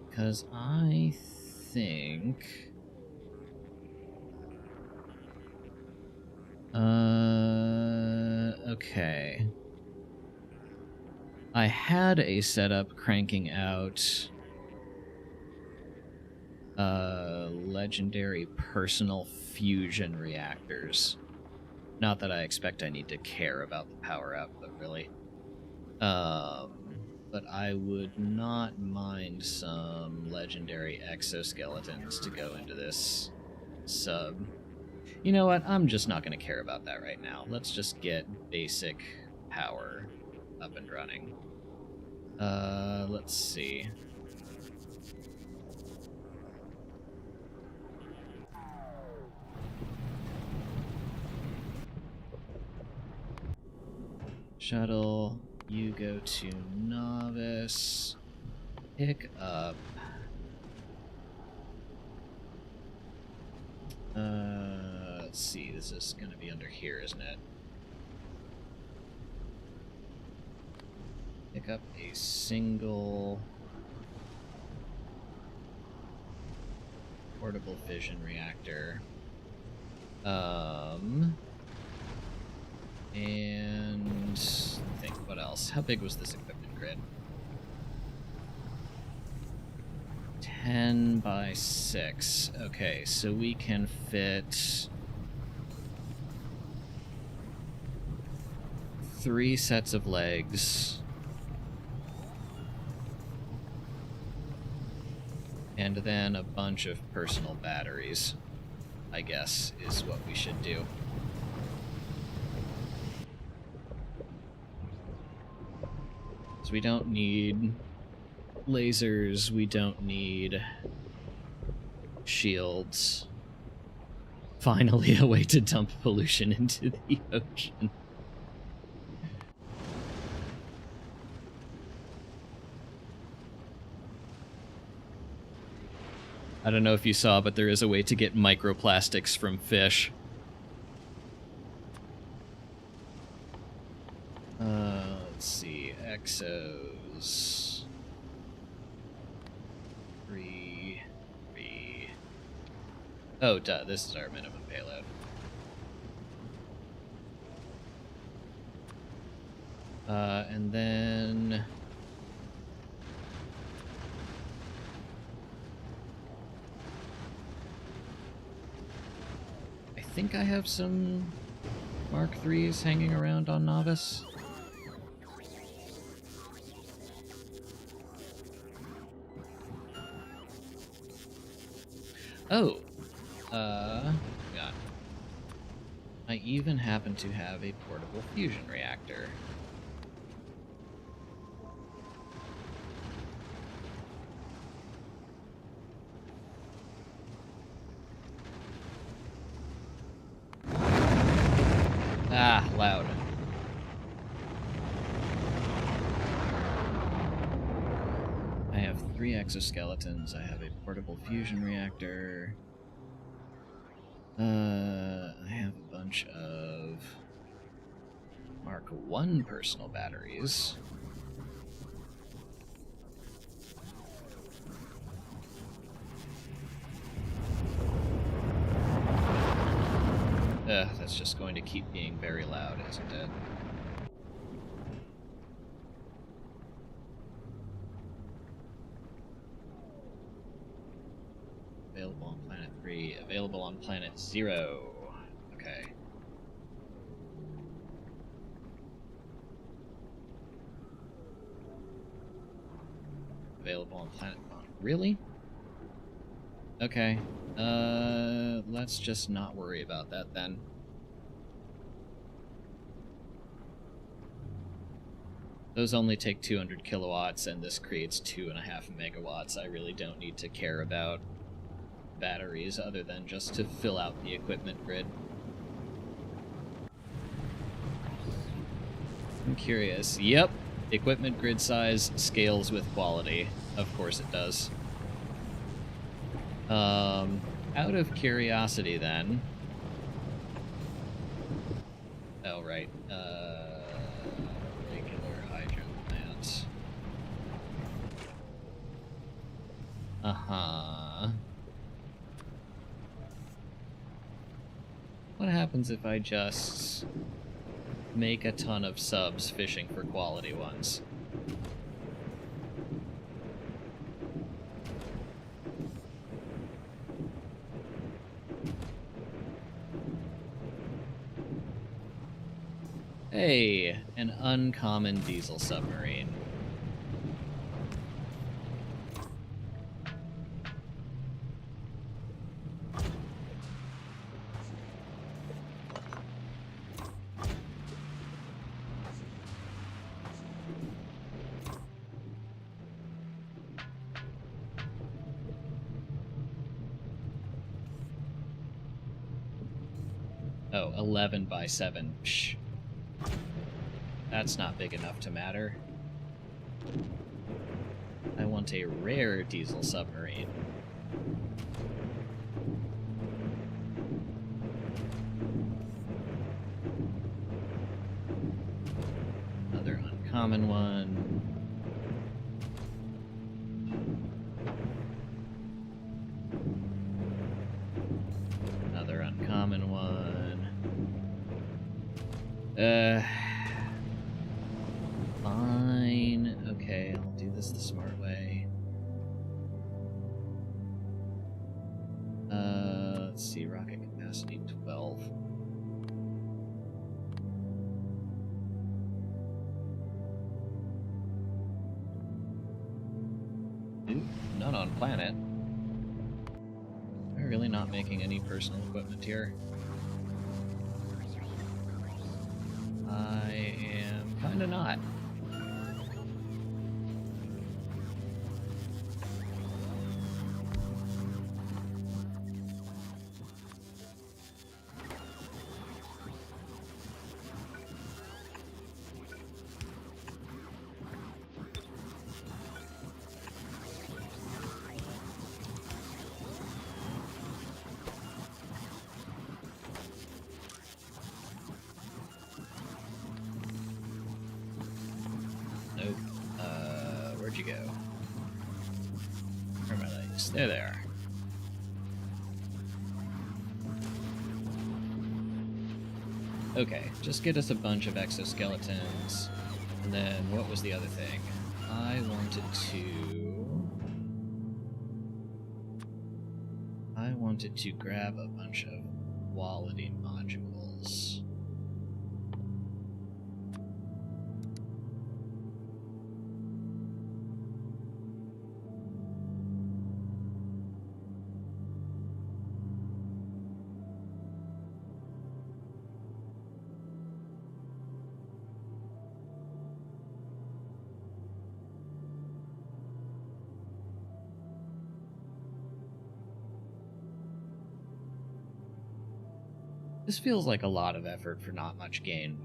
Because I think... Okay. I had a setup cranking out legendary personal fusion reactors. Not that I expect I need to care about the power output, really. But I would not mind some legendary exoskeletons to go into this sub. You know what? I'm just not going to care about that right now. Let's just get basic power up and running. Let's see. Shuttle, you go to novice. Pick up. Let's see, this is gonna be under here, isn't it? Pick up a single portable fission reactor. And think, what else? How big was this equipment grid? 10 by 6. Okay, so we can fit 3 sets of legs. And then a bunch of personal batteries, I guess, is what we should do. So we don't need lasers, we don't need shields. Finally, a way to dump pollution into the ocean. I don't know if you saw, but there is a way to get microplastics from fish. Let's see, exos. 3. Oh, duh, this is our minimum payload. And then... I think I have some Mark IIIs hanging around on Novice. Oh! God. I even happen to have a portable fusion reactor. Ah, loud. I have 3 exoskeletons. I have a portable fusion reactor. I have a bunch of Mark I personal batteries. That's just going to keep being very loud, isn't it? Available on Planet 3. Available on Planet 0. Okay. Available on Planet 1. Really? Okay. Let's just not worry about that then. Those only take 200 kilowatts, and this creates 2.5 megawatts. I really don't need to care about batteries other than just to fill out the equipment grid. I'm curious. Yep, equipment grid size scales with quality. Of course it does. Out of curiosity then... Oh, right. Regular hydro plant. Uh-huh. What happens if I just make a ton of subs fishing for quality ones? Hey, an uncommon diesel submarine. Oh, 11 by 7. Psh. That's not big enough to matter. I want a rare diesel submarine. Another uncommon one. Another uncommon one. Fine. Okay, I'll do this the smart way. Let's see, rocket capacity 12. Ooh, not on planet. Am I really not making any personal equipment here? I am kinda not. Where'd you go? Where are my legs? There they are. Okay, just get us a bunch of exoskeletons. And then, what was the other thing? I wanted to grab a bunch of quality modules. This feels like a lot of effort for not much gain.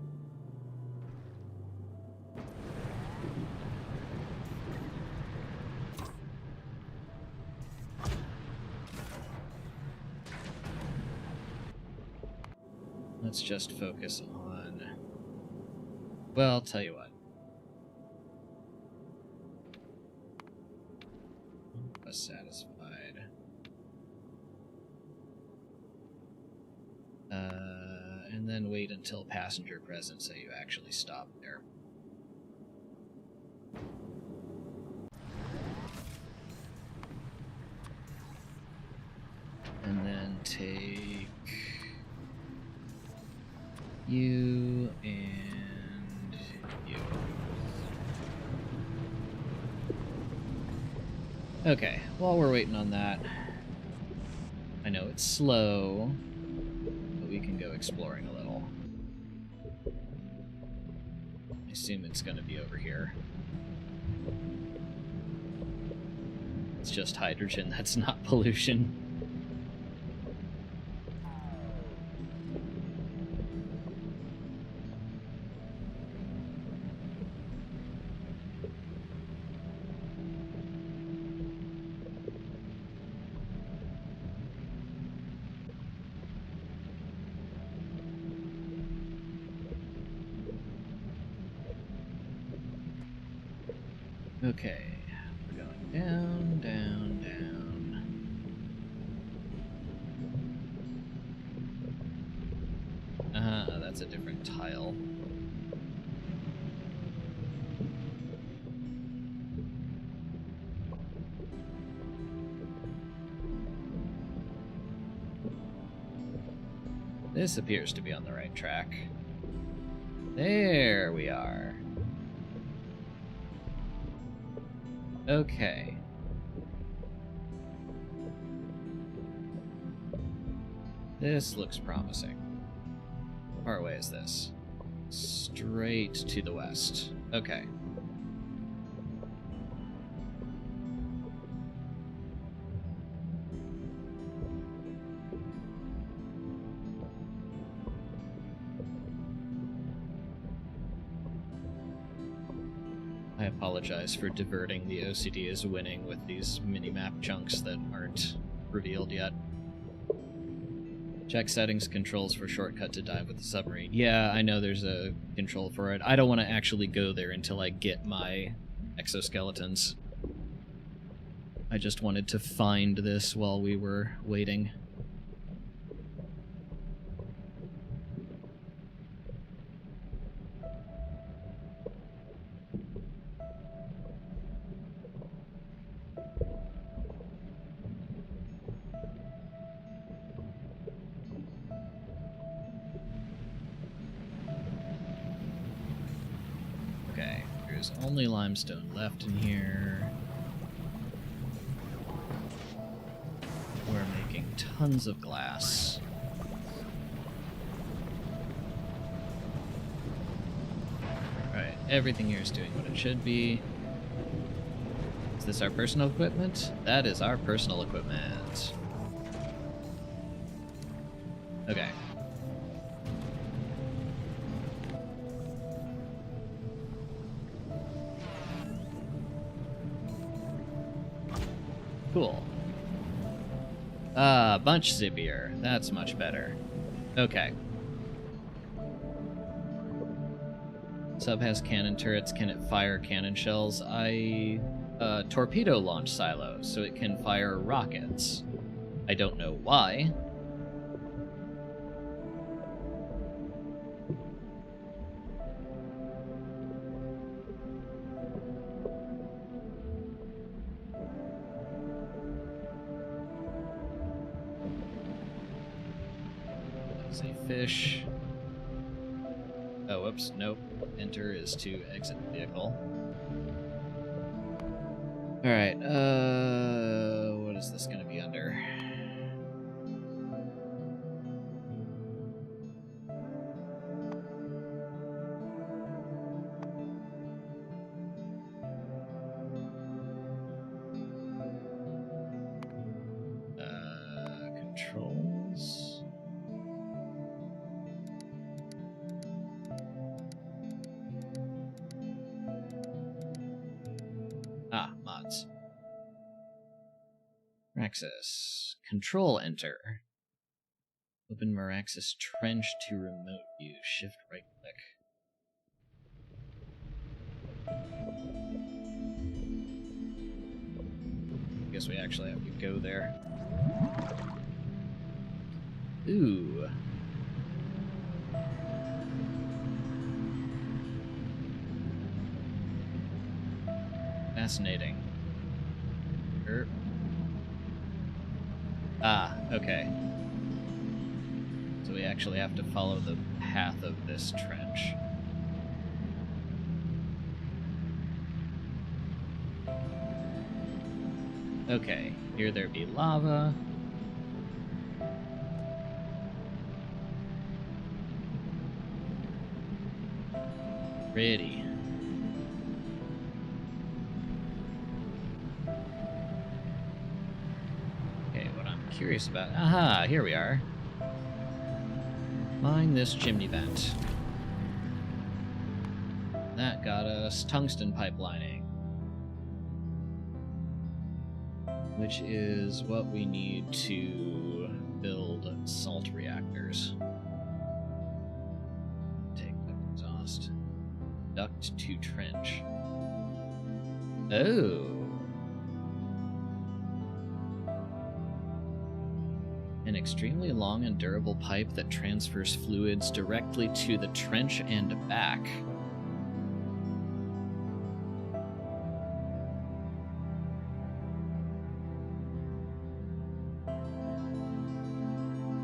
Let's just focus on... Well, I'll tell you what. Was satisfied. And then wait until passenger present so you actually stop there. And then take you and you. Okay, while we're waiting on that, I know it's slow, but we can go exploring a little. I assume it's going to be over here. It's just hydrogen, that's not pollution. Okay, we're going down, down, down. That's a different tile. This appears to be on the right track. There we are. Okay. This looks promising. How far away is this? Straight to the west. Okay. I apologize for diverting the OCD as winning with these mini-map chunks that aren't revealed yet. Check settings controls for shortcut to dive with the submarine. Yeah, I know there's a control for it. I don't want to actually go there until I get my exoskeletons. I just wanted to find this while we were waiting. Okay, there's only limestone left in here. We're making tons of glass. Alright, everything here is doing what it should be. Is this our personal equipment? That is our personal equipment. Okay. Cool. Bunch zippier. That's much better. Okay. Sub has cannon turrets. Can it fire cannon shells? Torpedo launch silo, so it can fire rockets. I don't know why. Say fish. Oh, whoops, nope. Enter is to exit the vehicle. Alright, what is this gonna be under? Controls. Ah, mods. Maraxis. Control enter. Open Maraxis trench to remote view. Shift right click. I guess we actually have to go there. Ooh. Fascinating. Ah, okay. So we actually have to follow the path of this trench. Okay, here there be lava. Pretty. Okay, what I'm curious about... Aha, here we are. Find this chimney vent. That got us tungsten pipelining. Which is what we need to build salt reactors. Take the exhaust. Duct to trench. Oh. An extremely long and durable pipe that transfers fluids directly to the trench and back.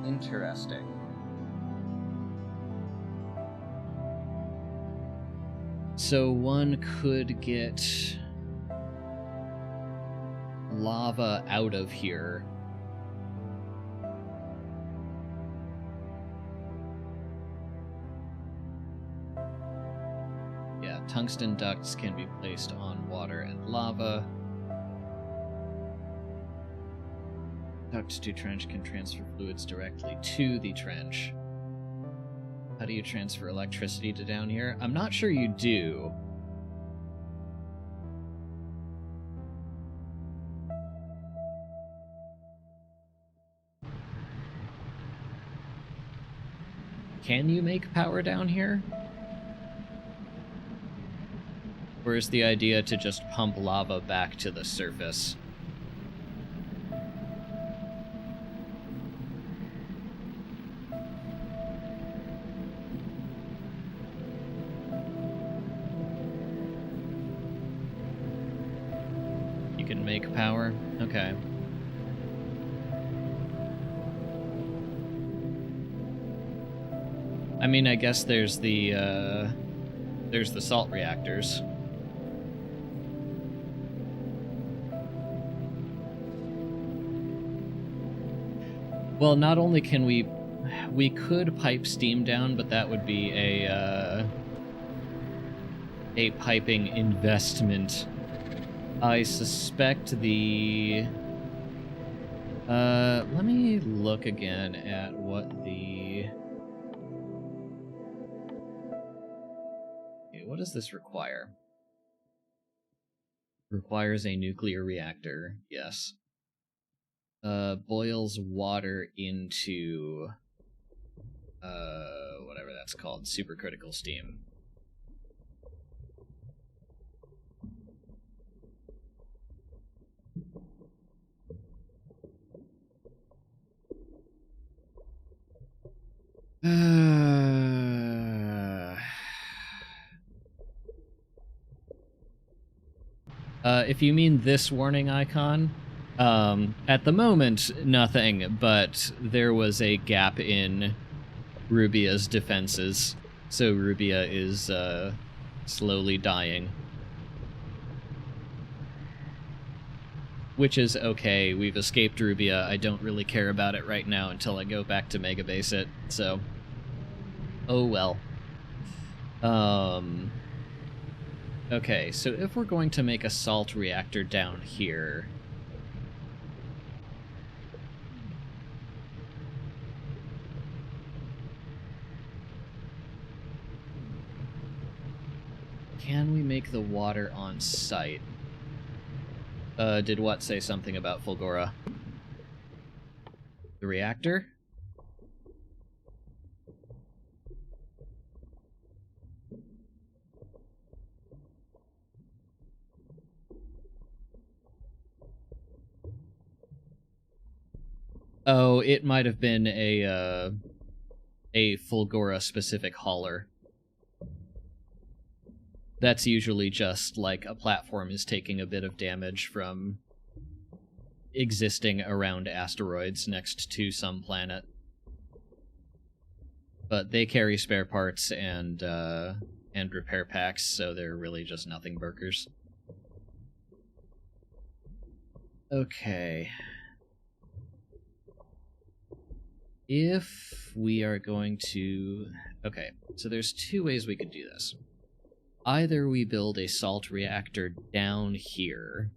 Interesting. So one could get lava out of here. Yeah, tungsten ducts can be placed on water and lava. Duct to trench can transfer fluids directly to the trench. How do you transfer electricity to down here? I'm not sure you do. Can you make power down here? Or is the idea to just pump lava back to the surface? You can make power? Okay. I mean, I guess there's the salt reactors. Well, not only can we could pipe steam down, but that would be a piping investment. I suspect the... let me look again at what the... Okay, what does this require? Requires a nuclear reactor, yes. Boils water into... whatever that's called, supercritical steam. If you mean this warning icon, at the moment, nothing, but there was a gap in Rubia's defenses, so Rubia is slowly dying. Which is okay, we've escaped Rubia, I don't really care about it right now until I go back to Mega Base it, so... Oh well. Okay, so if we're going to make a salt reactor down here... Can we make the water on site? Did what say something about Fulgora? The reactor? Oh, it might have been a Fulgora-specific hauler. That's usually just, like, a platform is taking a bit of damage from existing around asteroids next to some planet. But they carry spare parts and repair packs, so they're really just nothing burgers. Okay. If we are going to... Okay, so there's two ways we could do this. Either we build a salt reactor down here,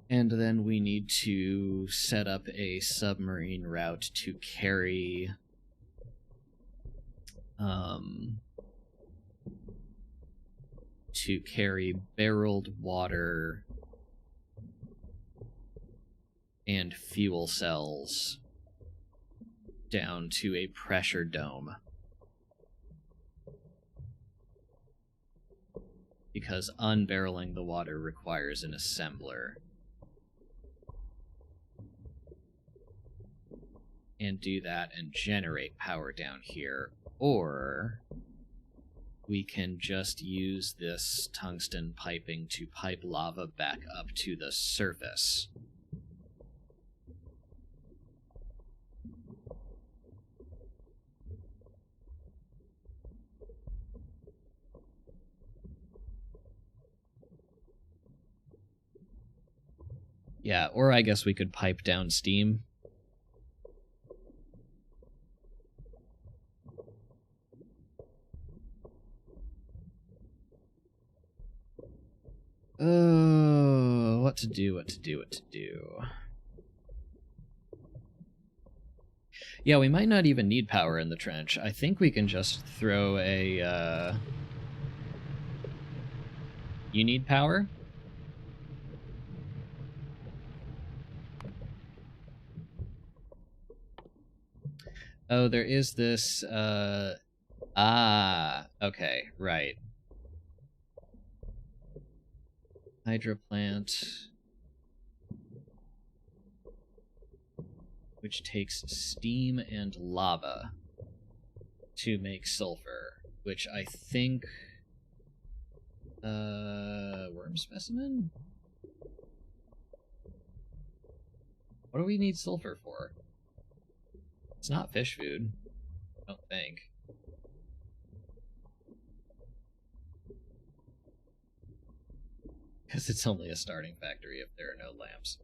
and then we need to set up a submarine route to carry barreled water and fuel cells down to a pressure dome. Because unbarreling the water requires an assembler. And do that and generate power down here. Or we can just use this tungsten piping to pipe lava back up to the surface. Yeah, or I guess we could pipe down steam. Oh, what to do. Yeah, we might not even need power in the trench. I think we can just throw a, You need power? Oh, there is this, okay, right. Hydro plant, which takes steam and lava to make sulfur, which I think, worm specimen? What do we need sulfur for? It's not fish food, I don't think. Because it's only a starting factory if there are no lamps.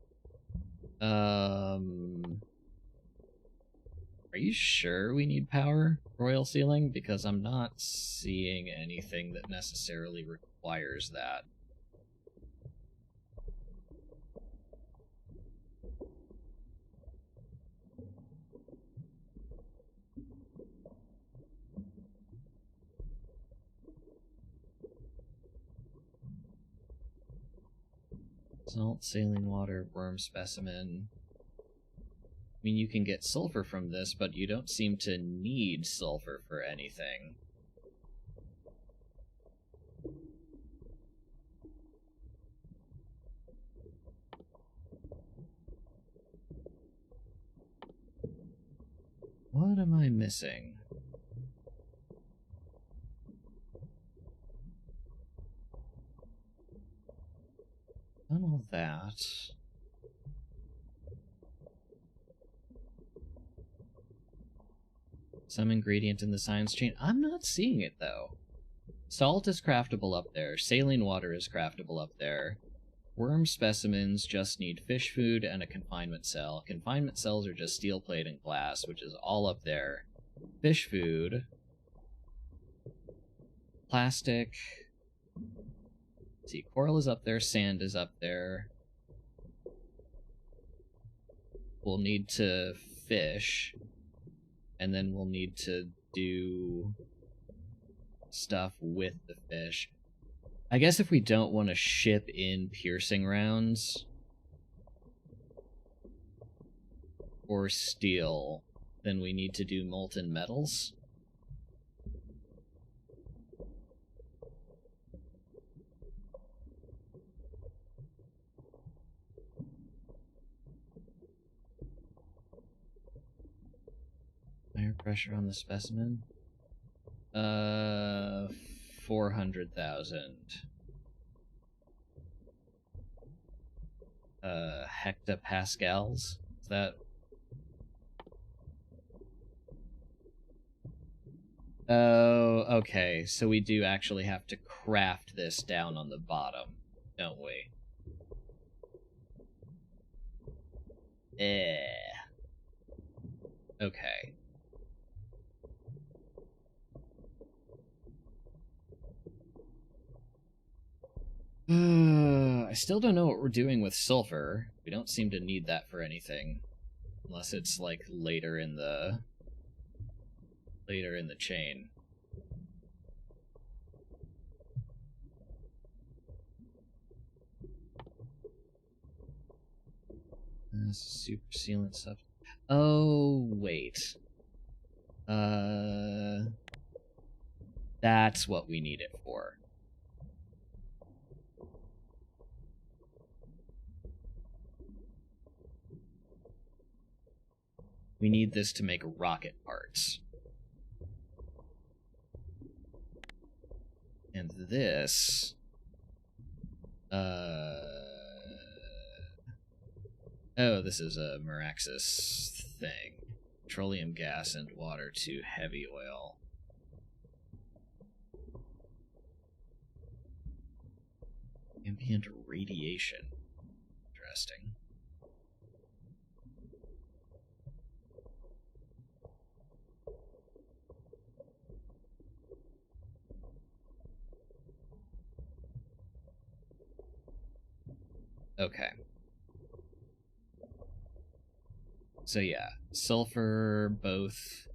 Are you sure we need power, Royal Ceiling? Because I'm not seeing anything that necessarily requires that. Salt, saline water, worm specimen. I mean, you can get sulfur from this, but you don't seem to need sulfur for anything. What am I missing? Done all that. Some ingredient in the science chain. I'm not seeing it, though. Salt is craftable up there. Saline water is craftable up there. Worm specimens just need fish food and a confinement cell. Confinement cells are just steel plate and glass, which is all up there. Fish food. Plastic. Let's see, coral is up there, sand is up there. We'll need to fish. And then we'll need to do stuff with the fish. I guess if we don't want to ship in piercing rounds or steel, then we need to do molten metals. Higher pressure on the specimen. 400,000. Hectopascals? Is that... Oh, okay. So we do actually have to craft this down on the bottom, don't we? Okay. I still don't know what we're doing with sulfur. We don't seem to need that for anything. Unless it's, like, later in the chain. Super sealant stuff. Oh, wait. That's what we need it for. We need this to make rocket parts. And this... Oh, this is a Maraxis thing. Petroleum gas and water to heavy oil. Ambient radiation. Interesting. Okay. So yeah, sulfur both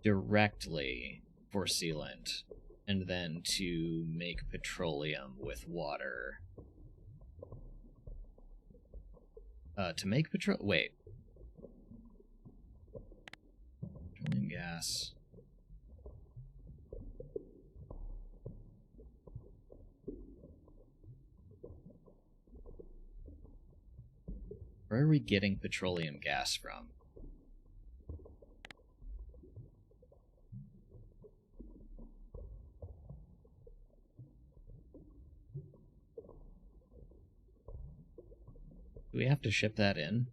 directly for sealant, and then to make petroleum with water. To make wait. Petroleum gas. Where are we getting petroleum gas from? Do we have to ship that in?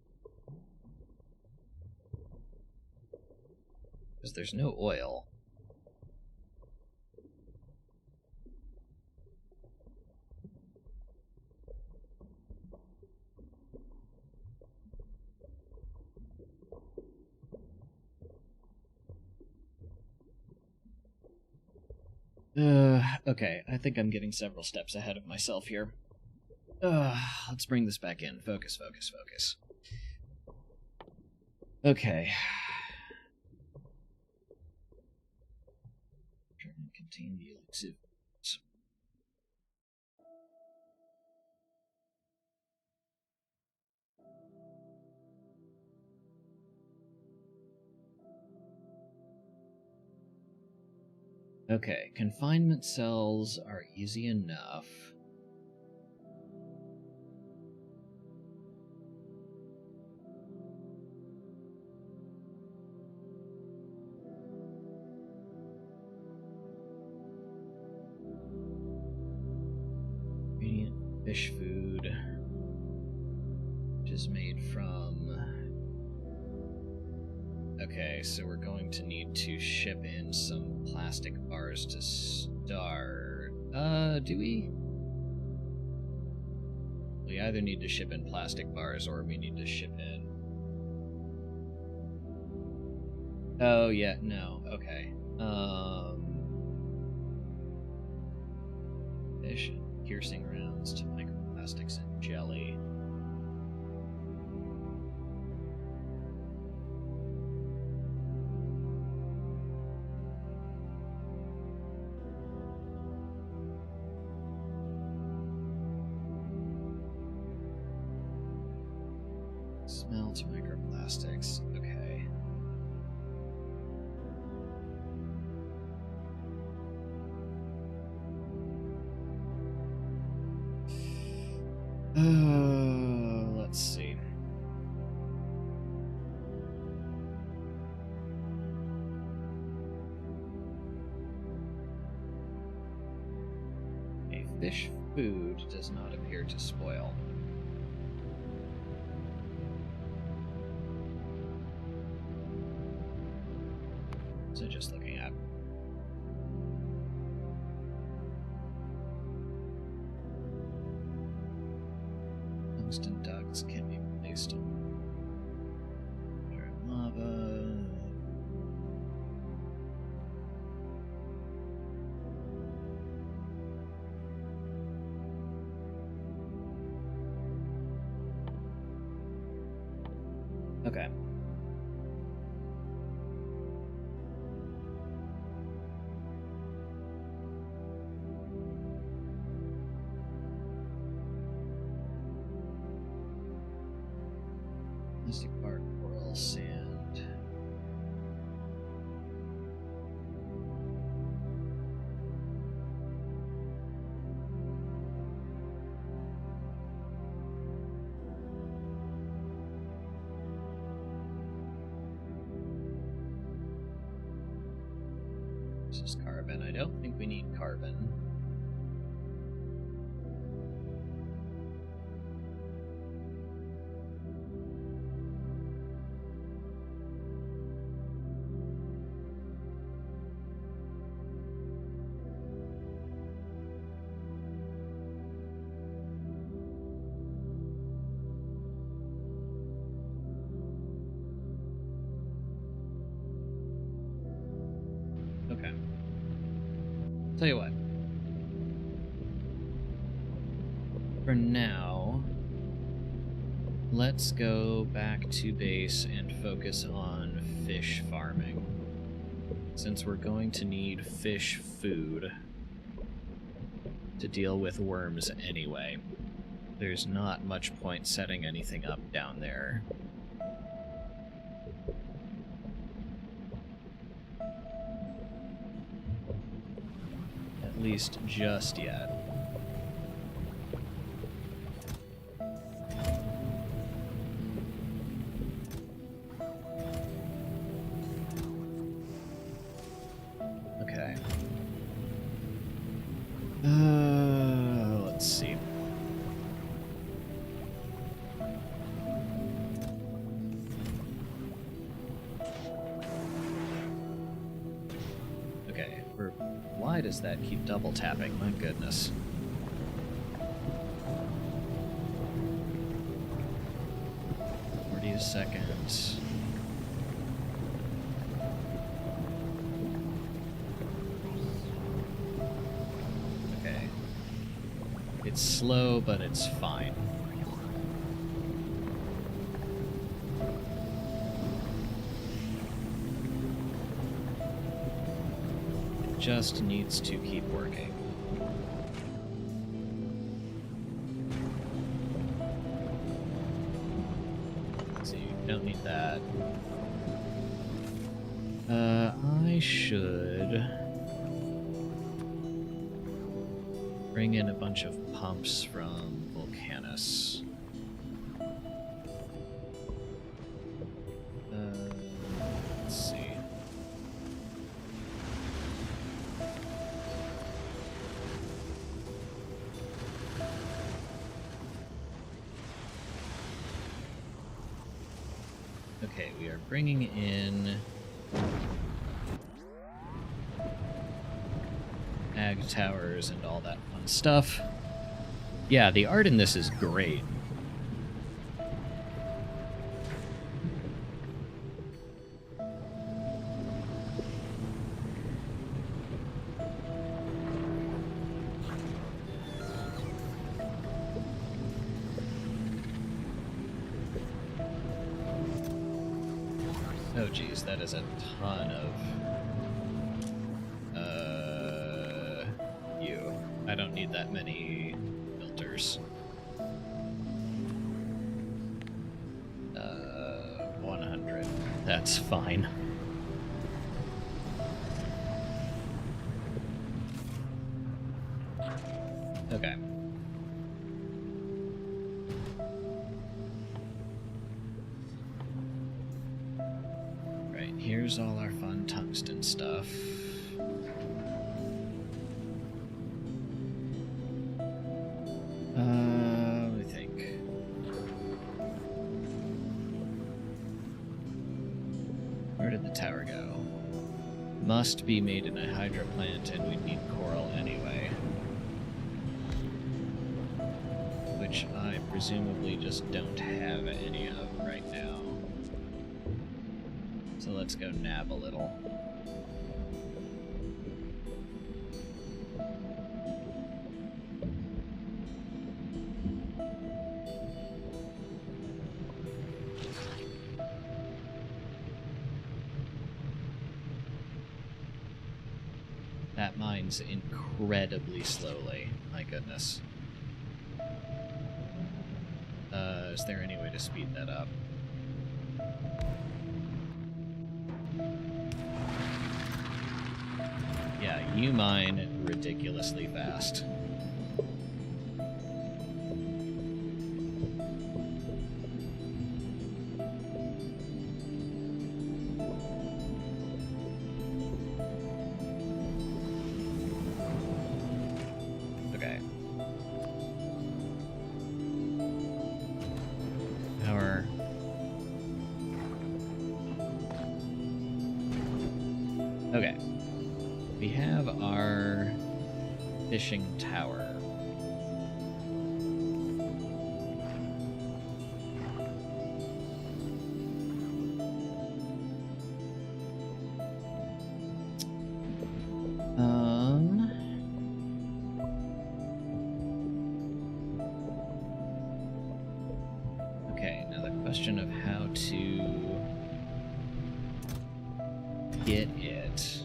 Because there's no oil. Okay, I think I'm getting several steps ahead of myself here. Let's bring this back in. Focus, focus, focus. Okay. Contain the elusive. Okay, confinement cells are easy enough. Ingredient fish food, which is made from... Okay, so we're going to need to ship in some plastic bars to start. Do we? We either need to ship in plastic bars or we need to ship in... Oh, yeah, no, okay. Fish and piercing rounds to microplastics and jelly. Smell to microplastics. Okay. Let's see. A fish food does not appear to spoil. So just looking at tungsten ducts can be placed on lava. Okay. Plastic bark, coral, sand. This is carbon. I don't think we need carbon. Okay. Tell you what. For now, let's go back to base and focus on fish farming. Since we're going to need fish food to deal with worms anyway, there's not much point setting anything up down there. At least just yet. Okay. Let's see. Okay, why does that keep double tapping? My goodness. A second. Okay. It's slow, but it's fine. It just needs to keep working. Don't need that. I should bring in a bunch of pumps from Volcanus. Let's see. Okay, we are bringing in ag towers and all that fun stuff. Yeah, the art in this is great. Oh geez, that is a ton of you. I don't need that many filters. 100. That's fine. Okay. Here's all our fun tungsten stuff. Let me think. Where did the tower go? Must be made in a hydro plant, and we'd need coral anyway. Which I presumably just don't have any of right now. So let's go nab a little. That mines incredibly slowly. My goodness. Is there any way to speed that up? Yeah, you mine ridiculously fast. fishing tower. Okay, now the question of how to get it.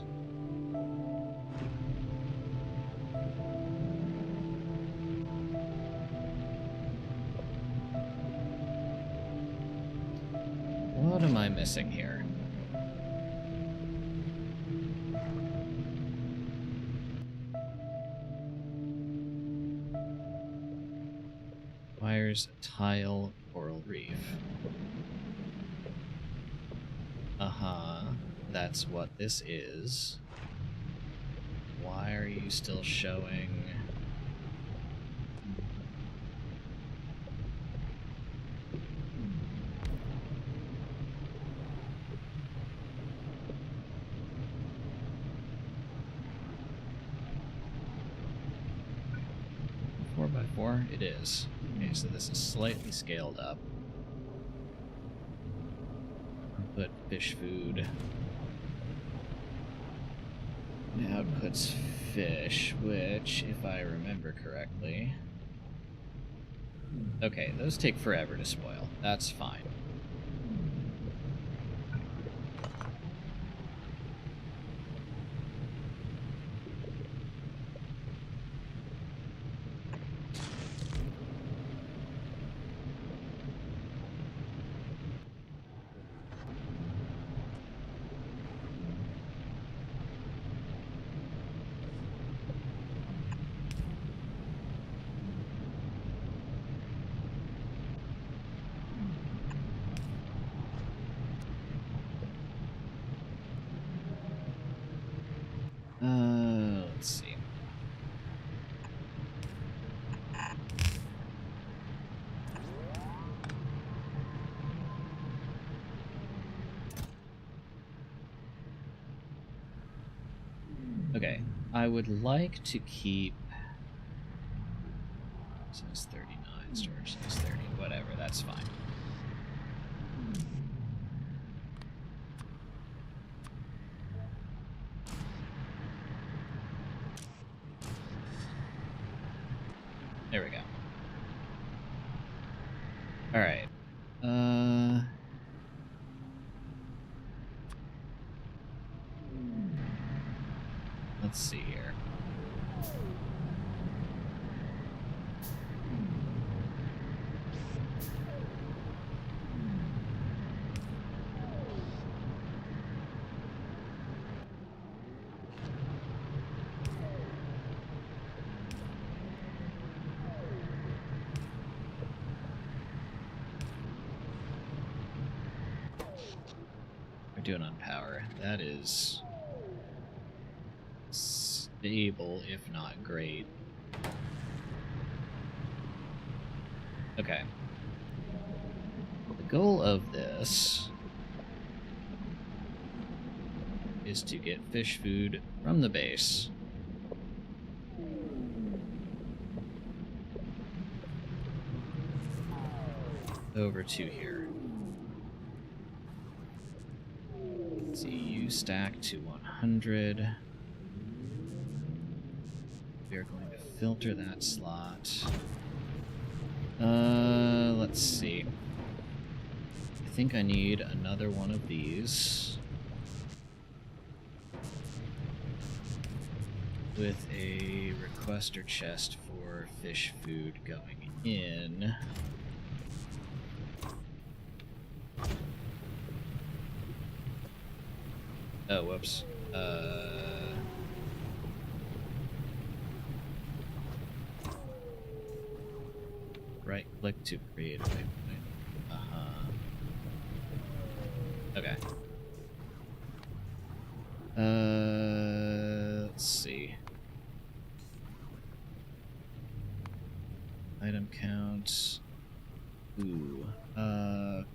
What am I missing here? Wires, tile, coral reef. Uh-huh. That's what this is. Why are you still showing... 4x4? It is. Okay, so this is slightly scaled up. Put fish food. It outputs fish, which, if I remember correctly... Okay, those take forever to spoil. That's fine. Let's see. Okay, I would like to keep size 39, storage size 30, whatever, that's fine. There we go. Alright. Let's see here. We're doing on power. That is stable, if not great. Okay. The goal of this is to get fish food from the base over to here. Let's see, you stack to 100. We are going to filter that slot. Let's see. I think I need another one of these with a requester chest for fish food going in. Oh, whoops. Right click to create a waypoint. Okay. Let's see. Item count. Ooh.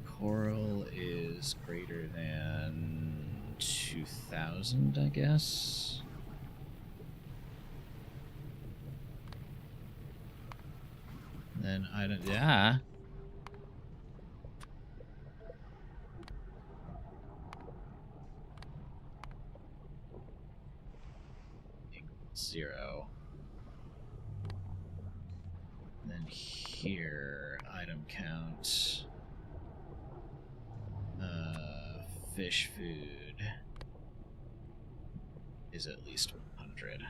Coral is greater than 2,000, I guess. then item... Yeah. 0. Then here, item count, fish food is at least 100.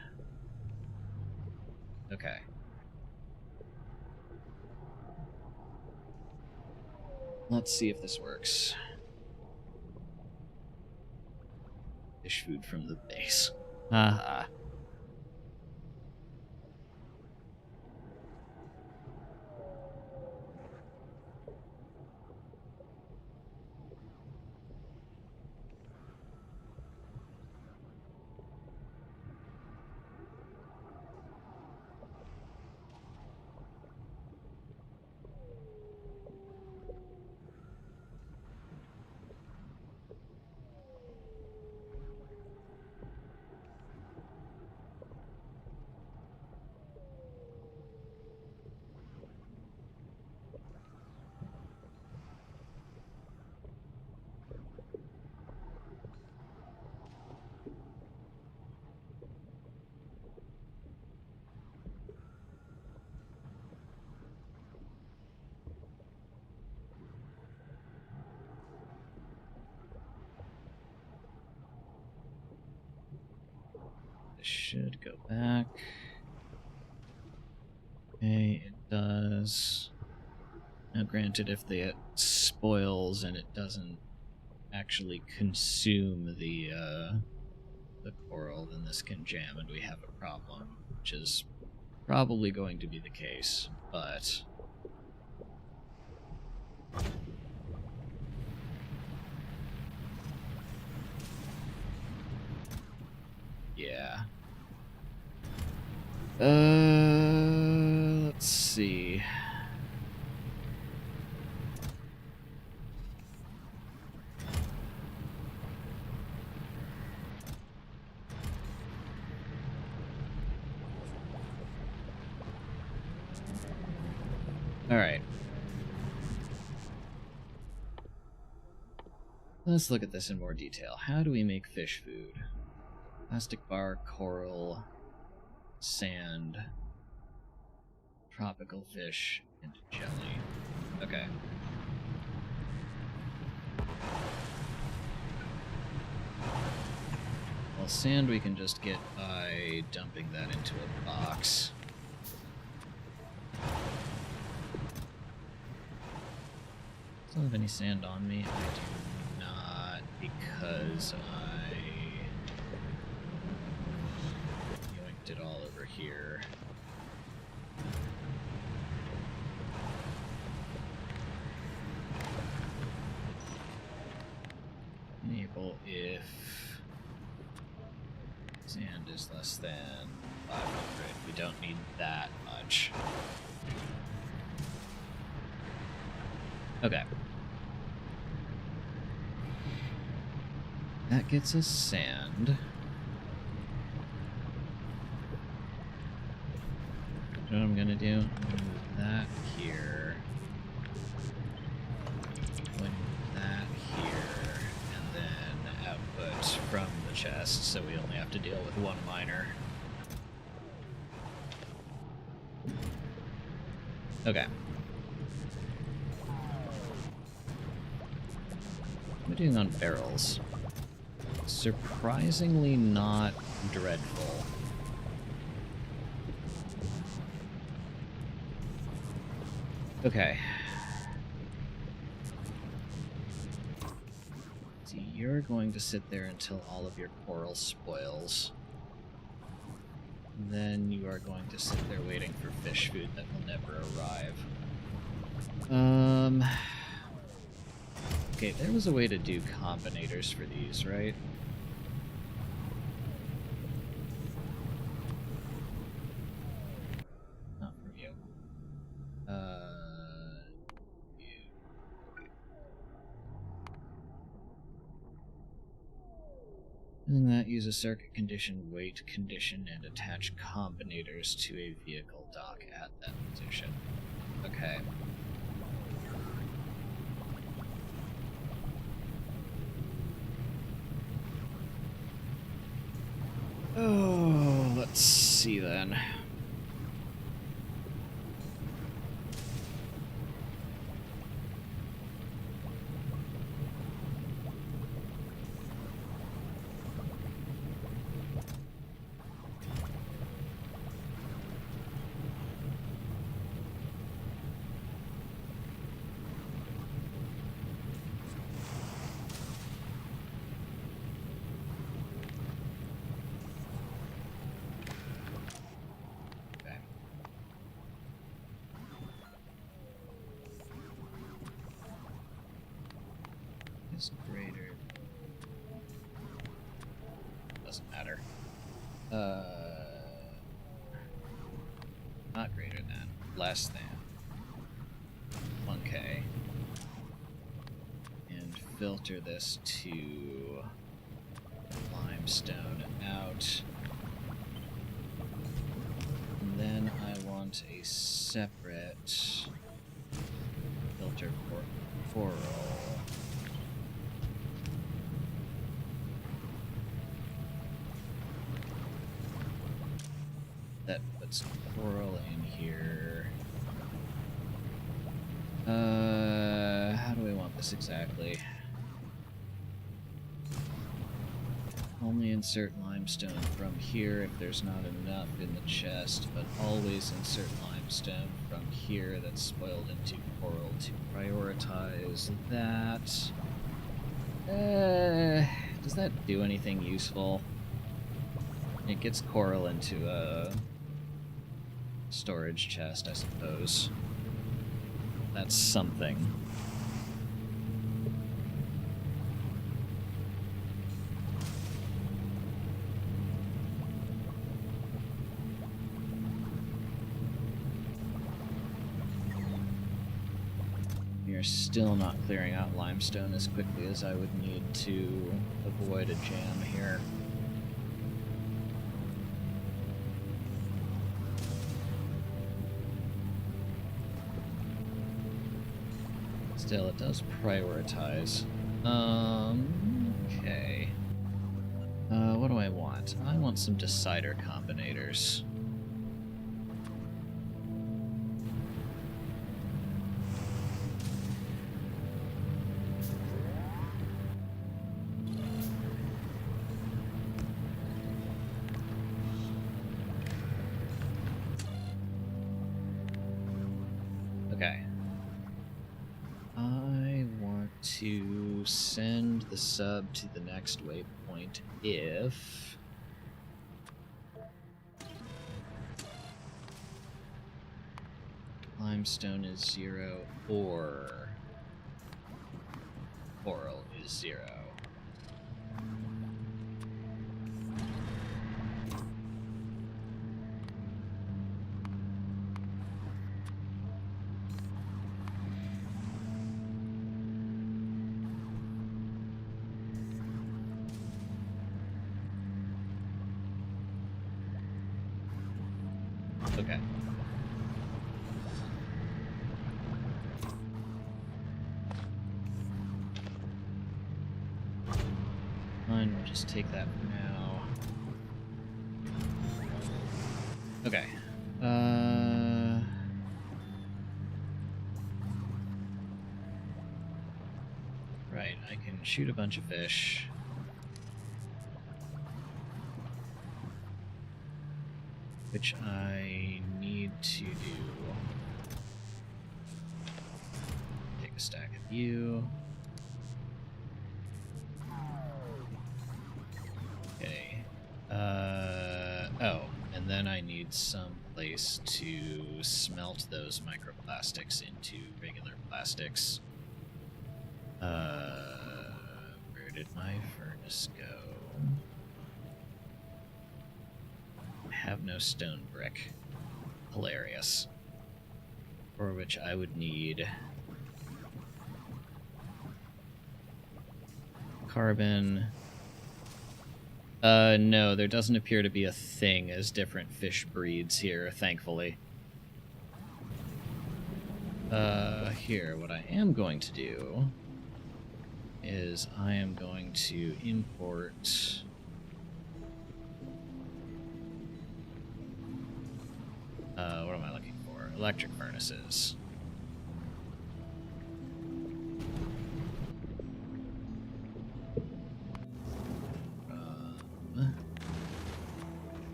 Okay. Let's see if this works. Fish food from the base. Haha. Should go back. Okay, it does. Now, granted, if it spoils and it doesn't actually consume the coral, then this can jam and we have a problem, which is probably going to be the case, but... yeah. Let's see. All right. Let's look at this in more detail. How do we make fish food? Plastic bar, coral, sand, tropical fish, and jelly. Okay. Well, sand we can just get by dumping that into a box. Still have any sand on me? I do not, because I yoinked it all over here. Enable if sand is less than 500. We don't need that much. Okay. That gets us sand. What I'm gonna do? I'm gonna move that here. Put that here. And then output from the chest, so we only have to deal with one miner. Okay. What am I doing on barrels? Surprisingly not dreadful. Okay. So you're going to sit there until all of your coral spoils. Then you are going to sit there waiting for fish food that will never arrive. Okay, there was a way to do combinators for these, right? Not from you. And that use a circuit condition, weight condition, and attach combinators to a vehicle dock at that position. Okay. see then. Is greater. Doesn't matter. Not greater than. Less than. 1K. And filter this to limestone out. And then I want a separate filter for coral. That puts coral in here. How do we want this exactly? Only insert limestone from here if there's not enough in the chest, but always insert limestone from here that's spoiled into coral to prioritize that. Does that do anything useful? It gets coral into a storage chest, I suppose. That's something. We are still not clearing out limestone as quickly as I would need to avoid a jam here. Still, it does prioritize. Okay. What do I want? I want some decider combinators. Okay. I want to send the sub to the next waypoint if limestone is 0 or coral is 0. Okay. Fine, we'll just take that for now. Okay. Right, I can shoot a bunch of fish. Which I need to do. Take a stack of you. Okay. Oh, and then I need some place to smelt those microplastics into regular plastics. Where did my furnace go? Have no stone brick. Hilarious. For which I would need carbon. No, there doesn't appear to be a thing as different fish breeds here, thankfully. Here, what I am going to do is I am going to import electric furnaces.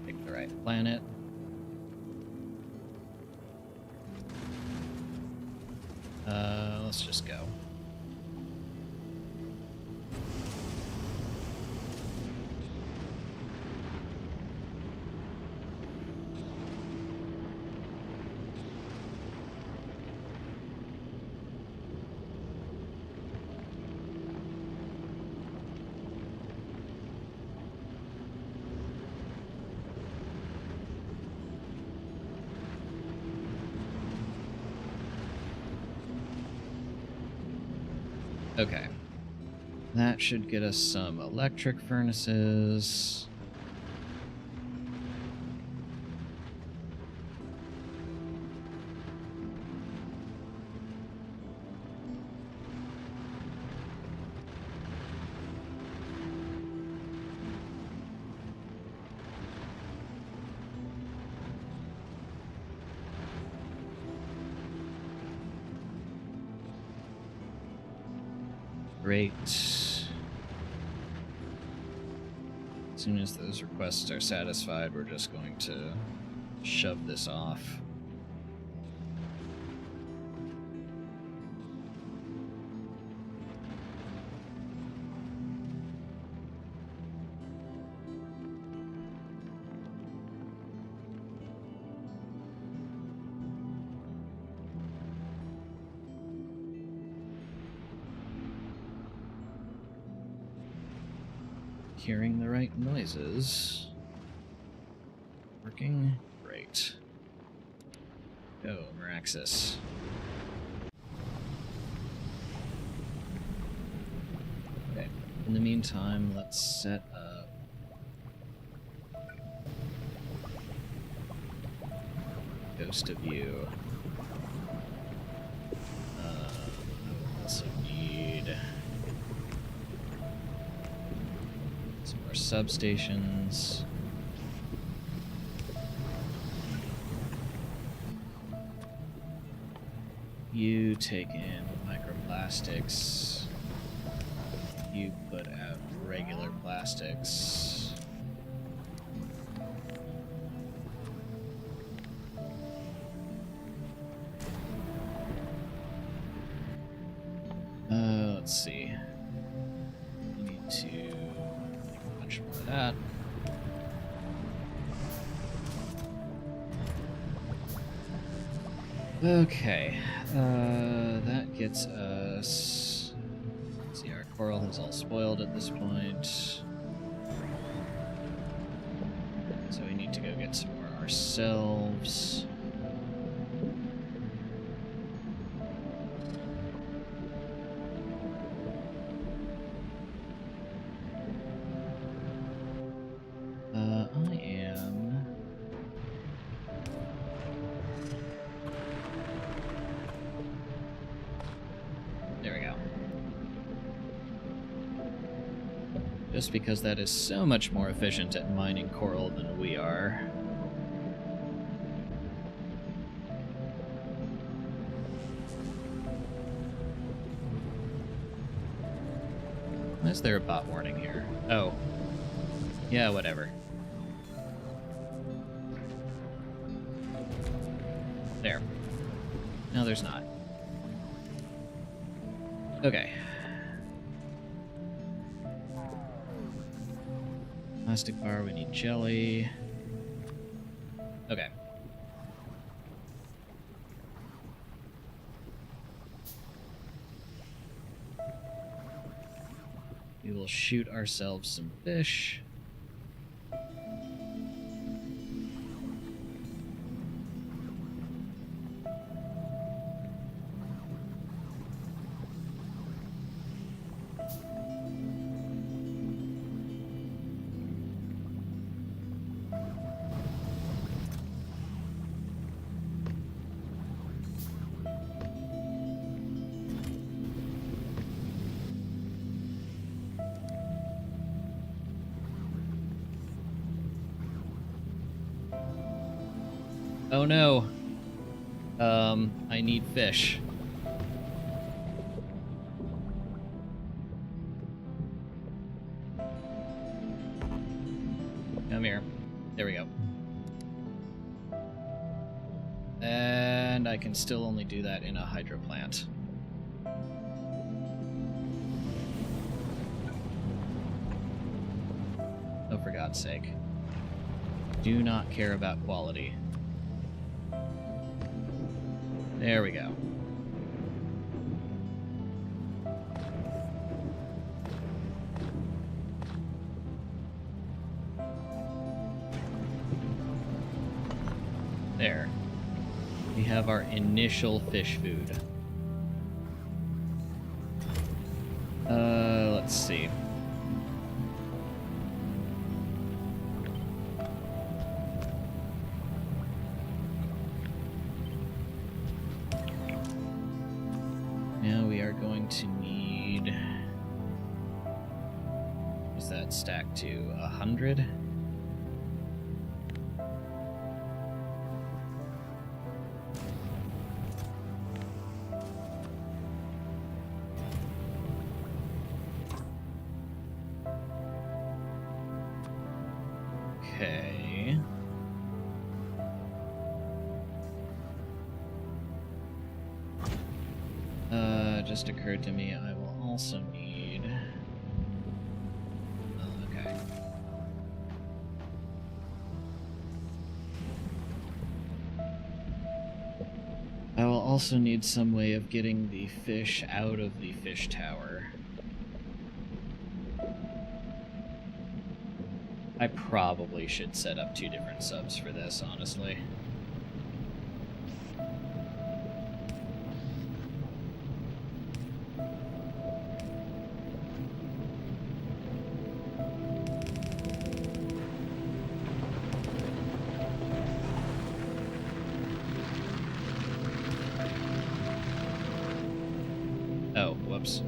Pick the right planet. Let's just go. Okay. That should get us some electric furnaces. Great. As soon as those requests are satisfied, we're just going to shove this off. Hearing the right noises. Working great. Go, Maraxis. Okay. In the meantime, let's set up Ghost of You. I also need some more substations. You take in microplastics. You put out regular plastics. Let's see. We need to make a bunch more of that. Okay, that gets us. Let's see, our coral is all spoiled at this point, so we need to go get some more ourselves. I am. There we go. Just because that is so much more efficient at mining coral than we are. Why is there a bot warning here? Oh. Yeah, whatever. There. No, there's not. Okay. Plastic bar, we need jelly. Okay. We will shoot ourselves some fish. Oh no. I need fish. Come here. There we go. And I can still only do that in a hydro plant. Oh, for God's sake. Do not care about quality. There we go. There. We have our initial fish food. Let's see. Now we are going to need... What's that stack to? 100? Okay. Just occurred to me I will also need... okay. I will also need some way of getting the fish out of the fish tower. I probably should set up 2 different subs for this, honestly. Oh, whoops.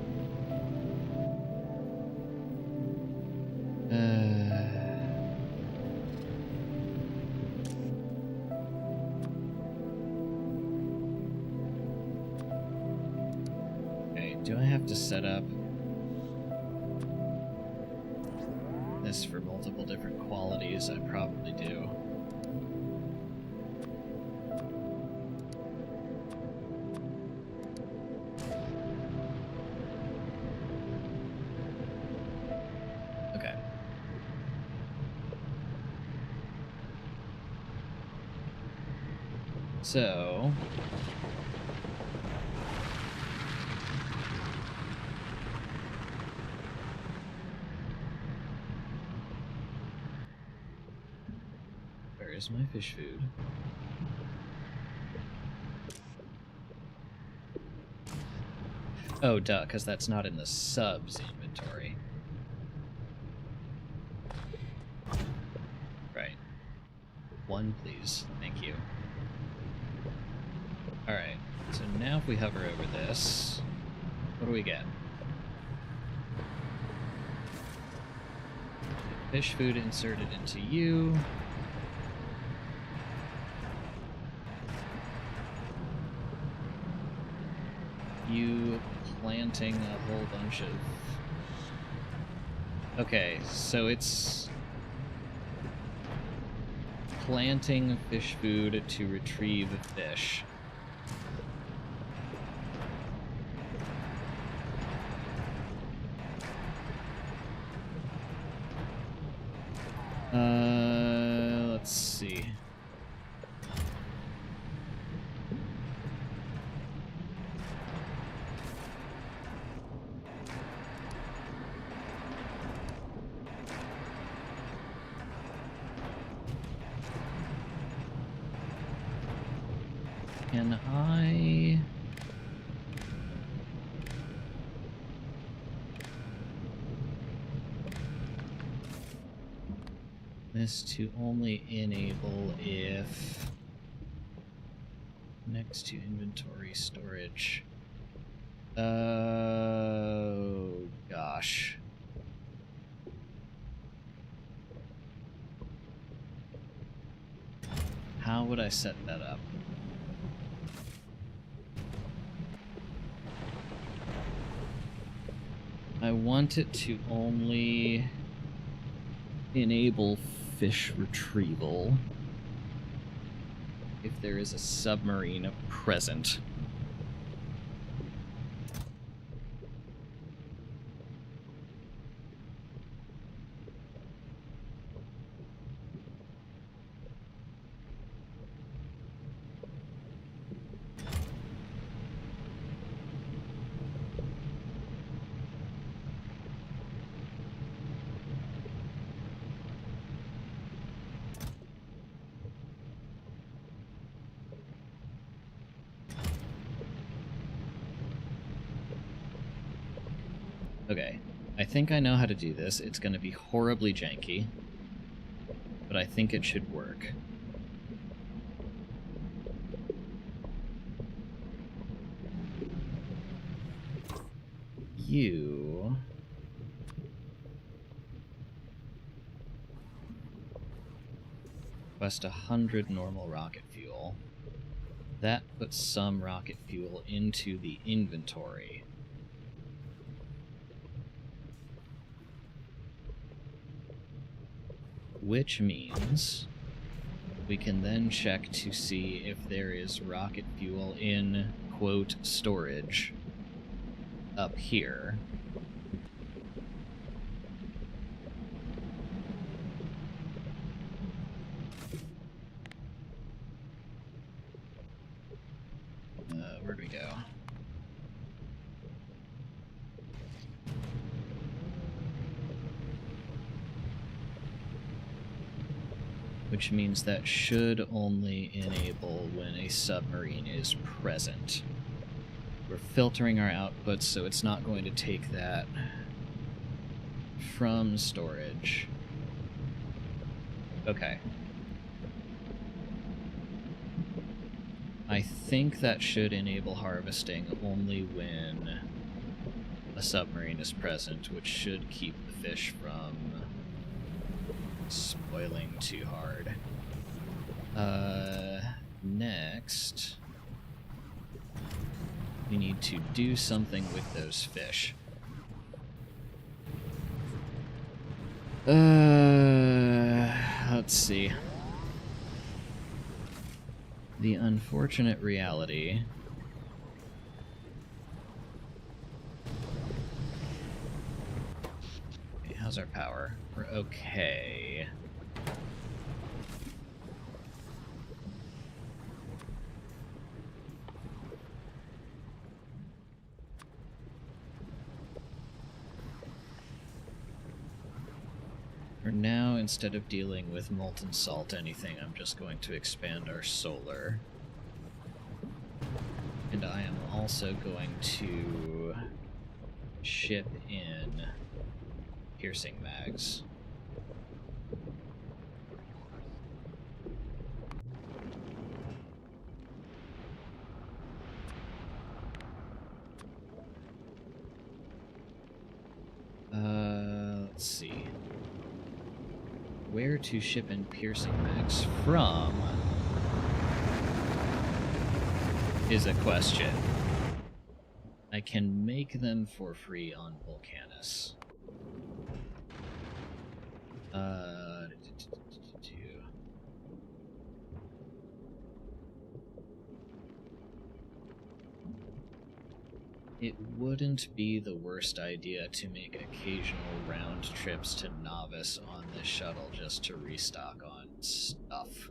Okay, do I have to set up this for multiple different qualities? I probably do. Okay. So... where is my fish food? Oh, duh, because that's not in the subs inventory. Right. 1, please. Thank you. Alright, so now if we hover over this, what do we get? Fish food inserted into you. You planting a whole bunch of... Okay, so it's planting fish food to retrieve fish. Let's see. Can I... this to only enable if next to inventory storage. Oh gosh. How would I set that up? I want it to only enable fish retrieval if there is a submarine present. Okay, I think I know how to do this. It's going to be horribly janky, but I think it should work. You... request 100 normal rocket fuel. That puts some rocket fuel into the inventory. Which means we can then check to see if there is rocket fuel in, quote, storage up here. Where'd we go? Which means that should only enable when a submarine is present. We're filtering our outputs, so it's not going to take that from storage. Okay. I think that should enable harvesting only when a submarine is present, which should keep the fish from spoiling too hard. Next, we need to do something with those fish. Let's see. The unfortunate reality okay, how's our power? We're okay. For now, instead of dealing with molten salt anything, I'm just going to expand our solar. And I am also going to ship in piercing mags. Let's see. Where to ship in piercing mags from is a question. I can make them for free on Volcanus. It wouldn't be the worst idea to make occasional round trips to Novice on this shuttle just to restock on stuff.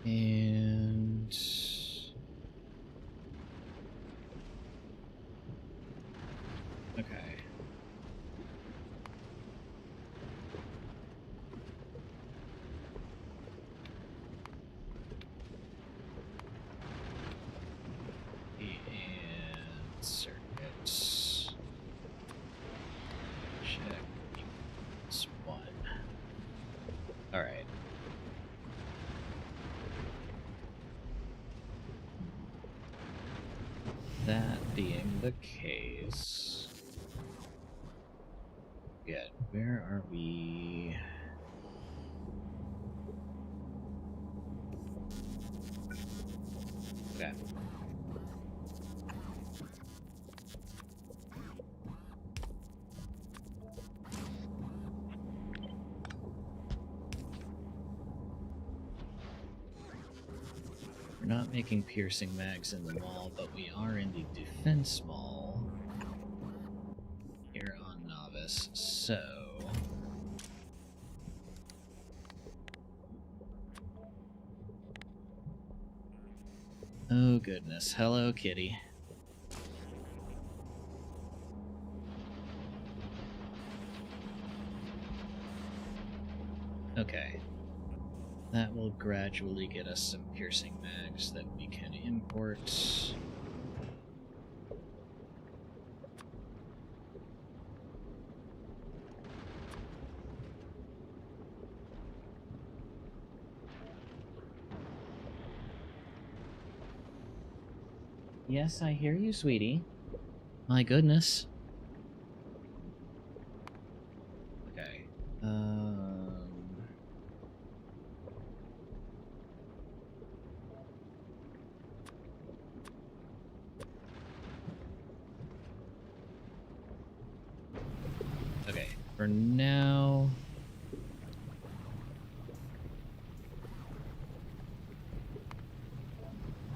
And okay. Alright. That being the case... Good. Where are we? Okay. We're not making piercing mags in the mall, but we are in the defense mall here on Novice, so... Oh goodness, hello kitty. Okay. That will gradually get us some piercing mags that we can import. Yes, I hear you, sweetie. My goodness. Okay. Okay, for now...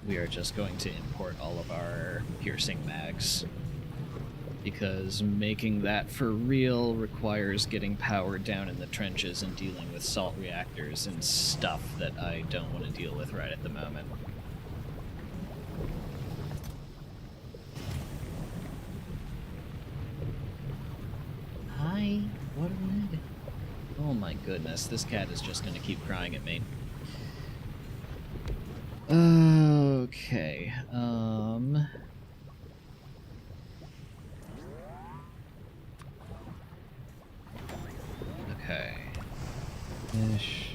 we are just going to import all of our piercing mags, because making that for real requires getting power down in the trenches and dealing with salt reactors and stuff that I don't want to deal with right at the moment. Hi, what would? Oh my goodness, this cat is just going to keep crying at me. Okay, okay. Ish.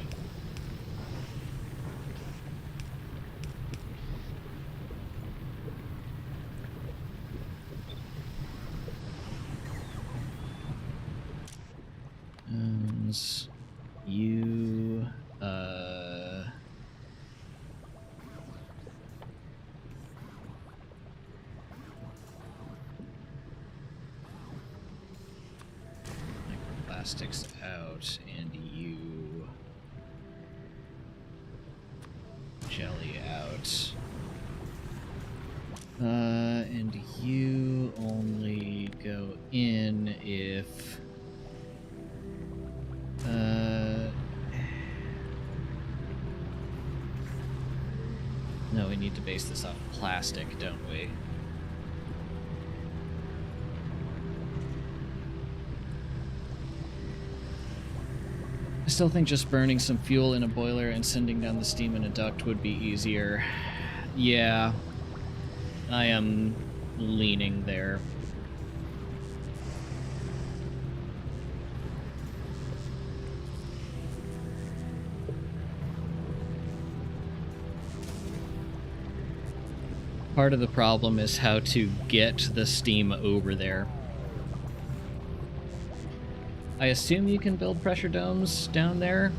You, microplastics out, and you jelly out. And you only go in if no, we need to base this off plastic, don't we? I still think just burning some fuel in a boiler and sending down the steam in a duct would be easier. Yeah, I am leaning there. Part of the problem is how to get the steam over there. I assume you can build pressure domes down there.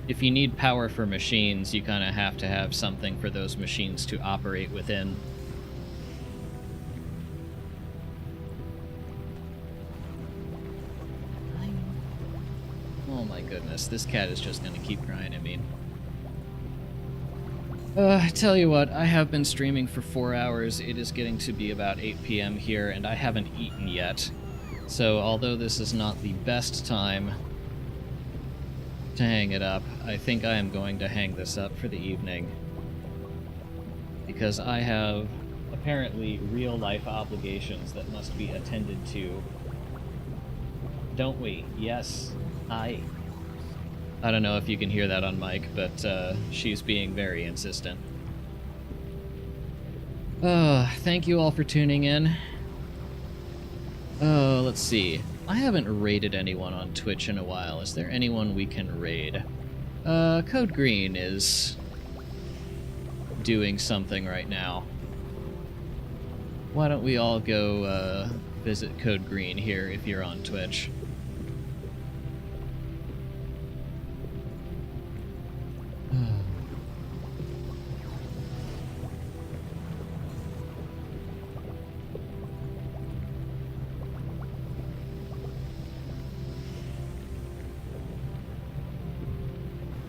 If you need power for machines, you kind of have to have something for those machines to operate within. Oh my goodness, this cat is just going to keep crying at me. I tell you what, I have been streaming for 4 hours. It is getting to be about 8 p.m. here, and I haven't eaten yet. So, although this is not the best time to hang it up, I think I am going to hang this up for the evening. Because I have, apparently, real-life obligations that must be attended to. Don't we? Yes. I don't know if you can hear that on mic, but she's being very insistent. Thank you all for tuning in. Oh, let's see. I haven't raided anyone on Twitch in a while. Is there anyone we can raid? Code Green is doing something right now. Why don't we all go visit Code Green here if you're on Twitch?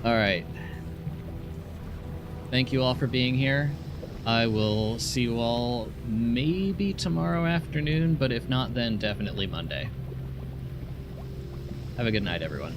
Alright. Thank you all for being here. I will see you all maybe tomorrow afternoon, but if not, then definitely Monday. Have a good night, everyone.